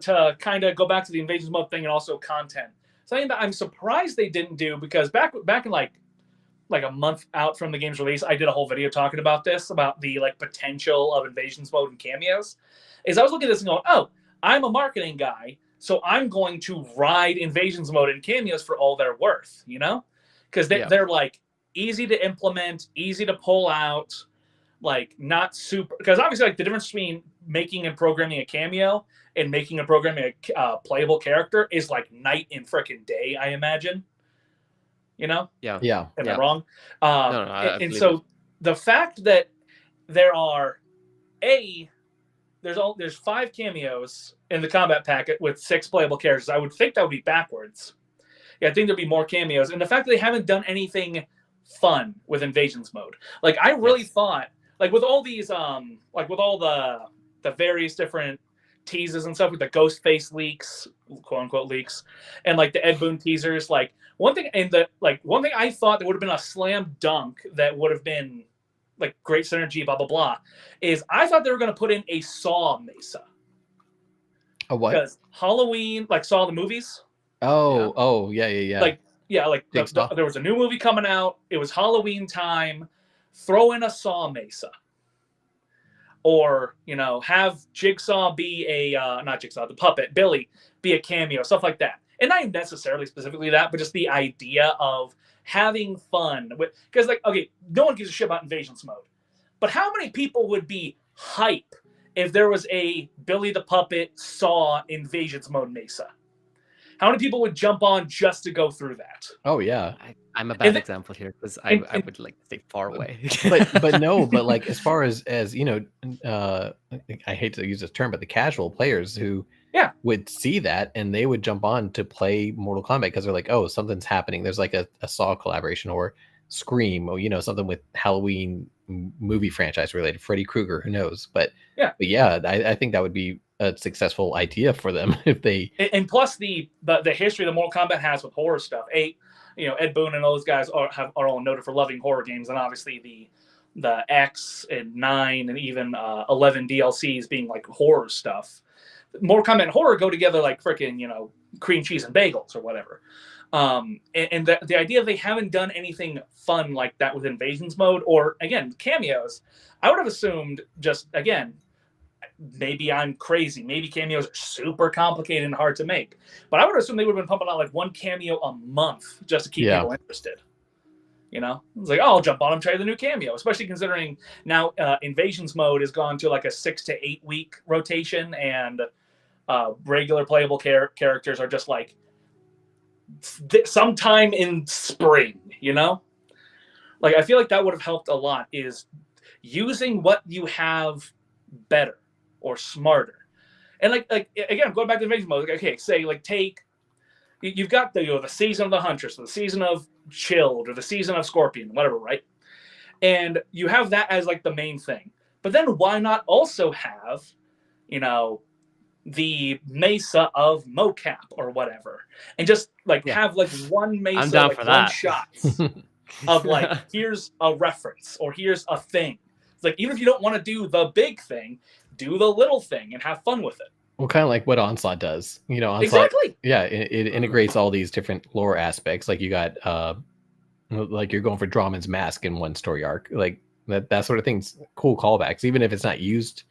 C: to kind of go back to the Invasions mode thing and also content. Something that I'm surprised they didn't do, because back in like a month out from the game's release, I did a whole video talking about this, about the like potential of Invasions mode and cameos. Is I was looking at this and going, oh, I'm a marketing guy, so I'm going to ride Invasions mode and cameos for all they're worth, you know? Because they're like easy to implement, easy to pull out, like not super. Because obviously, like the difference between making and programming a cameo and making and programming a playable character is like night and frickin' day, I imagine. You know?
B: Yeah.
C: Am I wrong?
B: No,
C: and so the fact that there are there's 5 cameos in the combat packet with 6 playable characters, I would think that would be backwards. Yeah, I think there'd be more cameos. And the fact that they haven't done anything fun with Invasions mode. Like I really thought, like with all these like with all the various different teases and stuff with the ghost face leaks, quote unquote leaks, and like the Ed Boon teasers, like one thing I thought that would have been a slam dunk that would have been like great synergy, blah blah blah, is I thought they were going to put in a Saw Mesa.
A: A what?
C: Because Halloween, like Saw the movies.
A: Yeah.
C: Like there was a new movie coming out. It was Halloween time. Throw in a Saw Mesa, or have Jigsaw be not Jigsaw, the puppet Billy be a cameo, stuff like that. And not necessarily specifically that, but just the idea of having fun with, because like, okay, no one gives a shit about Invasions mode, but how many people would be hype if there was a Billy the Puppet Saw Invasions mode Mesa? How many people would jump on just to go through that?
A: Oh yeah.
B: I'm a bad example here because I would like to stay far away.
A: but no, but like as far as you know, I hate to use this term, but the casual players who would see that and they would jump on to play Mortal Kombat because they're like, oh, something's happening. There's like a Saw collaboration or Scream, or something with Halloween movie franchise related, Freddy Krueger, who knows? But yeah, I think that would be a successful idea for them if they.
C: And plus the history that Mortal Kombat has with horror stuff. Ed Boon and those guys are all noted for loving horror games, and obviously the X and 9 and even 11 DLCs being like horror stuff. Mortal Kombat and horror go together like freaking cream cheese and bagels or whatever. And the idea they haven't done anything fun like that with Invasions mode or again cameos, I would have assumed just again. Maybe I'm crazy. Maybe cameos are super complicated and hard to make. But I would assume they would have been pumping out like one cameo a month just to keep people interested. It's like, oh, I'll jump on and try the new cameo, especially considering now Invasions mode has gone to like a 6 to 8 week rotation, and regular playable characters are just like sometime in spring. Like I feel like that would have helped a lot. Is using what you have better or smarter, and like again going back to Invasion mode. Okay, say like take you've got the season of the Huntress, the season of Chilled, or the season of Scorpion, whatever, right? And you have that as like the main thing. But then why not also have the Mesa of Mocap or whatever, and just like have like one Mesa,
B: I'm down
C: like
B: for
C: one
B: that.
C: shot of like here's a reference or here's a thing. It's like even if you don't want to do the big thing, do the little thing and have fun with it.
A: Well, kind of like what Onslaught does. Onslaught,
C: exactly.
A: Yeah, it integrates all these different lore aspects. Like you got, like you're going for Dramon's mask in one story arc. Like that sort of thing's cool callbacks, even if it's not used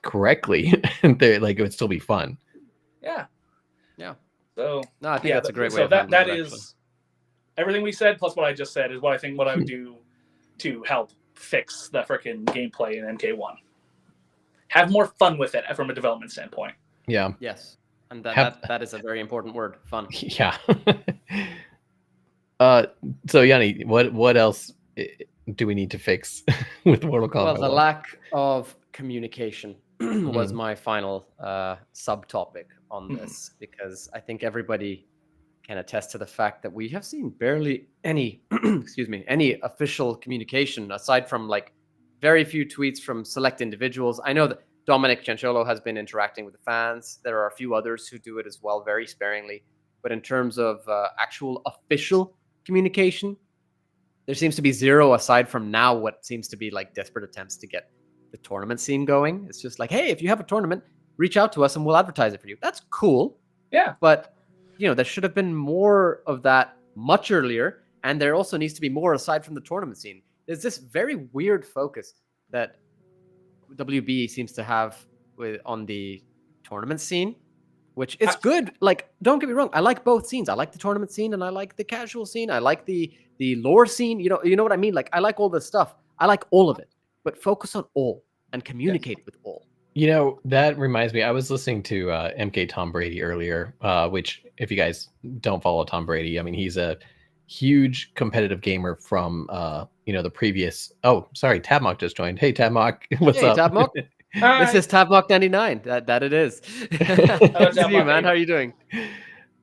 A: correctly. Like it would still be fun.
C: Yeah.
B: So no, I think that's a great way.
C: So that is everything we said plus what I just said is what I think what I would do to help fix the freaking gameplay in MK1. Have more fun with it from a development standpoint.
A: Yeah.
B: Yes. And that is a very important word, fun.
A: Yeah. So Yanni, what else do we need to fix with Mortal Kombat?
B: Well, the lack of communication was my final subtopic on this, because I think everybody can attest to the fact that we have seen barely any any official communication aside from like very few tweets from select individuals. I know that Dominic Cianciolo has been interacting with the fans. There are a few others who do it as well, very sparingly. But in terms of actual official communication, there seems to be zero, aside from now what seems to be like desperate attempts to get the tournament scene going. It's just like, hey, if you have a tournament, reach out to us and we'll advertise it for you. That's cool.
C: Yeah.
B: But, there should have been more of that much earlier. And there also needs to be more aside from the tournament scene. There's this very weird focus that WB seems to have on the tournament scene, which it's good. Like, don't get me wrong. I like both scenes. I like the tournament scene and I like the casual scene. I like the lore scene. You know what I mean? Like, I like all this stuff. I like all of it, but focus on all and communicate with all.
A: That reminds me, I was listening to MK Tom Brady earlier, which if you guys don't follow Tom Brady, I mean, he's a huge competitive gamer from the previous. Oh, sorry, Tabmock just joined. Hey, Tabmock, what's up?
B: Tabmock. This is Tabmock 99. That it is. Good to you, man. How are you doing?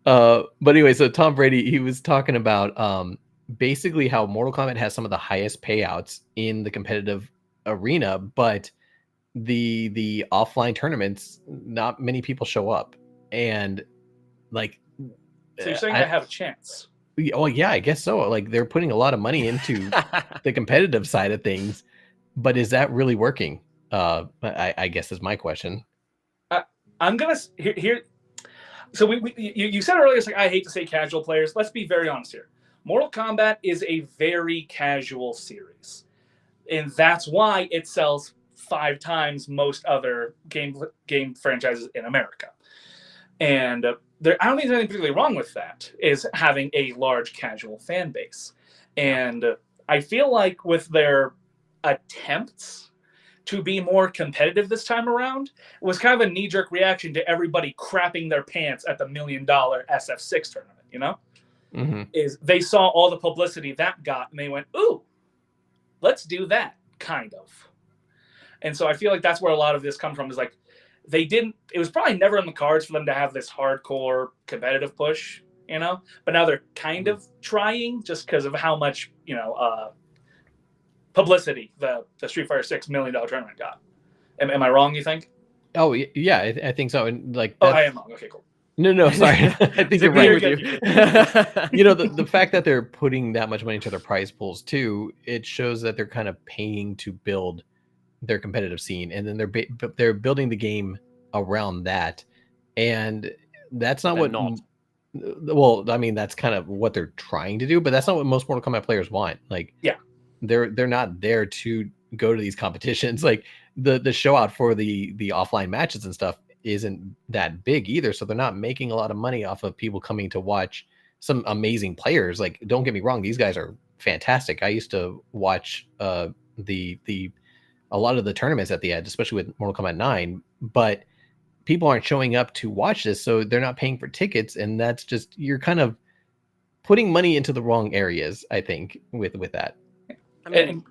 A: But anyway, so Tom Brady, he was talking about basically how Mortal Kombat has some of the highest payouts in the competitive arena, but the offline tournaments, not many people show up, and like.
C: So you're saying I have a chance?
A: Oh yeah, I guess so. Like they're putting a lot of money into the competitive side of things, but is that really working? I guess is my question.
C: I'm gonna here. So you said earlier, it's like I hate to say casual players. Let's be very honest here. Mortal Kombat is a very casual series, and that's why it sells 5 times most other game franchises in America. And I don't think there's anything particularly wrong with that, is having a large casual fan base. And I feel like with their attempts to be more competitive this time around was kind of a knee-jerk reaction to everybody crapping their pants at the $1 million SF6 tournament, you know?
A: Mm-hmm.
C: Is they saw all the publicity that got and they went, ooh, let's do that, kind of. And so I feel like that's where a lot of this comes from, is like, it was probably never in the cards for them to have this hardcore competitive push, you know? But now they're kind of trying, just because of how much, you know, publicity the Street Fighter 6 $1 million tournament got. Am I wrong, you think?
A: Oh yeah, I think so. And like,
C: I am wrong. Okay, cool.
A: No, sorry. I think you're
B: Agree
A: right.
B: with you.
A: You know, the fact that they're putting that much money into their prize pools too, it shows that they're kind of paying to build their competitive scene, and then they're building the game around that, and that's not what. Well, I mean, that's kind of what they're trying to do, but that's not what most Mortal Kombat players want. Like,
C: yeah,
A: they're not there to go to these competitions. Like the show out for the offline matches and stuff isn't that big either, so they're not making a lot of money off of people coming to watch some amazing players. Like, don't get me wrong, these guys are fantastic. I used to watch the a lot of the tournaments at the end, especially with Mortal Kombat 9, but people aren't showing up to watch this, so they're not paying for tickets, and that's just, you're kind of putting money into the wrong areas, I think, with that.
B: I mean,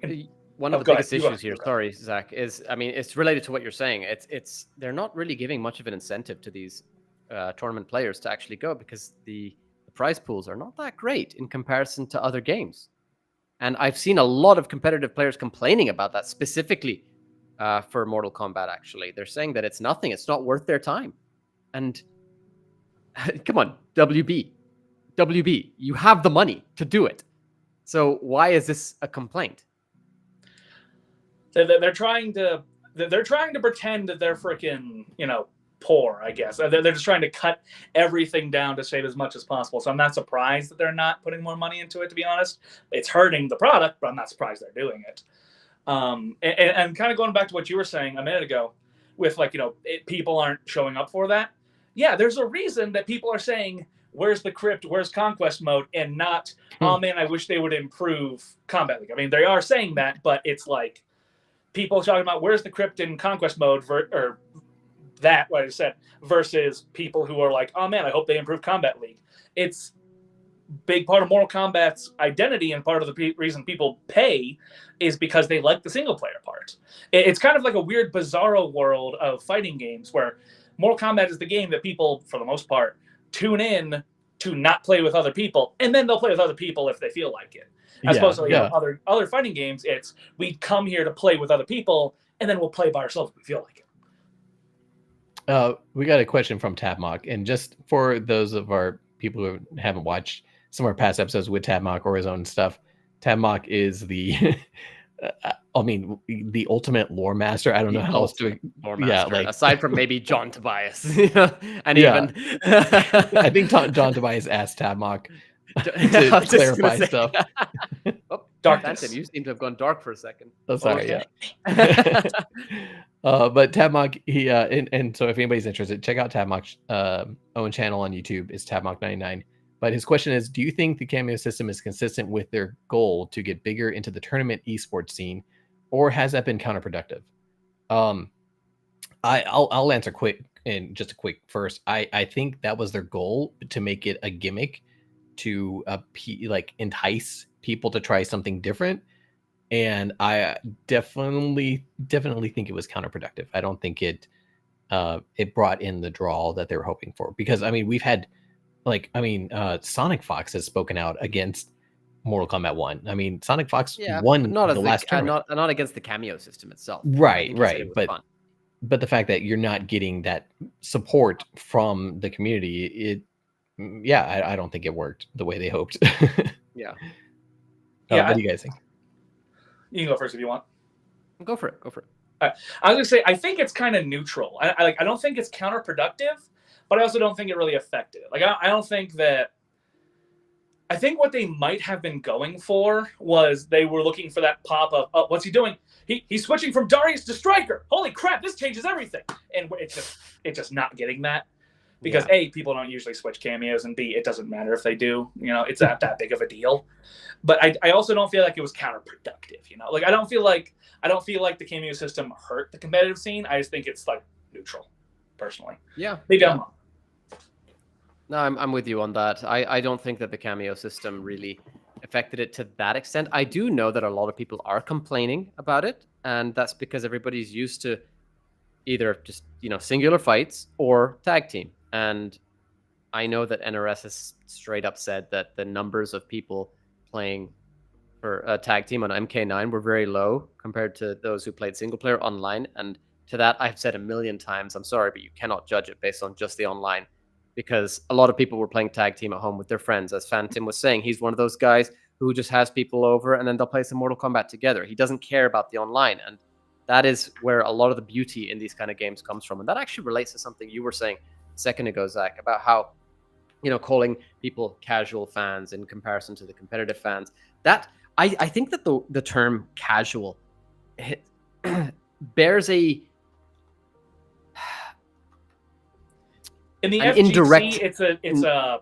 B: one of the biggest issues here, sorry, Zach, is, I mean, it's related to what you're saying. It's they're not really giving much of an incentive to these tournament players to actually go, because the prize pools are not that great in comparison to other games. And I've seen a lot of competitive players complaining about that, specifically for Mortal Kombat, actually. They're saying that it's nothing. It's not worth their time. And come on, WB, you have the money to do it. So why is this a complaint?
C: They're trying to pretend that they're freaking, you know, poor, I guess. They're just trying to cut everything down to save as much as possible. So I'm not surprised that they're not putting more money into it, to be honest. It's hurting the product, but I'm not surprised they're doing it. And kind of going back to what you were saying a minute ago with, like, you know, people aren't showing up for that. Yeah, there's a reason that people are saying, where's the crypt, where's conquest mode, and not, oh man, I wish they would improve Combat League. I mean, they are saying that, but it's like people talking about where's the crypt in conquest mode, or that, what I said, versus people who are like, oh man, I hope they improve Combat League. It's big part of Mortal Kombat's identity, and part of the reason people pay is because they like the single player part. It's kind of like a weird bizarro world of fighting games where Mortal Kombat is the game that people, for the most part, tune in to not play with other people, and then they'll play with other people if they feel like it. As opposed to, you know, other fighting games, it's we come here to play with other people, and then we'll play by ourselves if we feel like it.
A: We got a question from Tabmock, and just for those of our people who haven't watched some of our past episodes with Tabmock or his own stuff, Tabmock is the I mean, the ultimate lore master. I don't know how else to
B: lore master, like, aside from maybe John Tobias. And even
A: I think John Tobias asked Tabmock to clarify stuff.
B: Dark Phantom, you seem to have gone dark for a second.
A: Oh, sorry, yeah. But Tabmock, he and so if anybody's interested, check out Tabmock's own channel on YouTube. It's Tabmock99. But his question is, do you think the cameo system is consistent with their goal to get bigger into the tournament esports scene, or has that been counterproductive? I'll answer quick, and just a quick first. I think that was their goal, to make it a gimmick to like entice people to try something different. And I definitely think it was counterproductive. I don't think it brought in the draw that they were hoping for, because I mean, we've had Sonic Fox has spoken out against Mortal Kombat 1. I mean, Sonic Fox won
B: not
A: the last tournament.
B: Not against the cameo system itself.
A: Right. But the fact that you're not getting that support from the community, I don't think it worked the way they hoped.
B: Yeah.
A: What do you guys think?
C: You can go first if you want.
B: Go for it.
C: I was gonna say, I think it's kind of neutral. I don't think it's counterproductive, but I also don't think it really affected it. Like, I don't think that. I think what they might have been going for was they were looking for that pop of, oh, what's he doing? He's switching from Darius to Striker. Holy crap, this changes everything. And it's just not getting that. Because A, people don't usually switch cameos, and B, it doesn't matter if they do. You know, it's not that big of a deal. but I also don't feel like it was counterproductive. You know, like I don't feel like the cameo system hurt the competitive scene. I just think it's like neutral, personally.
B: Yeah,
C: maybe I'm wrong.
B: No, I'm with you on that. I don't think that the cameo system really affected it to that extent. I do know that a lot of people are complaining about it, and that's because everybody's used to either just, singular fights or tag team. And I know that NRS has straight up said that the numbers of people playing for a tag team on MK9 were very low compared to those who played single player online. And to that, I've said a million times, I'm sorry, but you cannot judge it based on just the online, because a lot of people were playing tag team at home with their friends. As Phantom was saying, he's one of those guys who just has people over and then they'll play some Mortal Kombat together. He doesn't care about the online. And that is where a lot of the beauty in these kind of games comes from. And that actually relates to something you were saying a second ago, Zach, about how, calling people casual fans in comparison to the competitive fans. That I think that the term casual bears an
C: FGC,
B: indirect.
C: It's a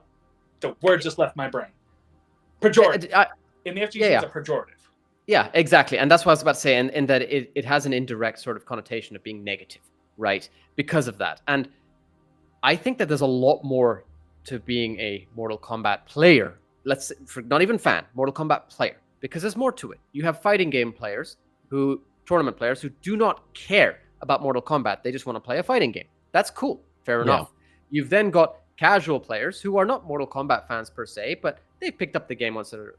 C: the word just left my brain. Pejorative. In the FGC, it's a pejorative.
B: Yeah, exactly. And that's what I was about to say, in that it has an indirect sort of connotation of being negative, right? Because of that. And I think that there's a lot more to being a Mortal Kombat player. Not even fan, Mortal Kombat player, because there's more to it. You have fighting game players, tournament players who do not care about Mortal Kombat. They just want to play a fighting game. That's cool. Fair enough. You've then got casual players who are not Mortal Kombat fans per se, but they picked up the game once or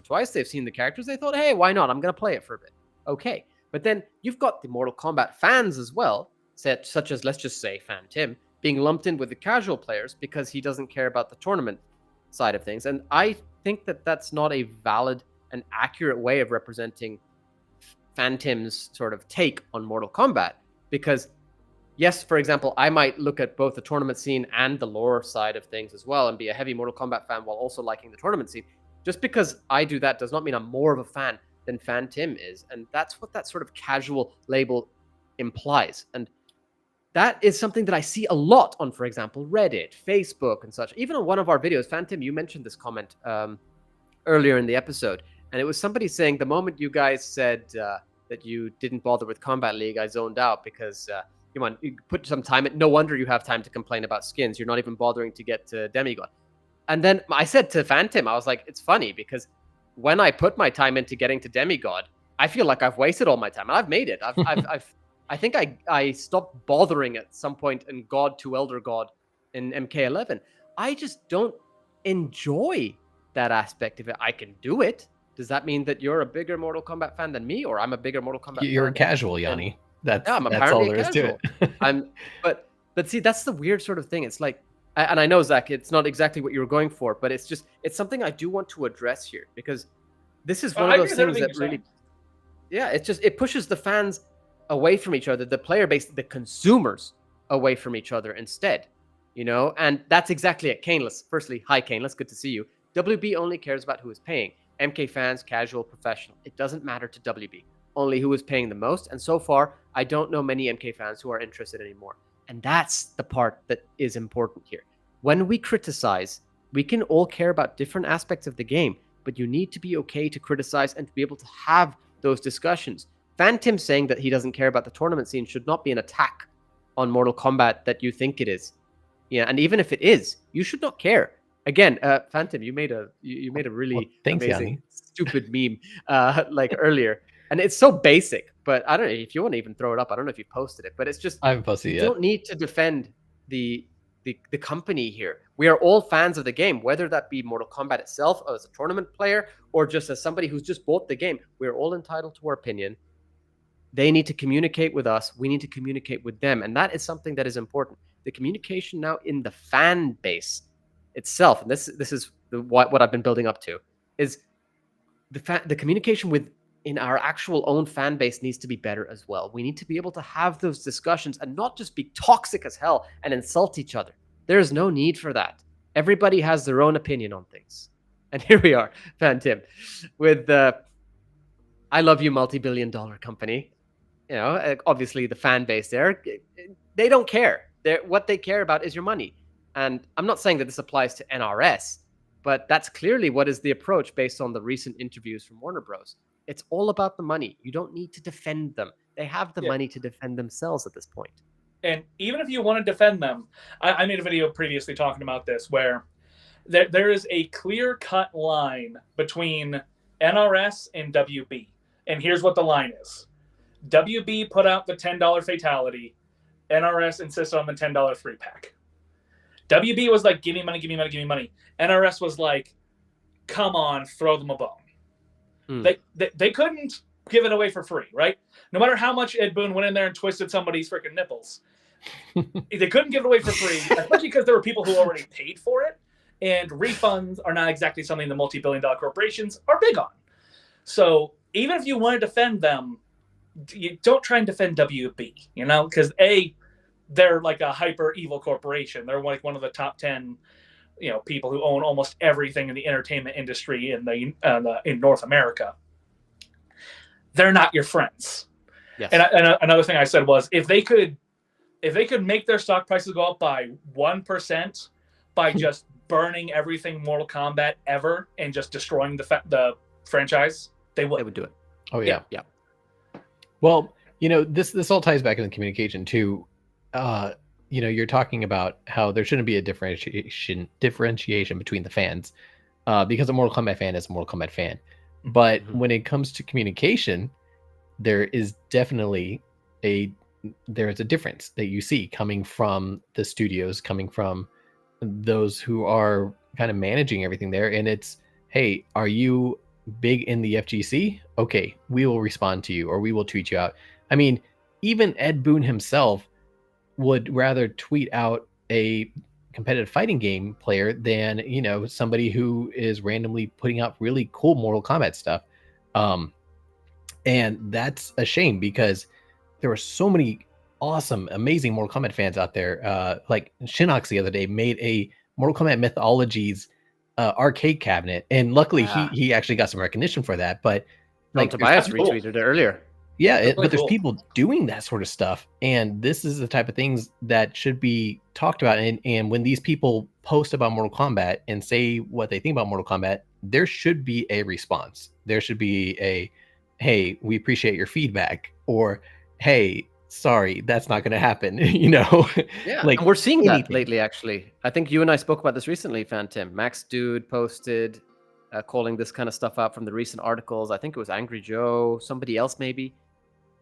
B: twice. They've seen the characters. They thought, hey, why not? I'm going to play it for a bit. Okay. But then you've got the Mortal Kombat fans as well, such as, let's just say, Fan Tim, being lumped in with the casual players because he doesn't care about the tournament side of things. And I think that that's not a valid and accurate way of representing Fan Tim's sort of take on Mortal Kombat. Because, yes, for example, I might look at both the tournament scene and the lore side of things as well and be a heavy Mortal Kombat fan while also liking the tournament scene. Just because I do that does not mean I'm more of a fan than Fan Tim is. And that's what that sort of casual label implies. And that is something that I see a lot on, for example, Reddit, Facebook, and such. Even on one of our videos, Phantom, you mentioned this comment earlier in the episode, and it was somebody saying the moment you guys said that you didn't bother with Combat League, I zoned out because you put some time. No wonder you have time to complain about skins. You're not even bothering to get to Demigod. And then I said to Phantom, I was like, it's funny because when I put my time into getting to Demigod, I feel like I've wasted all my time, and I've made it. I think I stopped bothering at some point in God to Elder God in MK11. I just don't enjoy that aspect of it. I can do it. Does that mean that you're a bigger Mortal Kombat fan than me, or I'm a bigger Mortal Kombat fan?
A: You're a casual, Yanni. That's
B: I'm
A: all there is to
B: it. But see, that's the weird sort of thing. It's like, and I know, Zach, it's not exactly what you were going for, but it's something I do want to address here, because this is one of those things that really, it pushes the fans away from each other, the player base, the consumers away from each other instead, and that's exactly it. Caneless, firstly, hi Caneless, good to see you. WB only cares about who is paying. MK fans, casual, professional, it doesn't matter to WB, only who is paying the most. And so far, I don't know many MK fans who are interested anymore. And that's the part that is important here. When we criticize, we can all care about different aspects of the game, but you need to be okay to criticize and to be able to have those discussions. Phantom saying that he doesn't care about the tournament scene should not be an attack on Mortal Kombat that you think it is. Yeah, and even if it is, you should not care. Again, Phantom, you made a really amazing, stupid meme like earlier, and it's so basic. But I don't know if you want to even throw it up. I don't know if you posted it, but it's just
A: I haven't posted it yet.
B: You don't need to defend the company here. We are all fans of the game, whether that be Mortal Kombat itself, or as a tournament player, or just as somebody who's just bought the game. We're all entitled to our opinion. They need to communicate with us. We need to communicate with them. And that is something that is important. The communication now in the fan base itself, and this is what I've been building up to, is the communication in our actual own fan base needs to be better as well. We need to be able to have those discussions and not just be toxic as hell and insult each other. There's no need for that. Everybody has their own opinion on things. And here we are, Phantom, with I love you, multi-billion-dollar company. Obviously the fan base there, they don't care. What they care about is your money. And I'm not saying that this applies to NRS, But that's clearly what is the approach based on the recent interviews from Warner Bros. It's all about the money. You don't need to defend them. They have the money to defend themselves at this point.
C: And even if you want to defend them, I made a video previously talking about this where there is a clear-cut line between NRS and WB. And here's what the line is. WB put out the $10 fatality. NRS insisted on the $10 3-pack. WB was like, give me money, give me money, give me money. NRS was like, come on, throw them a bone. They couldn't give it away for free, right? No matter how much Ed Boon went in there and twisted somebody's freaking nipples. They couldn't give it away for free, especially because there were people who already paid for it. And refunds are not exactly something the multi-billion-dollar corporations are big on. So even if you want to defend them, you don't try and defend WB, you know, because they're like a hyper evil corporation. They're like one of the top 10, you know, people who own almost everything in the entertainment industry in North America. They're not your friends.
B: Yes.
C: And another thing I said was if they could make their stock prices go up by 1% by just burning everything Mortal Kombat ever and just destroying the franchise, they would
B: do it.
A: Oh yeah.
B: Yeah.
A: Well, you know, this all ties back into communication too. You know, you're talking about how there shouldn't be a differentiation between the fans, because a Mortal Kombat fan is a Mortal Kombat fan. But when it comes to communication, there is definitely a difference that you see coming from the studios, coming from those who are kind of managing everything there. And it's, hey, are you big in the FGC? Okay, we will respond to you, or we will tweet you out. I mean, even Ed Boon himself would rather tweet out a competitive fighting game player than, you know, somebody who is randomly putting out really cool Mortal Kombat stuff. And that's a shame because there were so many awesome, amazing Mortal Kombat fans out there. Like Shinox the other day made a Mortal Kombat Mythologies arcade cabinet, and luckily he actually got some recognition for that. But like
B: Tobias retweeted it earlier.
A: Yeah, but there's people doing that sort of stuff, and this is the type of things that should be talked about. And when these people post about Mortal Kombat and say what they think about Mortal Kombat, there should be a response. There should be a, hey, we appreciate your feedback, or hey, sorry, that's not going to happen. You know,
B: yeah,
A: like
B: and we're seeing that lately. Actually, I think you and I spoke about this recently, Phantom. Max Dude posted calling this kind of stuff out from the recent articles. I think it was Angry Joe, somebody else maybe.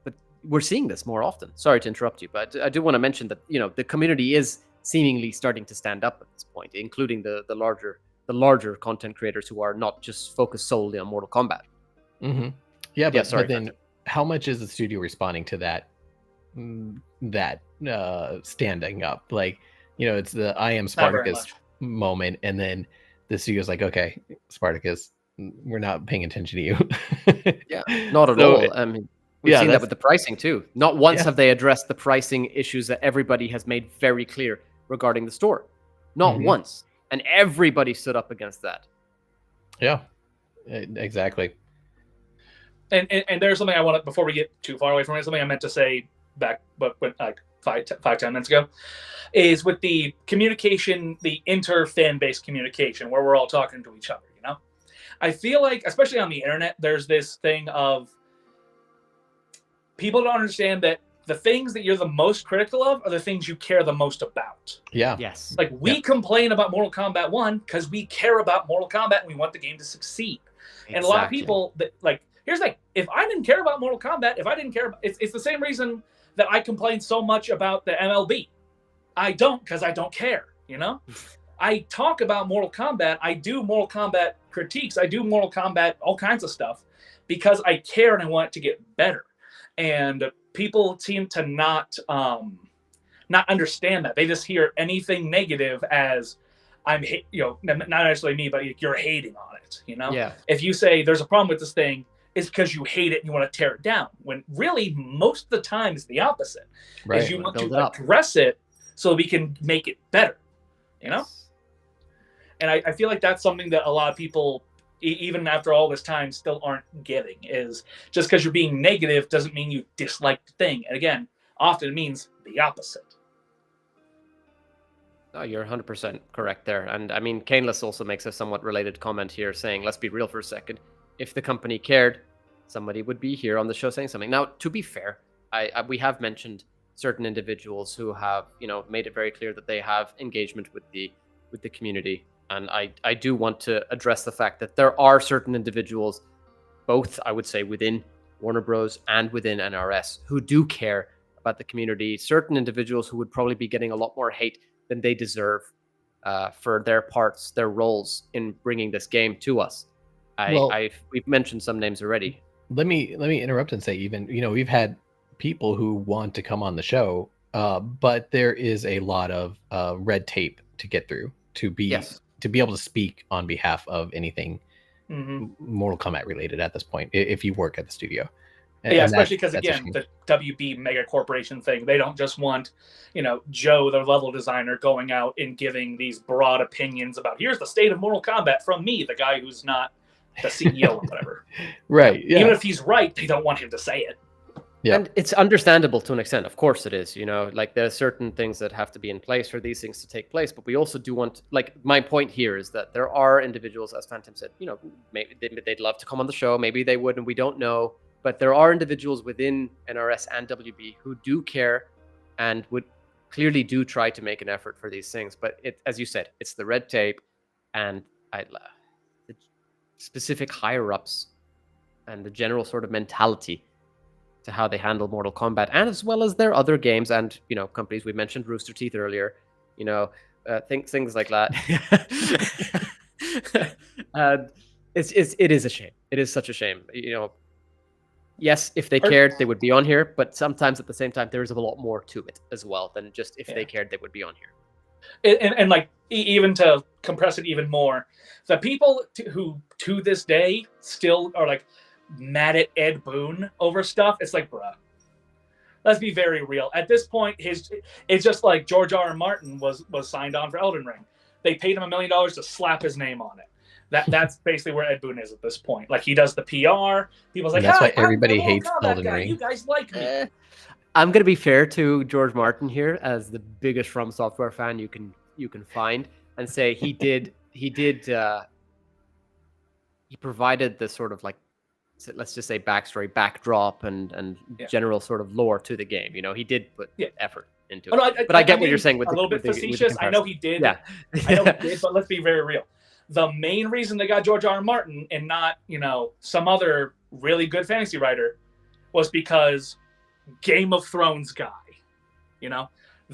B: But we're seeing this more often. Sorry to interrupt you, but I do want to mention that, you know, the community is seemingly starting to stand up at this point, including the larger content creators who are not just focused solely on Mortal Kombat.
A: Mm-hmm. Yeah, but
B: sorry,
A: then how much is the studio responding to that standing up? Like, you know, it's the I am Spartacus moment, and then the studio's like, okay, Spartacus, we're not paying attention to you.
B: Yeah, not at all. I mean, we've seen that with the pricing too. Not once have they addressed the pricing issues that everybody has made very clear regarding the store. Not once. And everybody stood up against that. Yeah,
A: exactly.
C: And there's something I want to, before we get too far away from it, something I meant to say back, but like 5-10 minutes ago, is with the communication, the inter-fan based communication, where we're all talking to each other, you know? I feel like, especially on the internet, there's this thing of people don't understand that the things that you're the most critical of are the things you care the most about.
A: Yeah.
B: Yes.
C: Like, we complain about Mortal Kombat 1 because we care about Mortal Kombat and we want the game to succeed. Exactly. And a lot of people that, like, here's the thing, if I didn't care about Mortal Kombat, if I didn't care about, it's the same reason that I complain so much about the MLB. I don't, because I don't care, you know? I talk about Mortal Kombat, I do Mortal Kombat critiques, I do Mortal Kombat, all kinds of stuff, because I care and I want it to get better. And people seem to not understand that. They just hear anything negative as I'm, you know, not necessarily me, but you're hating on it, you know?
B: Yeah.
C: If you say there's a problem with this thing, it's because you hate it and you want to tear it down. When really, most of the time, it's the opposite.
A: Right.
C: Is you want to address it so we can make it better, you know? And I feel like that's something that a lot of people, even after all this time, still aren't getting, is just because you're being negative doesn't mean you dislike the thing. And again, often it means the opposite.
B: Oh, you're 100% correct there. And I mean, Caneless also makes a somewhat related comment here saying, let's be real for a second. If the company cared, somebody would be here on the show saying something. Now, to be fair, we have mentioned certain individuals who have, made it very clear that they have engagement with the community. And I do want to address the fact that there are certain individuals, both, I would say, within Warner Bros. And within NRS, who do care about the community. Certain individuals who would probably be getting a lot more hate than they deserve for their parts, their roles in bringing this game to us. We've mentioned some names already.
A: Let me interrupt and say, even we've had people who want to come on the show, but there is a lot of red tape to get through to be able to speak on behalf of anything Mortal Kombat related at this point, if you work at the studio.
C: Yeah, especially because, again, the WB mega corporation thing, they don't just want, Joe, their level designer, going out and giving these broad opinions about, here's the state of Mortal Kombat from me, the guy who's not the CEO or whatever.
A: Right. Yeah.
C: Even if he's right, they don't want him to say it.
B: Yeah. And it's understandable to an extent. Of course it is. Like there are certain things that have to be in place for these things to take place. But we also do want, like, my point here is that there are individuals, as Phantom said, maybe they'd love to come on the show. Maybe they would, and we don't know. But there are individuals within NRS and WB who do care and would clearly do try to make an effort for these things. But as you said, it's the red tape and the specific higher-ups and the general sort of mentality to how they handle Mortal Kombat, and as well as their other games and companies. We mentioned Rooster Teeth earlier. Things like that. And it is a shame. It is such a shame. Yes, if they cared, they would be on here. But sometimes at the same time, there is a lot more to it as well than just if they cared, they would be on here.
C: And like, even to compress it even more, the people who to this day still are like mad at Ed Boon over stuff, it's like, bruh, let's be very real. At this point, it's just like George R.R. Martin was signed on for Elden Ring. They paid him $1 million to slap his name on it. That's basically where Ed Boon is at this point. Like, he does the PR. People's like,
A: that's why everybody hates Elden Ring.
C: You guys like me.
B: I'm gonna be fair to George Martin here, as the biggest From Software fan you can find, and say he provided the sort of, like, let's just say backstory, backdrop, and general sort of lore to the game. He did put effort into it. But I get what you're saying with
C: a little bit facetious. I know he did. Yeah. I know he did, but let's be very real. The main reason they got George R.R. Martin and not, some other really good fantasy writer was because Game of Thrones guy,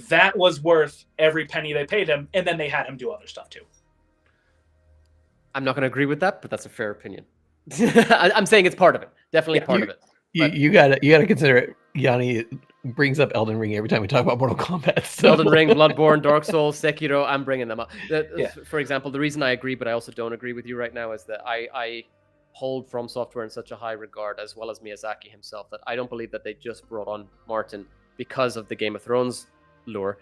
C: that was worth every penny they paid him, and then they had him do other stuff too.
B: I'm not going to agree with that, but that's a fair opinion. I'm saying it's part of it. Definitely part of it.
A: You gotta consider it. Yanni brings up Elden Ring every time we talk about Mortal Kombat. So.
B: Elden Ring, Bloodborne, Dark Souls, Sekiro, I'm bringing them up. For example, the reason I agree, but I also don't agree with you right now, is that I hold From Software in such a high regard, as well as Miyazaki himself, that I don't believe that they just brought on Martin because of the Game of Thrones lure.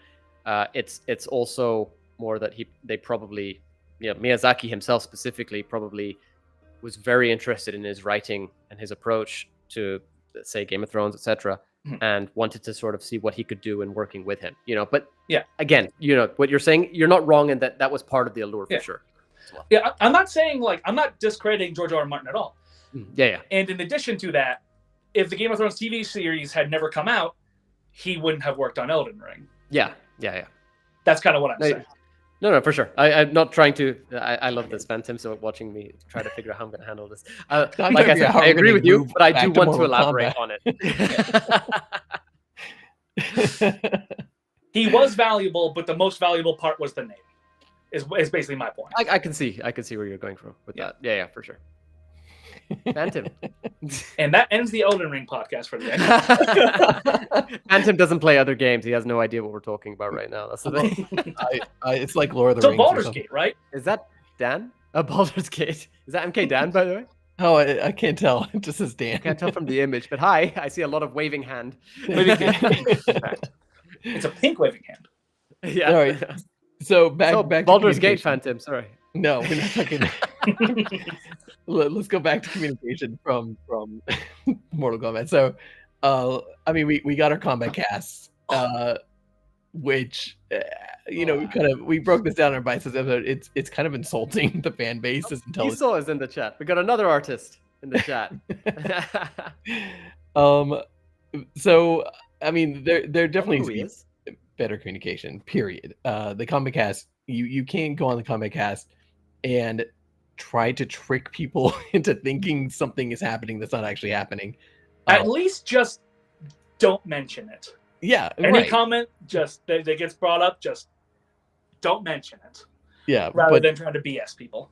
B: It's also more that they probably, Miyazaki himself specifically probably was very interested in his writing and his approach to, let's say, Game of Thrones, etc., and wanted to sort of see what he could do in working with him. But again, what you're saying, you're not wrong in that was part of the allure for sure. Well.
C: Yeah, I'm not saying, like, I'm not discrediting George R.R. Martin at all.
B: Yeah.
C: And in addition to that, if the Game of Thrones TV series had never come out, he wouldn't have worked on Elden Ring.
B: Yeah.
C: That's kind of what I'm saying.
B: No, for sure. I'm not trying to. I love this, Phantom. So watching me try to figure out how I'm going to handle this. Like I said, I agree with you, but I do want to elaborate on
C: it. He was valuable, but the most valuable part was the name. Is basically my point.
B: I can see where you're going from with that. Yeah, for sure. Phantom.
C: And that ends the Elden Ring podcast for the day.
B: Phantom doesn't play other games. He has no idea what we're talking about right now. That's the thing.
A: It's like Lord of the Rings.
C: So Baldur's Gate, right?
B: Is that Dan? Baldur's Gate. Is that MK Dan, by the way?
A: Oh, I can't tell. It just says Dan.
B: I can't tell from the image. But hi, I see a lot of waving hand.
C: It's a pink waving hand.
B: Yeah.
A: All right. So back
B: Baldur's
A: to
B: Gate, Phantom. Sorry.
A: No, we're not talking. Let's go back to communication from Mortal Kombat. So, I mean, we got our combat casts. which we broke this down in our biases episode. It's kind of insulting the fan base until
B: Esau is in the chat. We got another artist in the chat.
A: So I mean, there definitely
B: Who he
A: needs
B: is.
A: to be better communication. Period. The Kombat Cast, you can't go on the Kombat Cast and try to trick people into thinking something is happening that's not actually happening.
C: At least just don't mention it.
A: Yeah.
C: Any
A: right.
C: comment just that gets brought up, just don't mention it.
A: Yeah.
C: Rather than trying to BS people.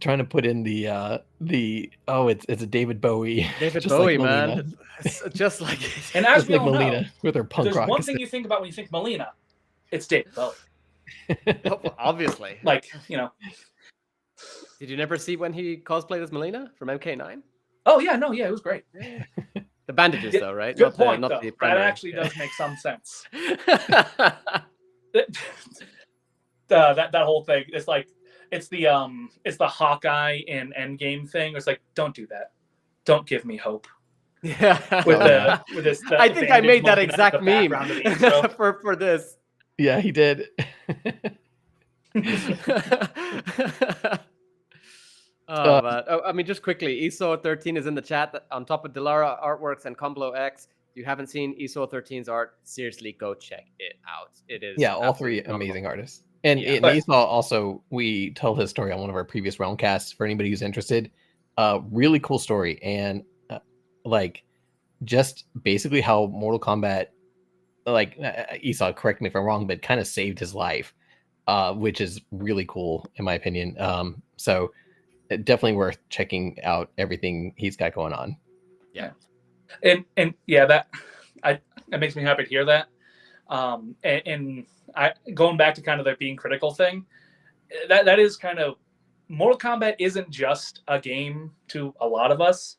A: Trying to put in it's a David Bowie.
B: David
A: just
B: Bowie,
A: like
B: man. Just like
C: and as
A: just
C: we
A: like
C: all
A: Melina
C: know,
A: with her punk
C: there's
A: rock.
C: one thing you think about when you think Melina, it's David Bowie.
B: Obviously.
C: Like, you know.
B: Did you never see when he cosplayed as Melina from MK9?
C: Oh yeah, no, yeah, it was great.
B: The bandages, though, right?
C: Good point.
B: Not
C: though.
B: the
C: That actually does make some sense. that whole thing. It's like it's the Hawkeye in Endgame thing. It's like, don't do that. Don't give me hope.
B: Yeah.
C: With this.
B: I think I made that exact meme for this.
A: Yeah, he did.
B: Man. I mean, just quickly, ESO13 is in the chat on top of Dilara Artworks and Comblo X. If you haven't seen ESO13's art, seriously, go check it out. It is
A: all three amazing artists. And Esau also, we told his story on one of our previous Realm Casts for anybody who's interested. Really cool story. And just basically how Mortal Kombat, Esau, correct me if I'm wrong, but kind of saved his life, which is really cool in my opinion. So definitely worth checking out everything he's got going on.
B: Yeah.
C: And yeah, that makes me happy to hear that. And I going back to kind of the being critical thing, that is kind of, Mortal Kombat isn't just a game to a lot of us.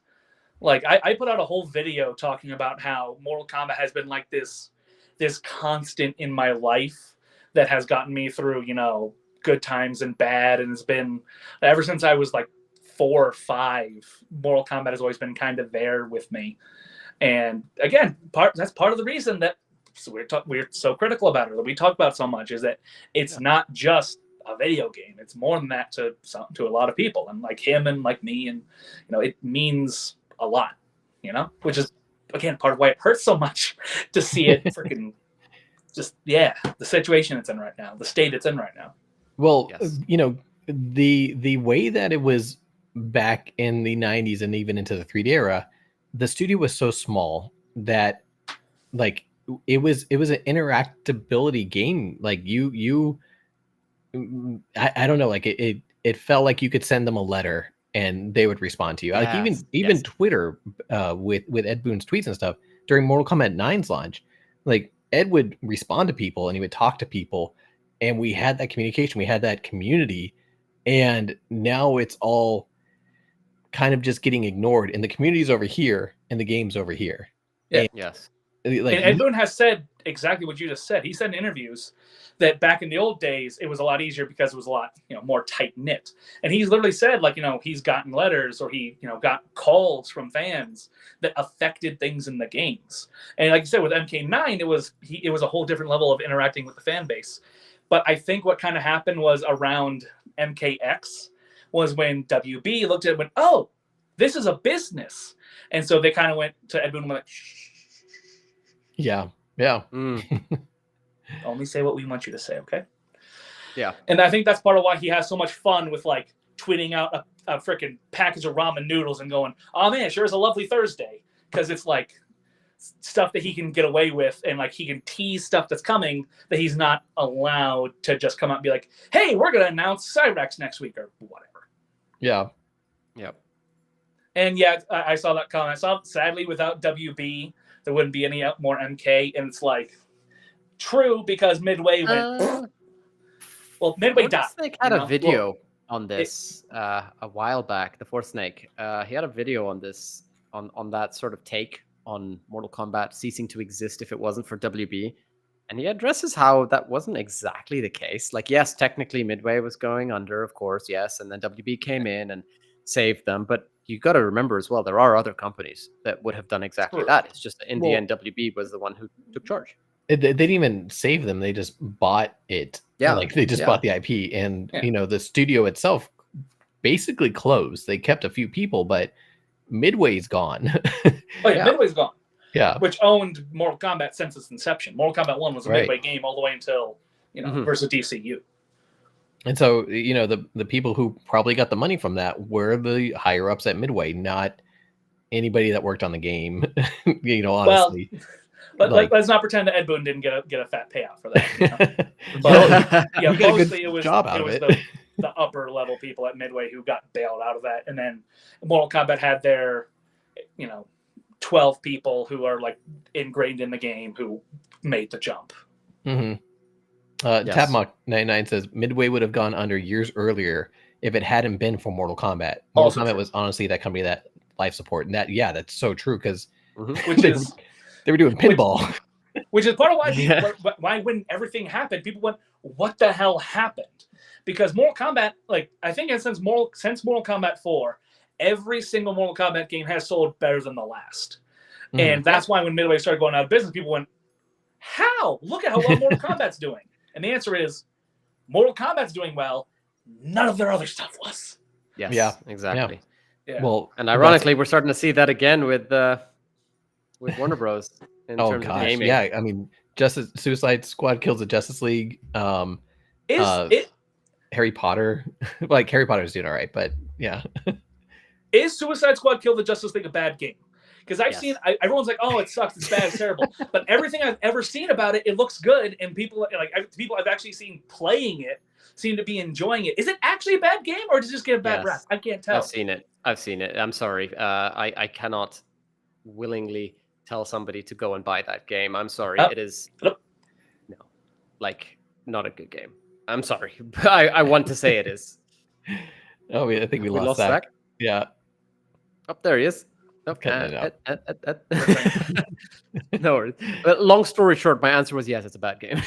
C: Like I put out a whole video talking about how Mortal Kombat has been like this constant in my life that has gotten me through, good times and bad. And it's been ever since I was like 4 or 5, Mortal Kombat has always been kind of there with me. And again, that's part of the reason that we're so critical about it, that we talk about so much, is that it's not just a video game. It's more than that to a lot of people, and like him and like me, and it means a lot, which is again part of why it hurts so much to see it freaking the situation it's in right now, the state it's in right now.
A: Well, the way that it was back in the 90s and even into the 3D era, the studio was so small that it was an interactability game. Like I don't know, it felt like you could send them a letter and they would respond to you.
B: Yes,
A: even Twitter with Ed Boon's tweets and stuff during Mortal Kombat 9's launch, Ed would respond to people and he would talk to people, and we had that communication, we had that community, and now it's all kind of just getting ignored, and the community's over here and the game's over here.
C: Yeah.
A: And,
B: yes.
C: And Ed Boon has said exactly what you just said. He said in interviews that back in the old days, it was a lot easier because it was a lot, more tight knit. And he's literally said, he's gotten letters or he, got calls from fans that affected things in the games. And like you said, with MK9, it was a whole different level of interacting with the fan base. But I think what kind of happened was around MKX was when WB looked at it and went, oh, this is a business. And so they kind of went to Ed Boon and went, shh.
A: Yeah.
C: Only say what we want you to say, okay?
B: Yeah.
C: And I think that's part of why he has so much fun with tweeting out a freaking package of ramen noodles and going, oh man, sure is a lovely Thursday. Because it's stuff that he can get away with, and he can tease stuff that's coming that he's not allowed to just come out and be like, hey, we're going to announce Cyrex next week or whatever.
A: Yeah.
B: Yep.
C: And yeah, I saw that comment. I saw, sadly, without WB, there wouldn't be any more MK. And it's true, because Midway went. Well, Midway died.
B: Snake had a video on this a while back. The Fourth Snake. He had a video on this, on that sort of take on Mortal Kombat ceasing to exist if it wasn't for WB. And he addresses how that wasn't exactly the case. Yes, technically Midway was going under, of course, yes. And then WB came in and saved them. But you got to remember as well, there are other companies that would have done exactly that. It's just that in the end, WB was the one who took charge.
A: They didn't even save them. They just bought it.
B: Yeah.
A: Like they just bought the IP, and the studio itself basically closed. They kept a few people, but Midway's gone.
C: Midway's gone.
A: Yeah.
C: Which owned Mortal Kombat since its inception. Mortal Kombat 1 was a Midway game all the way until, versus DCU.
A: And so, the people who probably got the money from that were the higher ups at Midway, not anybody that worked on the game. Honestly.
C: Well, let's not pretend that Ed Boon didn't get a fat payout for that.
A: But
C: mostly it was the upper level people at Midway who got bailed out of that, and then Mortal Kombat had their 12 people who are like ingrained in the game who made the jump.
A: Tabmock99 says Midway would have gone under years earlier if it hadn't been for Mortal Kombat. Mortal Kombat was honestly that company that life support, and that's so true, because they were doing pinball.
C: Which is part of why when everything happened, people went, what the hell happened? Because Mortal Kombat, I think since Mortal Kombat 4, every single Mortal Kombat game has sold better than the last. And that's why when Midway started going out of business, people went, how? Look at how well Mortal Kombat's doing. And the answer is, Mortal Kombat's doing well. None of their other stuff was.
B: Yes. Yeah, exactly.
C: Yeah.
A: Well,
B: and ironically, we're starting to see that again with Warner Bros. In terms of gaming.
A: Yeah, I mean, Suicide Squad kills the Justice League. Harry Potter, Harry Potter's doing all right, but yeah.
C: Is Suicide Squad Kill the Justice League a bad game? Because I've seen, everyone's like, oh, it sucks, it's bad, it's terrible. But everything I've ever seen about it, it looks good, and people I've actually seen playing it seem to be enjoying it. Is it actually a bad game, or does it just get a bad rap? I can't tell.
B: I've seen it. I'm sorry. I cannot willingly tell somebody to go and buy that game. I'm sorry. It is not a good game. I'm sorry. I want to say it is.
A: Oh, I think we lost Zach. Yeah.
B: Up there he is. Okay. No worries. But long story short, my answer was yes, it's a bad game.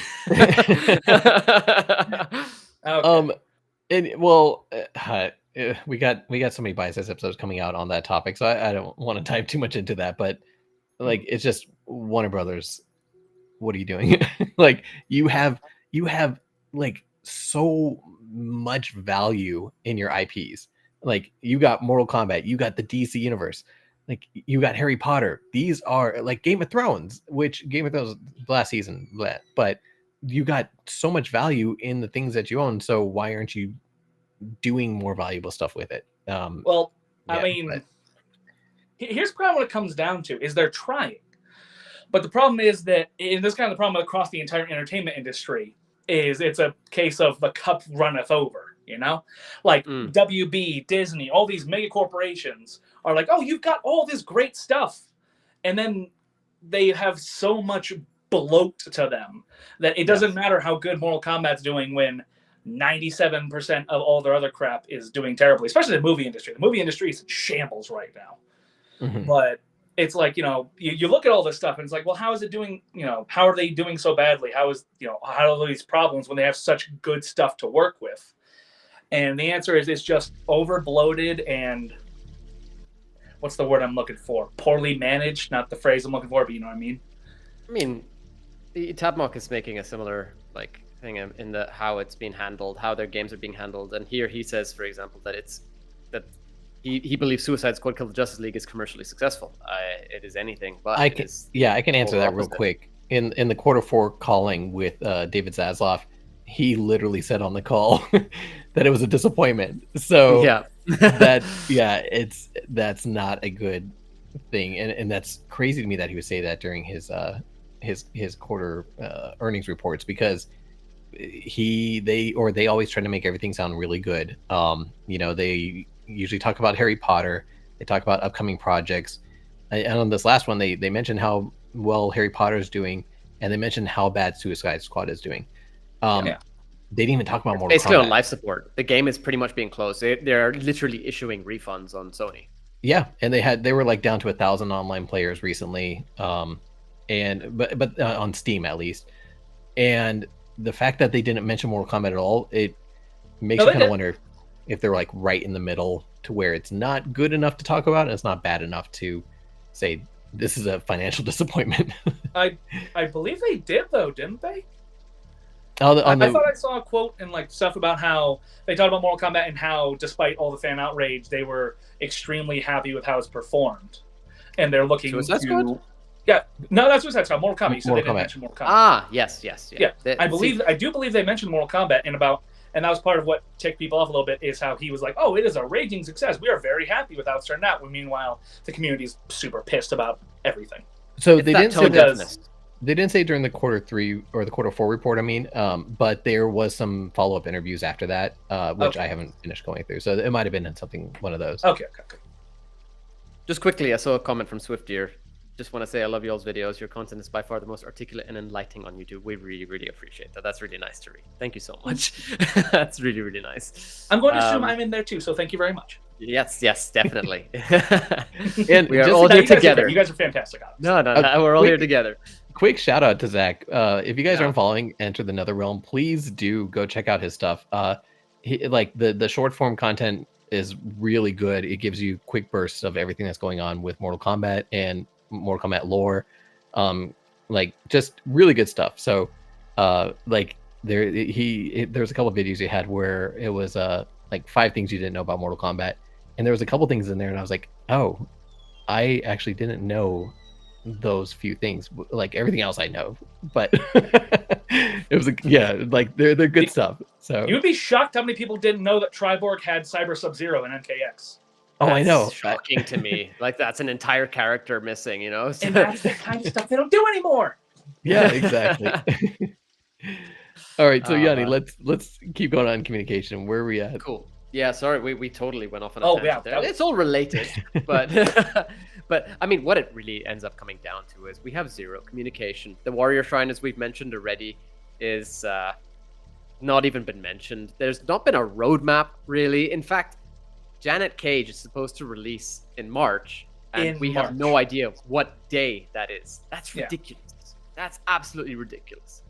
B: We got so many biases episodes coming out on that topic, so I don't want to dive too much into that, but it's just Warner Brothers. What are you doing? You have so much value in your IPs. You got Mortal Kombat, you got the DC universe, you got Harry Potter. These are Game of Thrones, which Game of Thrones last season, but you got so much value in the things that you own. So why aren't you doing more valuable stuff with it?
C: Here's probably what it comes down to is they're trying, but the problem is that, and this kind of the problem across the entire entertainment industry, is it's a case of the cup runneth over, WB, Disney, all these mega corporations are like, oh, you've got all this great stuff, and then they have so much bloat to them that it doesn't matter how good Mortal Kombat's doing when 97% of all their other crap is doing terribly, especially the movie industry. The movie industry is in shambles right now. But it's you look at all this stuff and it's like, well, how is it doing? How are they doing so badly? How are these problems when they have such good stuff to work with? And the answer is it's just over bloated and what's the word I'm looking for? Poorly managed, not the phrase I'm looking for, but you know what I mean?
B: I mean, the Tabmock is making a similar thing in the how it's being handled, how their games are being handled. And here he says, for example, that he believes Suicide Squad Kill the Justice League is commercially successful. It is anything but.
A: I can answer that real quick. In the Q4 calling with David Zaslav, he literally said on the call that it was a disappointment. So that's not a good thing, and that's crazy to me that he would say that during his quarter earnings reports, because they always try to make everything sound really good. They usually talk about Harry Potter, they talk about upcoming projects, and on this last one they mentioned how well Harry Potter is doing, and they mentioned how bad Suicide Squad is doing. They didn't even talk about Mortal Kombat.
B: Basically on life support. The game is pretty much being closed. They're literally issuing refunds on Sony.
A: Yeah, and they were down to 1,000 online players recently, but on Steam at least. And the fact that they didn't mention Mortal Kombat at all, it makes you kind of wonder if they're right in the middle, to where it's not good enough to talk about and it's not bad enough to say this is a financial disappointment.
C: I believe they did though, didn't they?
A: I
C: thought I saw a quote and like stuff about how they talked about Mortal Kombat and how, despite all the fan outrage, they were extremely happy with how it's performed, and they're looking
B: Suicide
C: to.
B: Squad?
C: Yeah, no, that's Suicide Squad. Mortal Kombat. So they didn't
A: Kombat.
C: mention Mortal Kombat.
B: Ah, yes.
C: Yeah, I do believe they mentioned Mortal Kombat and that was part of what ticked people off a little bit, is how he was like, "Oh, it is a raging success. We are very happy with how it's turned out." When meanwhile, the community is super pissed about everything.
A: So
B: It's
A: they
B: that
A: didn't say
B: tone
A: that.
B: deafness.
A: They didn't say during the quarter 3 or the quarter 4 report. I mean, but there was some follow-up interviews after that, which I haven't finished going through. So it might have been in one of those.
C: Okay.
B: Just quickly, I saw a comment from Swiftier. Just want to say I love y'all's videos. Your content is by far the most articulate and enlightening on YouTube. We really, really appreciate that. That's really nice to read. Thank you so much. That's really, really nice.
C: I'm going to assume I'm in there too, so thank you very much.
B: Yes, definitely.
A: And
B: we are
A: just-
B: all
C: No,
B: here
C: you guys are
B: together.
C: great. You guys are fantastic. Honestly.
B: No, we're all here together.
A: Quick shout out to Zach. If you guys
B: Yeah.
A: aren't following Enter the NetherRealm, please do go check out his stuff. Like the short form content is really good. It gives you quick bursts of everything that's going on with Mortal Kombat and Mortal Kombat lore. Like just really good stuff. So like there's a couple of videos he had where it was like 5 things you didn't know about Mortal Kombat, and there was a couple things in there and I was like, oh, I actually didn't know those few things. Like everything else I know, but it was like they're good stuff. So
C: You would be shocked how many people didn't know that Triborg had Cyber Sub-Zero in MKX.
A: oh, I know.
B: That's shocking to me. Like that's an entire character missing, you know?
C: And that's the kind of stuff they don't do anymore.
A: Yeah, exactly. All right, so
B: Oh,
A: Yanni,
B: man.
A: let's keep going on communication. Where are we at?
B: Cool. Yeah, sorry, we totally went off on a
C: Oh,
B: tangent
C: yeah,
B: there.
C: that
B: It's all related, but but I mean, what it really ends up coming down to is we have zero communication. The Warrior Shrine, as we've mentioned already, is not even been mentioned. There's not been a roadmap really. In fact, Janet Cage is supposed to release in March, and we have no idea what day that is. That's ridiculous. That's absolutely ridiculous.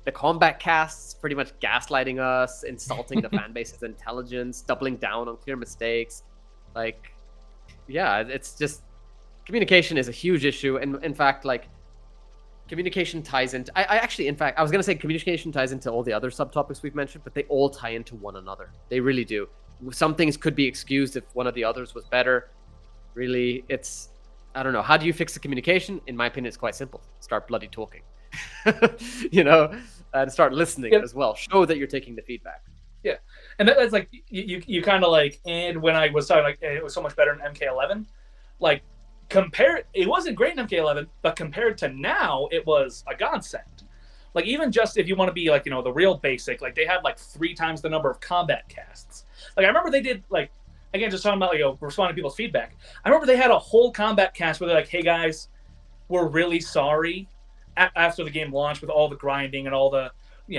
B: The combat casts pretty much gaslighting us, insulting the fan base's intelligence, doubling down on clear mistakes. Like, yeah, it's just communication is a huge issue. And in fact, like communication ties into I was gonna say communication ties into all the other subtopics we've mentioned, but they all tie into one another. They really do. Some things could be excused if one of the others was better. Really, I don't know. How do you fix the communication? In my opinion, it's quite simple. Start bloody talking. You know, and start listening as well. Show that you're taking the feedback.
C: Yeah, and that's like you kind of like. And when I was talking, like it was so much better in MK11. Like it wasn't great in MK11, but compared to now, it was a godsend. Like even just if you want to be like the real basic, like they had like 3 times the number of combat casts. Like I remember they did like. Again, just talking about responding to people's feedback. I remember they had a whole combat cast where they're like, "Hey guys, we're really sorry." After the game launched, with all the grinding and all the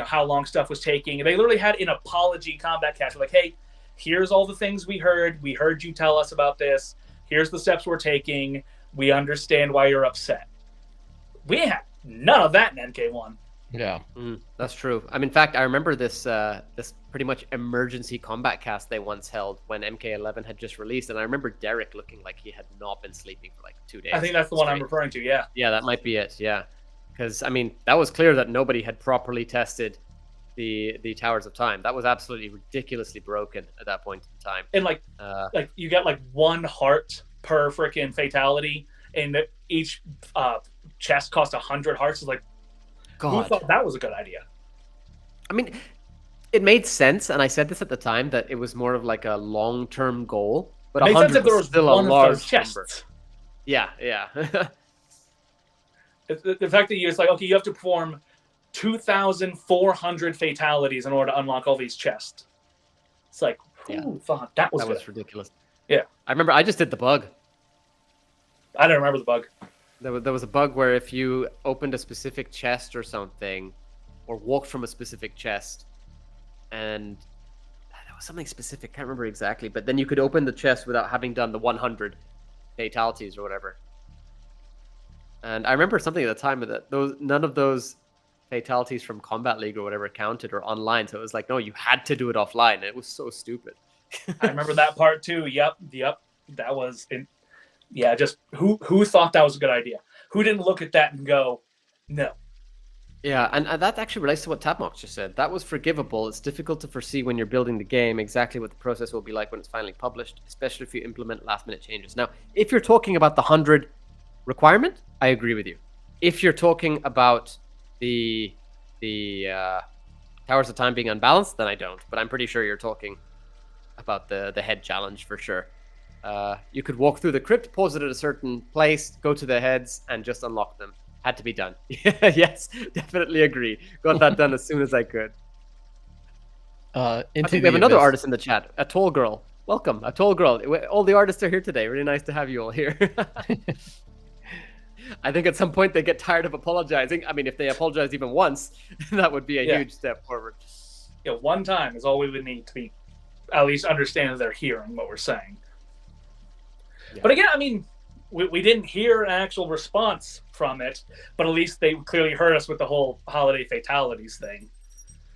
C: how long stuff was taking, they literally had an apology combat cast. Like, "Hey, here's all the things we heard. We heard you tell us about this. Here's the steps we're taking. We understand why you're upset." We had none of that in MK1.
A: Yeah,
B: that's true. I mean, in fact, I remember this pretty much emergency combat cast they once held when MK11 had just released, and I remember Derek looking like he had not been sleeping for like 2 days.
C: I think that's the one I'm referring to. Yeah.
B: Yeah, that might be it. Yeah, because I mean, that was clear that nobody had properly tested the Towers of Time. That was absolutely ridiculously broken at that point in time.
C: And like you got like 1 heart per freaking fatality, and each chest cost 100 hearts. It's like.
B: God.
C: Who thought that was a good idea?
B: I mean, it made sense, and I said this at the time that it was more of like a long-term goal. But 100 was still a large number. Yeah.
C: The fact that it's like, okay, you have to perform 2,400 fatalities in order to unlock all these chests. It's like, who thought that was
B: ridiculous?
C: Yeah,
B: I remember. I just did the bug.
C: I don't remember the bug.
B: There was a bug where if you opened a specific chest or something, or walked from a specific chest, and there was something specific, can't remember exactly, but then you could open the chest without having done the 100 fatalities or whatever. And I remember something at the time that none of those fatalities from Combat League or whatever counted or online, so it was like, no, you had to do it offline. It was so stupid.
C: I remember that part too. Yep. That was Yeah, just who thought that was a good idea? Who didn't look at that and go, no?
B: Yeah, and that actually relates to what Tapmox just said. That was forgivable. It's difficult to foresee when you're building the game exactly what the process will be like when it's finally published, especially if you implement last-minute changes. Now, if you're talking about the 100 requirement, I agree with you. If you're talking about the Towers of Time being unbalanced, then I don't. But I'm pretty sure you're talking about the head challenge for sure. You could walk through the crypt, pause it at a certain place, go to the heads, and just unlock them. Had to be done. Yes, definitely agree. Got that done as soon as I could. I think we have another artist in the chat, a tall girl. Welcome, a tall girl. All the artists are here today. Really nice to have you all here. I think at some point they get tired of apologizing. I mean, if they apologize even once, that would be a huge step forward.
C: Yeah, one time is all we would need to be at least understand that they're hearing what we're saying. Yeah. But again, I mean, we didn't hear an actual response from it, but at least they clearly heard us with the whole holiday fatalities thing.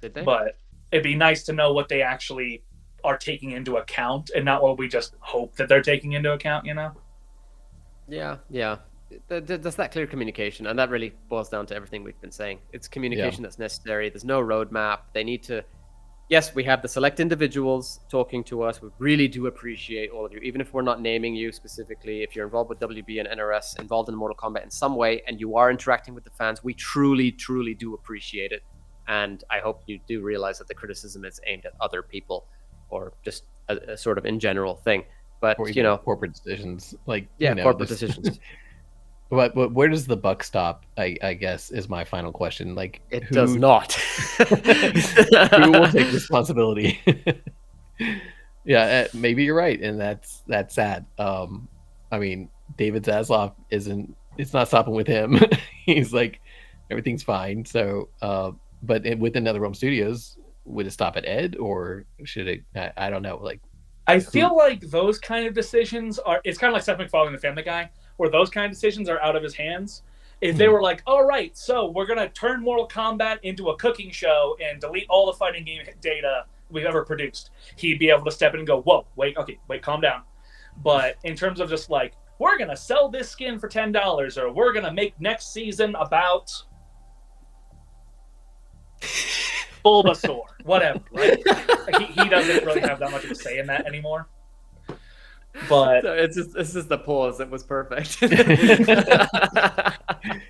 B: Did they?
C: But it'd be nice to know what they actually are taking into account and not what we just hope that they're taking into account, you know?
B: Yeah. There's that clear communication, and that really boils down to everything we've been saying. It's communication that's necessary. There's no roadmap. They need to... Yes, we have the select individuals talking to us. We really do appreciate all of you, even if we're not naming you specifically. If you're involved with WB and NRS, involved in Mortal Kombat in some way, and you are interacting with the fans, we truly, truly do appreciate it. And I hope you do realize that the criticism is aimed at other people, or just a sort of in general thing. But, you know...
A: corporate decisions.
B: Corporate decisions.
A: But where does the buck stop? I guess is my final question. Like,
B: it does not.
A: Who will take responsibility? Yeah, maybe you're right, and that's sad. I mean, David Zaslav it's not stopping with him. He's like, everything's fine. So, but with the NetherRealm Studios, would it stop at Ed, or should it? I don't know. Like,
C: I feel like those kind of decisions are. It's kind of like Seth MacFarlane, the Family Guy, where those kind of decisions are out of his hands. If they were like, all right, so we're going to turn Mortal Kombat into a cooking show and delete all the fighting game data we've ever produced, he'd be able to step in and go, whoa, wait, calm down. But in terms of just like, we're going to sell this skin for $10, or we're going to make next season about Bulbasaur, whatever, right? He doesn't really have that much of a say in that anymore. But
B: so it's just the pause. It was perfect.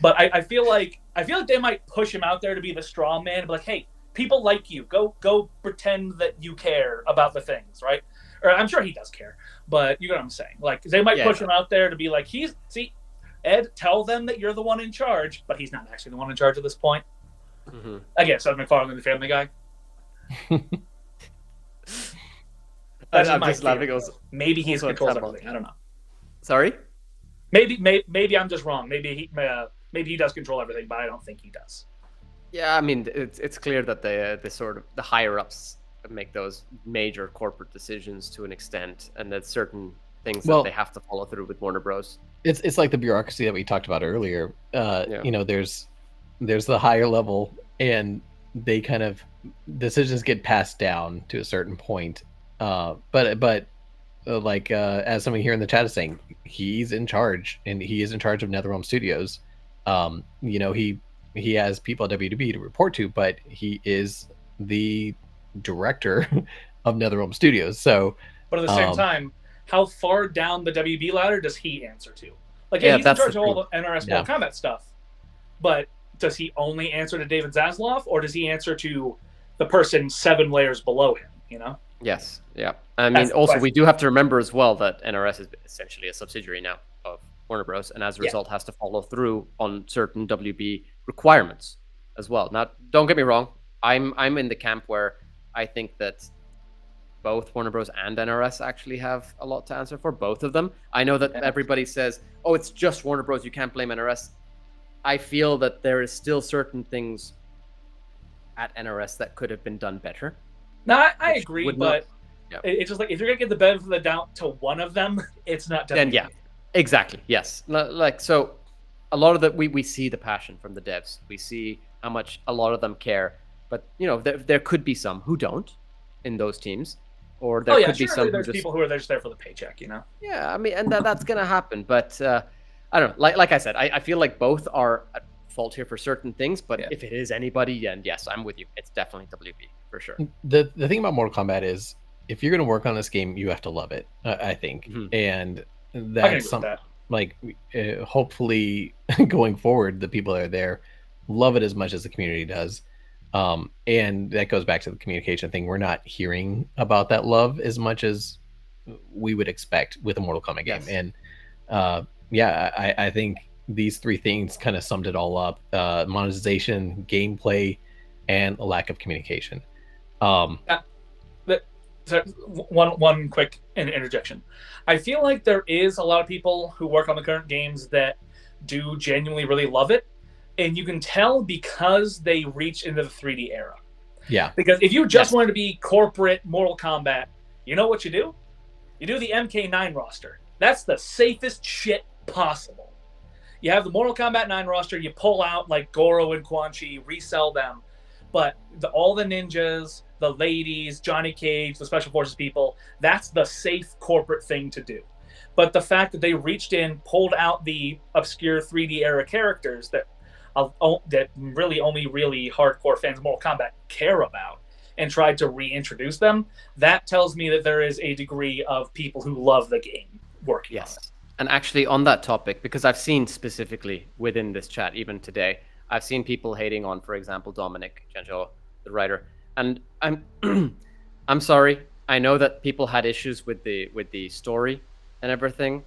C: But I feel like they might push him out there to be the straw man, but like, hey, people like you. Go pretend that you care about the things, right? Or I'm sure he does care, but you know what I'm saying. Like, they might push him out there to be like, Ed, tell them that you're the one in charge, but he's not actually the one in charge at this point.
B: Mm-hmm.
C: Again, Seth MacFarlane, the Family Guy.
B: I'm just laughing.
C: Maybe he controls everything. I don't know.
B: Sorry?
C: Maybe I'm just wrong. Maybe he does control everything, but I don't think he does.
B: Yeah, I mean, it's clear that the higher ups make those major corporate decisions to an extent, and that certain things that they have to follow through with Warner Bros.
A: It's like the bureaucracy that we talked about earlier. You know, there's the higher level, and they kind of decisions get passed down to a certain point. But as someone here in the chat is saying, he's in charge, and he is in charge of NetherRealm Studios. You know, he has people at WDB to report to, but he is the director of NetherRealm Studios. So,
C: but at the same time, how far down the WB ladder does he answer to? Like, he's in charge of all the NRS Mortal Kombat stuff, but does he only answer to David Zaslav, or does he answer to the person 7 layers below him? You know?
B: Yes. Yeah. I mean, also, we do have to remember as well that NRS is essentially a subsidiary now of Warner Bros. And as a result, has to follow through on certain WB requirements as well. Now, don't get me wrong. I'm in the camp where I think that both Warner Bros. And NRS actually have a lot to answer for, both of them. I know that everybody says, oh, it's just Warner Bros. You can't blame NRS. I feel that there is still certain things at NRS that could have been done better.
C: No, I agree, but it's just like, if you're going to give the benefit of the doubt to one of them, it's not done.
B: Then, yeah, exactly, yes. Like, so a lot of we see the passion from the devs. We see how much a lot of them care. But, you know, there could be some who don't in those teams. or there could be
C: surely
B: some who
C: there's
B: just
C: people who are just there for the paycheck, you know.
B: yeah. I mean, and that's gonna happen, but I don't know. Like I said, I feel like both are at fault here for certain things, but if it is anybody, and yes, I'm with you. It's definitely WB for sure.
A: The thing about Mortal Kombat is if you're going to work on this game, you have to love it. I think, and that's something like hopefully going forward, the people that are there love it as much as the community does. And that goes back to the communication thing. We're not hearing about that love as much as we would expect with a Mortal Kombat game. And I think these three things kind of summed it all up: monetization, gameplay, and a lack of communication.
C: One quick interjection. I feel like there is a lot of people who work on the current games that do genuinely really love it, and you can tell because they reach into the 3D era.
A: Yeah.
C: Because if you just wanted to be corporate Mortal Kombat, you know what you do? You do the MK9 roster. That's the safest shit possible. You have the Mortal Kombat 9 roster, you pull out like Goro and Quan Chi, resell them. But all the ninjas, the ladies, Johnny Cage, the Special Forces people, that's the safe corporate thing to do. But the fact that they reached in, pulled out the obscure 3D era characters that really only really hardcore fans of Mortal Kombat care about and tried to reintroduce them, that tells me that there is a degree of people who love the game working on it.
B: And actually on that topic, because I've seen specifically within this chat, even today, I've seen people hating on, for example, Dominic Janjo, the writer. And I'm sorry. I know that people had issues with the story and everything,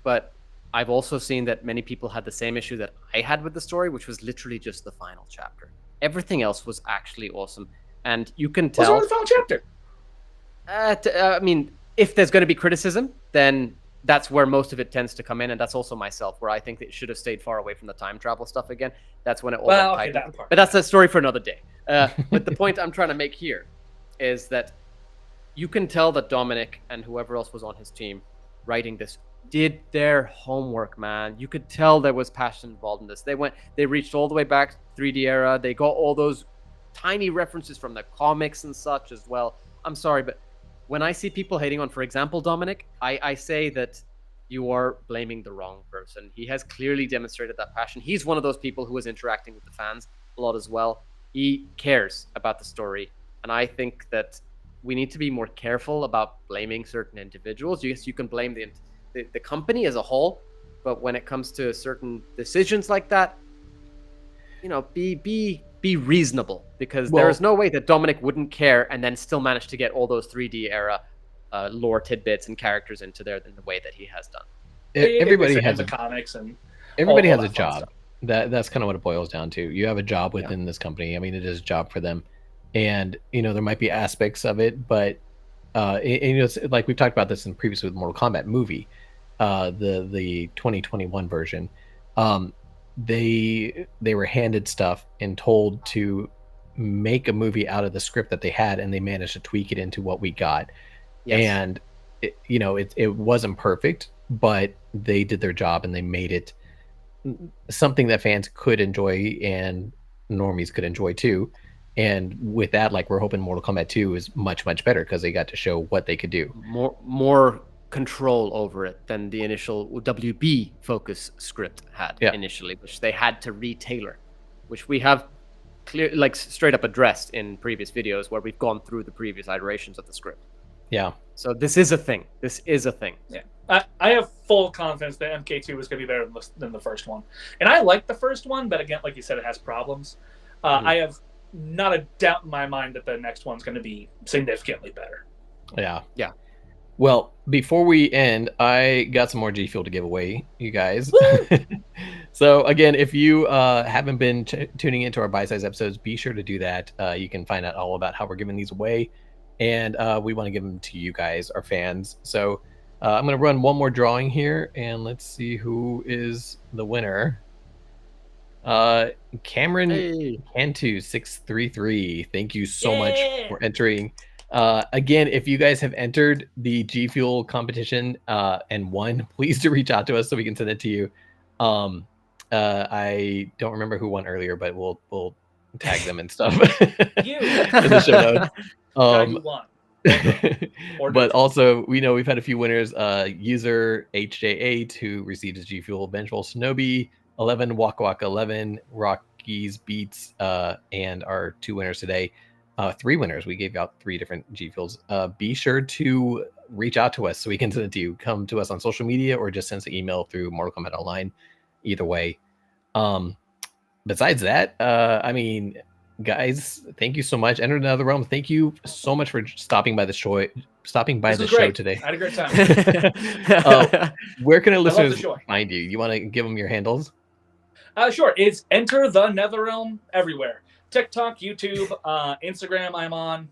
B: but I've also seen that many people had the same issue that I had with the story, which was literally just the final chapter. Everything else was actually awesome. And you can tell...
C: What's wrong with the final
B: chapter? I mean, if there's going to be criticism, then that's where most of it tends to come in, and that's also myself, where I think that it should have stayed far away from the time travel stuff again. That's when it all got tightened. But that's a story for another day. But the point I'm trying to make here is that you can tell that Dominic and whoever else was on his team writing this did their homework, man. You could tell there was passion involved in this. They reached all the way back to 3D era. They got all those tiny references from the comics and such as well. I'm sorry, but when I see people hating on, for example, Dominic, I say that you are blaming the wrong person. He has clearly demonstrated that passion. He's one of those people who is interacting with the fans a lot as well. He cares about the story. And I think that we need to be more careful about blaming certain individuals. Yes, you can blame the company as a whole, but when it comes to certain decisions like that, you know, be reasonable, because there is no way that Dominic wouldn't care and then still manage to get all those 3D era lore tidbits and characters into there in the way that he has done.
A: Everybody has
C: the comics and
A: everybody has a job. That's kind of what it boils down to. You have a job within this company. I mean, it is a job for them, and you know there might be aspects of it, but and, you know, it's like we've talked about this in previously with Mortal Kombat movie, the 2021 version. They were handed stuff and told to make a movie out of the script that they had, and they managed to tweak it into what we got. And it wasn't perfect, but they did their job and they made it something that fans could enjoy and normies could enjoy too. And with that, like, we're hoping Mortal Kombat 2 is much better because they got to show what they could do.
B: More control over it than the initial WB focus script had initially, which they had to retailor, which we have straight up addressed in previous videos where we've gone through the previous iterations of the script.
A: Yeah.
B: So this is a thing.
C: Yeah. I have full confidence that MK2 is going to be better than the first one. And I like the first one, but again, like you said, it has problems. I have not a doubt in my mind that the next one's going to be significantly better.
A: Yeah. Yeah. Well, before we end, I got some more Gfuel to give away, you guys. So again, if you haven't been tuning into our bite-sized episodes, be sure to do that. You can find out all about how we're giving these away. And we want to give them to you guys, our fans. So I'm going to run one more drawing here, and let's see who is the winner. Cameron Cantu 633. Thank you so much for entering. Again, if you guys have entered the Gfuel competition and won, please do reach out to us so we can send it to you. I don't remember who won earlier, but we'll tag them and stuff
C: You
A: in the show notes.
C: you won.
A: But also, we know we've had a few winners. User HJ8, who received his Gfuel, Vengeful Shinobi 11, Waka Waka 11, Rocky's Beats, and our 2 winners today. 3 winners. We gave out 3 different Gfuels. Be sure to reach out to us so we can send it to you. Come to us on social media or just send us an email through Mortal Kombat Online. Either way. Besides that, I mean, guys, thank you so much. Enter the NetherRealm. Thank you so much for stopping by the show. Show today.
C: I had a great time.
A: Where can our listeners find you? You want to give them your handles?
C: Sure. It's Enter the NetherRealm everywhere. TikTok, YouTube, Instagram. I'm on.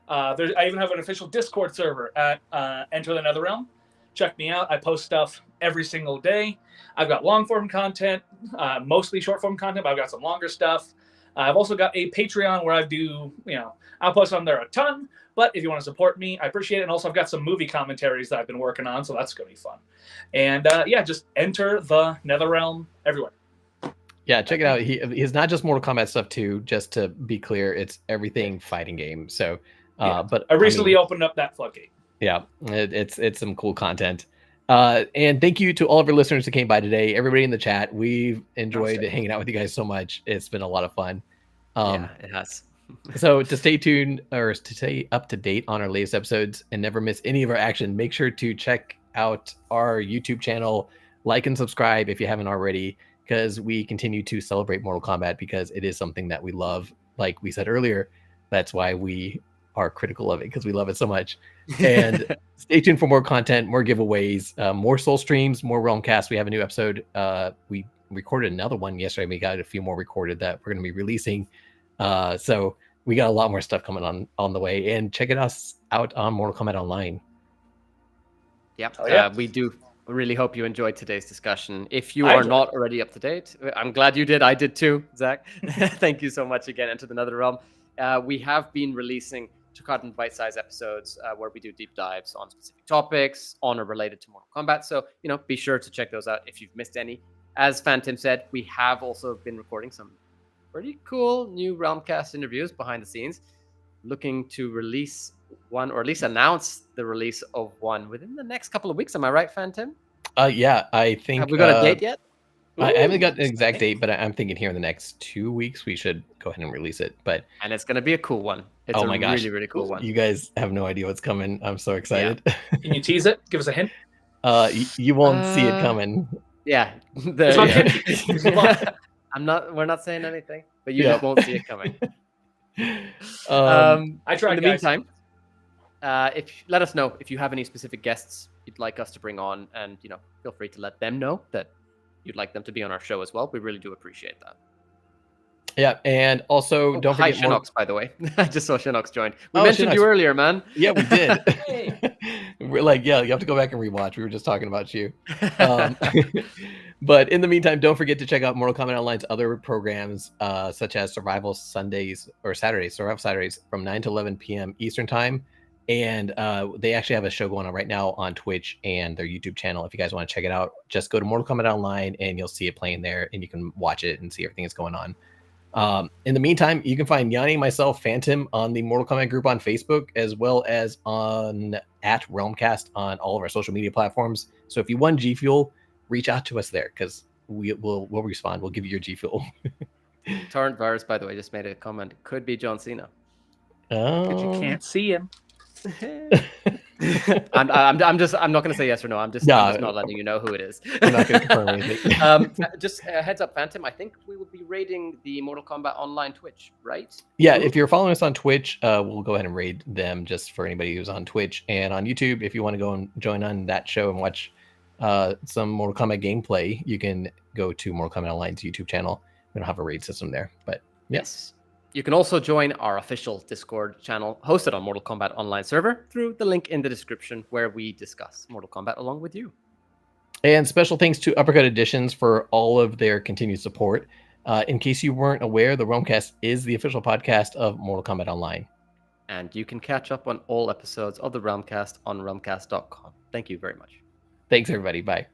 C: I even have an official Discord server at Enter the NetherRealm. Check me out. I post stuff every single day. I've got long form content, mostly short form content, but I've got some longer stuff. I've also got a Patreon where I'll post on there a ton. But if you want to support me, I appreciate it. And also I've got some movie commentaries that I've been working on, so that's going to be fun. And just Enter the NetherRealm everywhere.
A: Yeah, check it out. He's not just Mortal Kombat stuff too, just to be clear, it's everything fighting game. So, but
C: I recently opened up that floodgate.
A: Yeah, it's some cool content. And thank you to all of our listeners who came by today. Everybody in the chat, we've enjoyed hanging out with you guys so much. It's been a lot of fun.
B: Yeah, it has.
A: So to stay tuned or to stay up to date on our latest episodes and never miss any of our action, make sure to check out our YouTube channel, like and subscribe if you haven't already, because we continue to celebrate Mortal Kombat because it is something that we love. Like we said earlier, that's why we are critical of it, because we love it so much. And stay tuned for more content, more giveaways, more Soul streams, more Realm Kast. We have a new episode. We recorded another one yesterday. We got a few more recorded that we're going to be releasing. So we got a lot more stuff coming on the way. And check it out on Mortal Kombat Online.
B: Yep. We do really hope you enjoyed today's discussion. If you are not already up to date, I'm glad you did. I did too, Zach. Thank you so much again. Enter the NetherRealm. We have been releasing two-cut and bite-sized episodes where we do deep dives on specific topics on or related to Mortal Kombat. So, be sure to check those out if you've missed any. As Phantom said, we have also been recording some pretty cool new Realm Kast interviews behind the scenes. Looking to release one, or at least announce the release of one within the next couple of weeks. Am I right, Phantom?
A: Yeah, I think.
B: Have we got a date yet?
A: I haven't got an exact date, but I'm thinking here in the next 2 weeks we should go ahead and release it. And
B: it's going to be a cool one. It's
A: my gosh,
B: really, really cool one.
A: You guys have no idea what's coming. I'm so excited.
C: Yeah. Can you tease it? Give us a hint.
A: You won't see it coming.
B: Yeah. We're not saying anything, but you just won't see it coming.
C: I tried.
B: In the meantime, let us know if you have any specific guests you'd like us to bring on, and feel free to let them know that you'd like them to be on our show as well. We really do appreciate that.
A: Yeah, and also don't forget
B: Shinox, by the way. I just saw Shinox joined. We mentioned you earlier, man.
A: Yeah, we did. We're like, you have to go back and rewatch. We were just talking about you. But in the meantime, don't forget to check out Mortal Kombat Online's other programs, such as Survival Saturdays from 9 to 11 p.m. Eastern Time. And they actually have a show going on right now on Twitch and their YouTube channel. If you guys want to check it out, just go to Mortal Kombat Online and you'll see it playing there, and you can watch it and see everything that's going on. In the meantime, you can find Yanni, myself, Phantom on the Mortal Kombat group on Facebook, as well as at Realm Kast on all of our social media platforms. So if you want Gfuel, reach out to us there, because we'll respond. We'll give you your Gfuel.
B: Torrent Virus, by the way, just made a comment. Could be John Cena.
C: But you can't see him.
B: I'm not going to say yes or no. I'm just not letting you know who it is.
A: I'm not going to confirm anything.
B: Just heads up, Phantom. I think we will be raiding the Mortal Kombat Online Twitch, right?
A: Yeah, if you're following us on Twitch, we'll go ahead and raid them, just for anybody who's on Twitch. And on YouTube, if you want to go and join on that show and watch some Mortal Kombat gameplay, you can go to Mortal Kombat Online's YouTube channel. We don't have a raid system there, but yes.
B: You can also join our official Discord channel hosted on Mortal Kombat Online server through the link in the description, where we discuss Mortal Kombat along with you.
A: And special thanks to Uppercut Editions for all of their continued support. In case you weren't aware, the Realm Kast is the official podcast of Mortal Kombat Online.
B: And you can catch up on all episodes of the Realm Kast on realmkast.com. Thank you very much.
A: Thanks, everybody. Bye.